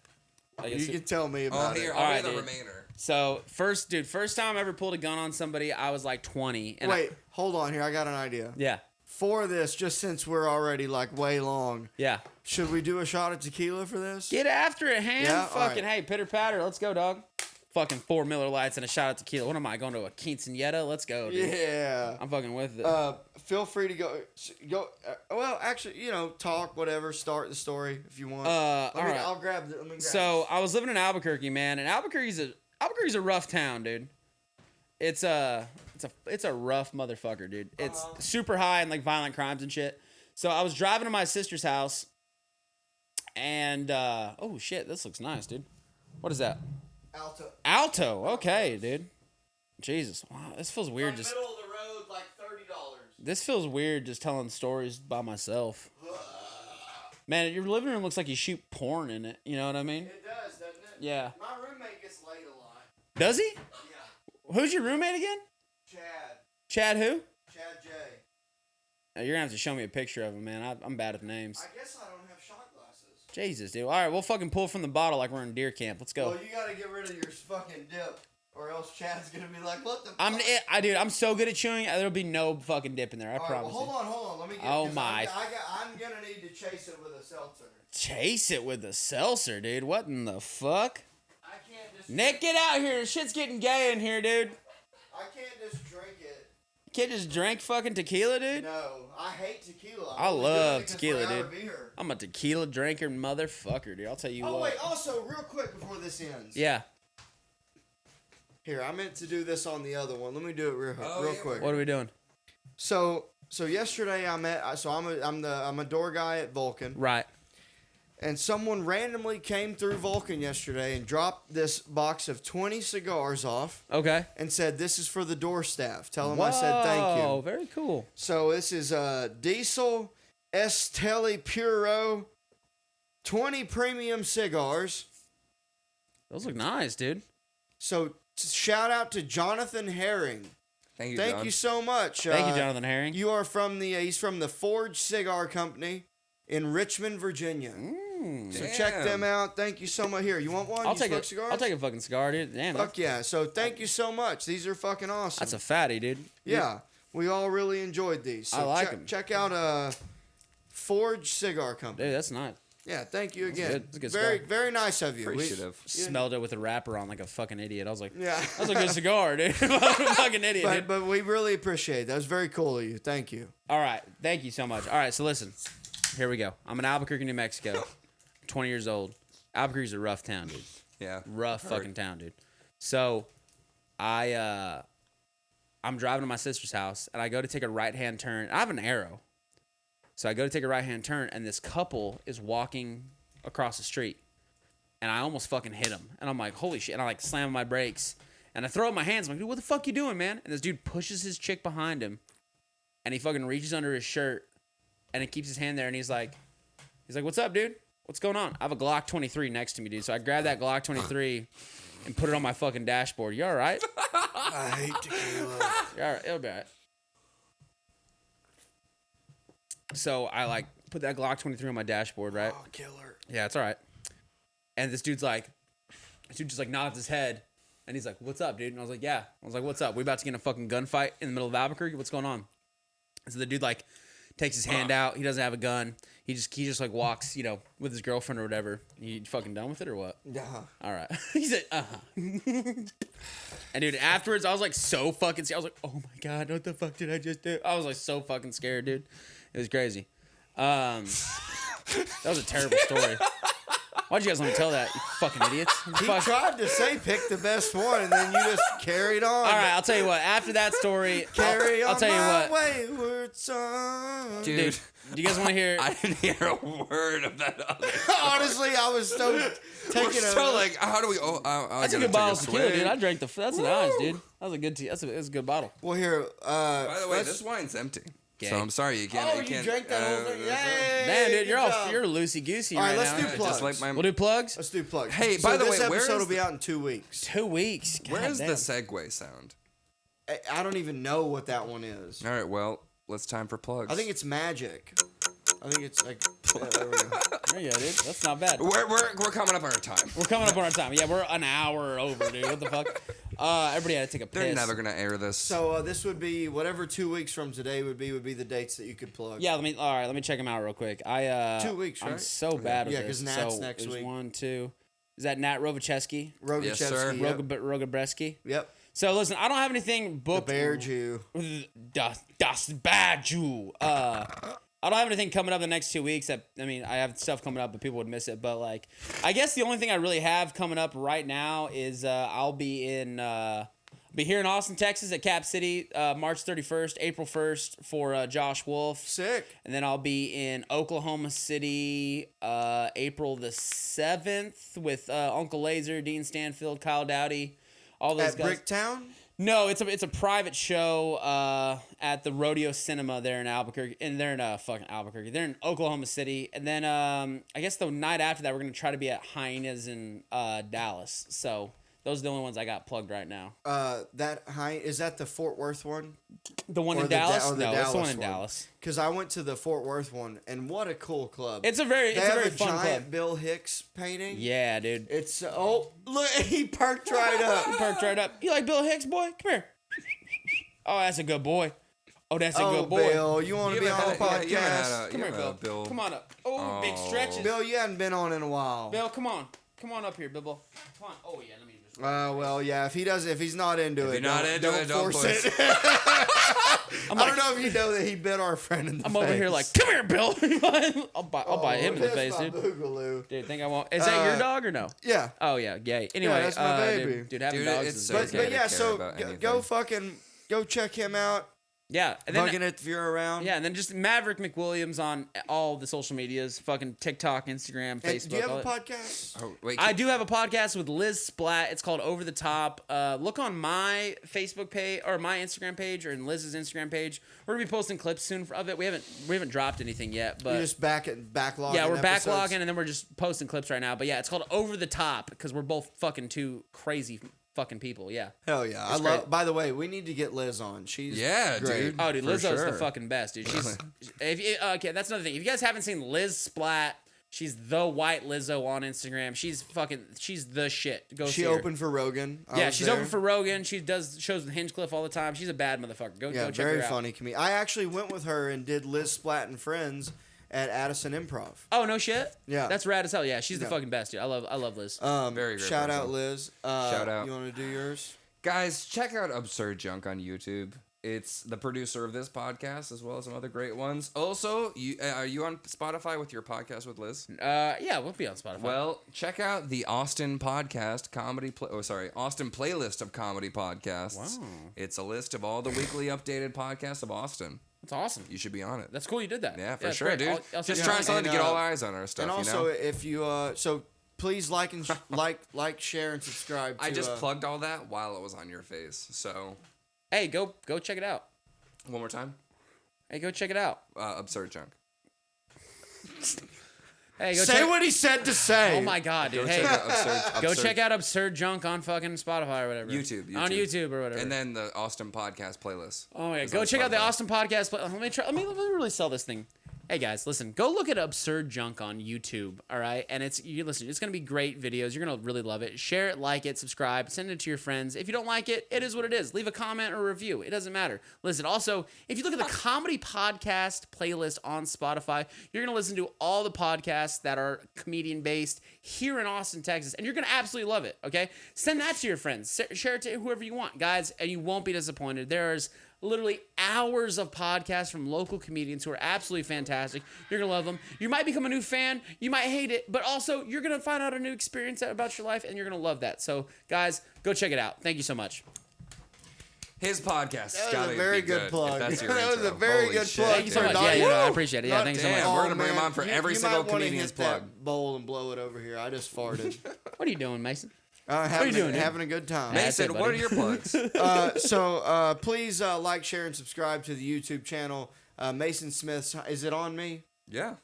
You can tell me about it. I'll be the remainder. So first time I ever pulled a gun on somebody, I was like 20. And Wait, hold on here. I got an idea. Yeah. For this, just since we're already like way long. Yeah. Should we do a shot of tequila for this? Get after it, hand. Yeah? Fucking, All right. hey, pitter patter. Let's go, dog. Fucking 4 Miller Lights and a shot of tequila. What am I, going to a quinceañera? Let's go, dude. Yeah. I'm fucking with it. Feel free to go. Well, actually, talk, whatever. Start the story if you want. All right. I'll grab the. Let me grab So I was living in Albuquerque, man, and Albuquerque's a rough town, dude. It's a rough motherfucker, dude. It's super high in like violent crimes and shit. So I was driving to my sister's house, and oh shit, this looks nice, dude. What is that? Alto. Okay, dude. Jesus, wow, this feels weird. Just middle of the road, like $30. this feels weird, just telling stories by myself. Man, your living room looks like you shoot porn in it. You know what I mean? It does, doesn't it? Yeah. My roommate gets laid a lot. Does he? Yeah. Who's your roommate again? Chad who? Chad J. You're gonna have to show me a picture of him, man. I'm bad with names. I guess I don't have shot glasses. Jesus, dude. All right, we'll fucking pull from the bottle like we're in deer camp. Let's go. Well, you gotta get rid of your fucking dip, or else Chad's gonna be like, "What the?" Fuck? Dude, I'm so good at chewing. There'll be no fucking dip in there. I All promise. right, well, hold on. Let me get. Oh my! I'm gonna need to chase it with a seltzer. Chase it with a seltzer, dude. What in the fuck? I can't just. Nick, get out here. This shit's getting gay in here, dude. I can't just drink it. You can't just drink fucking tequila, dude. No, I hate tequila. I only doing love it 'cause tequila, we're out dude. of beer. I'm a tequila drinker, motherfucker, dude. I'll tell you Oh what. wait, also real quick before this ends. Yeah. Here, I meant to do this on the other one. Let me do it real quick. What are we doing? So yesterday I'm a door guy at Vulcan. Right. And someone randomly came through Vulcan yesterday and dropped this box of 20 cigars off Okay. and said, "This is for the door staff." Tell them I said thank Oh, you. very cool. So this is Diesel Esteli Puro 20 premium cigars. Those look nice, dude. So shout out to Jonathan Herring. Thank you, Thank John. you so much. Thank you, Jonathan Herring. You are from he's from the Forge Cigar Company in Richmond, Virginia. So check them out. Thank you so much. Here, you want one? I'll You take smoke it. cigars? I'll take a fucking cigar, dude. Damn. Fuck yeah. So thank you so much. These are fucking awesome. That's a fatty, dude. Yeah. We all really enjoyed these. So I like them. Check out Forge Cigar Company. Dude, that's nice. Yeah, thank you again. good. That's a good very, cigar. very nice of you. Appreciative. Smelled it with a wrapper on like a fucking idiot. I was like, Yeah. that's a good cigar, dude. I'm a fucking idiot, dude. But we really appreciate it. That was very cool of you. Thank you. All right. Thank you so much. All right. So listen, here we go. I'm in Albuquerque, New Mexico. 20 years old. Albuquerque's a rough town, dude. Yeah. Rough fucking town, dude. So I'm driving to my sister's house and I go to take a right-hand turn. I have an arrow. So I go to take a right-hand turn and this couple is walking across the street. And I almost fucking hit him. And I'm like, holy shit. And I like slam my brakes. And I throw up my hands. I'm like, dude, what the fuck you doing, man? And this dude pushes his chick behind him. And he fucking reaches under his shirt. And he keeps his hand there. And he's like, what's up, dude? What's going on? I have a Glock 23 next to me, dude. So I grabbed that Glock 23 and put it on my fucking dashboard. You all right? I hate tequila. You all right? It'll be all right. So I like put that Glock 23 on my dashboard, right? Oh, killer. Yeah, it's all right. And this dude just like nods his head. And he's like, what's up, dude? And I was like, yeah. I was like, what's up? We about to get in a fucking gunfight in the middle of Albuquerque? What's going on? And so the dude like takes his hand out. He doesn't have a gun. He just like walks, with his girlfriend or whatever. You fucking done with it or what? Uh-huh. All right. He said, uh-huh. And dude, afterwards, I was like so fucking scared. I was like, oh my God, what the fuck did I just do? I was like so fucking scared, dude. It was crazy. That was a terrible story. Why'd you guys let me tell that, you fucking idiots? He tried to say pick the best one, and then you just carried on. All right, I'll tell you what. After that story, I'll tell you what. Wayward son. Dude, do you guys want to hear? I didn't hear a word of that other. Honestly, I was so taking We're still like, how do we? Oh, That's a good bottle of tequila, dude. I drank that's nice, dude. That was a good that's a good bottle. Well, here. By the way, this wine's empty. Gay. So I'm sorry, you can't. Oh, you drank that whole thing? Yay! Man, dude, Good job. you're loosey goosey All right, right let's now. do plugs. Just like my. We'll do plugs. Let's do plugs. Hey, So by the way, this where episode is will be out in 2 weeks. 2 weeks. God Where's damn. the segue sound? I don't even know what that one is. All right, well, let's time for plugs. I think it's magic. I think it's like. Yeah, there we go. There you go, dude. That's not bad. We're coming up on our time. We're coming up on our time. Yeah, we're an hour over, dude. What the fuck? Everybody had to take a piss. They're never gonna air this. So this would be whatever 2 weeks from today would be the dates that you could plug. Yeah, let me check them out real quick. 2 weeks, right? I'm so bad with Yeah, this. 'cause Nat's so next there's week. 1, 2. Is that Nat Rogocheski? Yes, sir. Yep. Rogobreski? Yep. So listen, I don't have anything The booked. Bear Jew. Das bad Jew. I don't have anything coming up the next 2 weeks. I have stuff coming up, but people would miss it. But like, I guess the only thing I really have coming up right now is I'll be here in Austin, Texas at Cap City, March 31st, April 1st for Josh Wolf. Sick. And then I'll be in Oklahoma City, April the 7th with Uncle Laser, Dean Stanfield, Kyle Dowdy, all those At guys. Bricktown? No, it's a private show at the Rodeo Cinema there in Albuquerque, and they're in fucking Albuquerque. They're in Oklahoma City, and then I guess the night after that we're gonna try to be at Hyenas in Dallas. So those are the only ones I got plugged right now. Is that the Fort Worth one? The one Or in the Dallas? or the No, it's the one Dallas in one. Dallas. Because I went to the Fort Worth one, and what a cool club! It's a very fun giant club. Bill Hicks painting. Yeah, dude. It's look, he perked right up. Perked right up. You like Bill Hicks, boy? Come here. Oh, that's a good boy. Oh, that's a good boy. Bill, you want to be on the podcast? Come here, Bill. Come on up. Oh, big stretches. Bill, you hadn't been on in a while. Bill, come on. Come on up here, Bibble. Come on. Oh, yeah, let me just... Well, yeah. If he's not into it, don't force push. it. I don't know if you know that he bit our friend in the face. I'm over here like, come here, Bill. I'll bite him in the face, dude. Boogaloo. Dude, think I won't. Is that your dog or no? Yeah. Oh yeah, yay. Anyway, that's my baby. Dude, having Dude, dogs it's is so great. okay. But yeah, care so about anything. go check him out. Yeah, and Fucking then it if you're around. yeah, and then just Maverick McWilliams on all the social medias, fucking TikTok, Instagram, Hey, Facebook. do you have all a that. podcast? Oh, wait, I do have a podcast with Liz Splat. It's called Over the Top. Look on my Facebook page or my Instagram page or in Liz's Instagram page. We're gonna be posting clips soon of it. We haven't dropped anything yet, but You're just backlogging. yeah, we're episodes? backlogging and then we're just posting clips right now. But yeah, it's called Over the Top because we're both fucking two crazy fucking people. Yeah. Hell yeah! It's I love. great. By the way, we need to get Liz on. She's Yeah, great. dude. Oh, dude, For Lizzo's sure. the fucking best, dude. She's okay. That's another thing. If you guys haven't seen Liz Splat, she's the white Lizzo on Instagram. She's the shit. Go see She her. opened for Rogan. Yeah, she's open for Rogan. She does shows with Hinchcliffe all the time. She's a bad motherfucker. Go check very her out. funny comedian. I actually went with her and did Liz Splat and Friends at Addison Improv. Oh no shit. Yeah. That's rad as hell. Yeah, she's the Yeah. fucking best, dude. I love Liz. Very great Shout out person. Liz. Shout out. You want to do yours? Guys, check out Absurd Junk on YouTube. It's the producer of this podcast as well as some other great ones. Also, are you on Spotify with your podcast with Liz? Yeah, we'll be on Spotify. Well, check out the Austin podcast Austin playlist of comedy podcasts. Wow. It's a list of all the weekly updated podcasts of Austin. that's awesome. You should be on it. That's cool. You did that. Yeah, for it's sure, great. dude. I'll Just check it trying out. something to And, get all eyes on our stuff. And also, you know? if you so please like and like, share, and subscribe. I to, just plugged all that while it was on your face. So, Hey, go check it out. one more time. Hey, go check it out. Absurd Junk. Hey, go say check. what he said to say. Oh my god, dude. Go Hey, check out Absurd. go check out Absurd Junk on fucking Spotify or whatever. YouTube. On YouTube or whatever. And then the Austin podcast playlist. Oh yeah, is go on check out the Spotify. Austin podcast. Let me try. Let me really sell this thing. Hey guys, listen. Go look at Absurd Junk on YouTube. All right, and it's gonna be great videos. You're gonna really love it. Share it, like it, subscribe, send it to your friends. If you don't like it, it is what it is. Leave a comment or a review. It doesn't matter. Listen. Also, if you look at the comedy podcast playlist on Spotify, you're gonna listen to all the podcasts that are comedian based here in Austin, Texas, and you're gonna absolutely love it. Okay, send that to your friends. Share it to whoever you want, guys, and you won't be disappointed. There's literally hours of podcasts from local comedians who are absolutely fantastic. You're going to love them. You might become a new fan. You might hate it, but also you're going to find out a new experience about your life, and you're going to love that. So, guys, go check it out. Thank you so much. His podcast. That was a very good plug. If that's your That was a intro. very Holy good shit, plug. Thank you so dude. much. Yeah, I appreciate it. Yeah, thanks so much. Damn, we're gonna Oh, bring him man. on for every you single might wanna comedian's hit plug. That bowl and blow it over here. I just farted. What are you doing, Mason? Having, doing, dude? having a good time. That's Mason, it, what are buddy. your plugs? So please like, share, and subscribe to the YouTube channel. Mason Smith's. Is it on me? Yeah.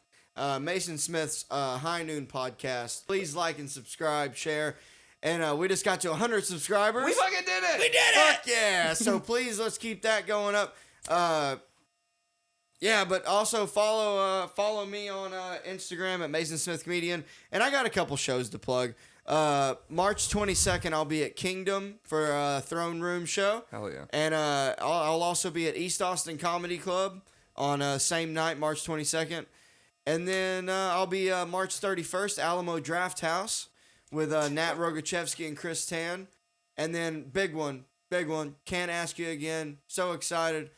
Mason Smith's High Noon podcast. Please like and subscribe, share. And we just got to 100 subscribers. We fucking did it! We did it! Fuck yeah. So please, let's keep that going up. Yeah, but also follow me on Instagram at Mason Smith Comedian, and I got a couple shows to plug. March 22nd, I'll be at Kingdom for a Throne Room show. Hell yeah. And I'll also be at East Austin Comedy Club on same night, March 22nd. And then I'll be March 31st, Alamo Draft House with Nat Rogachevsky and Chris Tan. And then big one, can't ask you again, so excited.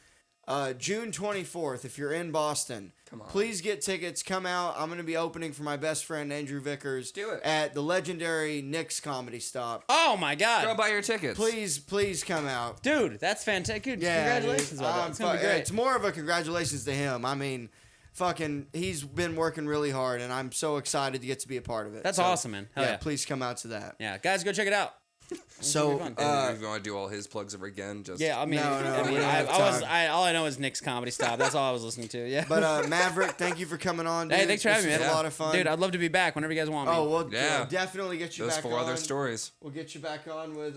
June 24th, if you're in Boston, please get tickets. Come out. I'm going to be opening for my best friend, Andrew Vickers. Do it. At the legendary Nick's Comedy Stop. Oh, my God. Go buy your tickets. Please come out. Dude, that's fantastic. Yeah, Congratulations. It's going to be great. It's more of a congratulations to him. I mean, he's been working really hard, and I'm so excited to get to be a part of it. That's awesome, man. Hell yeah. Please come out to that. Yeah, guys, go check it out. So, if you want to do all his plugs over again, just yeah, I mean, all I know is Nick's Comedy Stop. That's all I was listening to. Yeah. But Maverick, thank you for coming on. Dude. Hey, thanks for having me. It was a lot of fun, dude. I'd love to be back whenever you guys want me. Oh, we'll definitely get you those back on. Those 4 other stories. We'll get you back on with.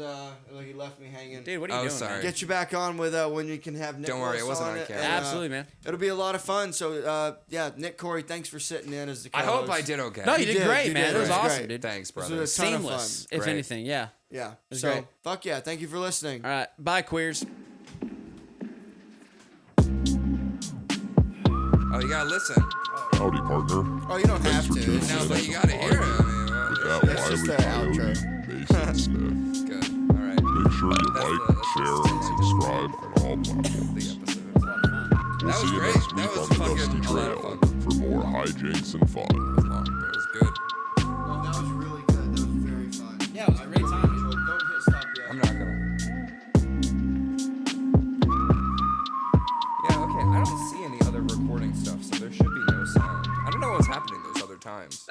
He left me hanging. Dude, what are you doing? Sorry. Man? Get you back on with when you can have Nick. Don't worry, it wasn't on camera. Absolutely, man. It'll be a lot of fun. So Nick Corey, thanks for sitting in as the co-host. I hope I did okay. No, you did great, man. It was awesome, dude. Thanks, brother. It was a ton of Seamless, fun. if anything. Yeah. Yeah. So great. Fuck yeah. Thank you for listening. All right. Bye, queers. Oh, you gotta listen. Howdy, partner. Oh, you don't have to. No, but you gotta hear it. I mean, It's just the outro. Mason Smith. good. All right. Make sure you like, that's share, the and subscribe on all The platforms. episode. We'll That see was you great. next That week was on the fucking Dusty a lot of Trail fun. for more hijinks and fun. It was good. No, that was really good. That was very fun. Yeah, it was a great time. Don't hit stop yet. I'm not gonna. Yeah, okay. I don't see any other recording stuff, so there should be no sound. I don't know what's happening those other times.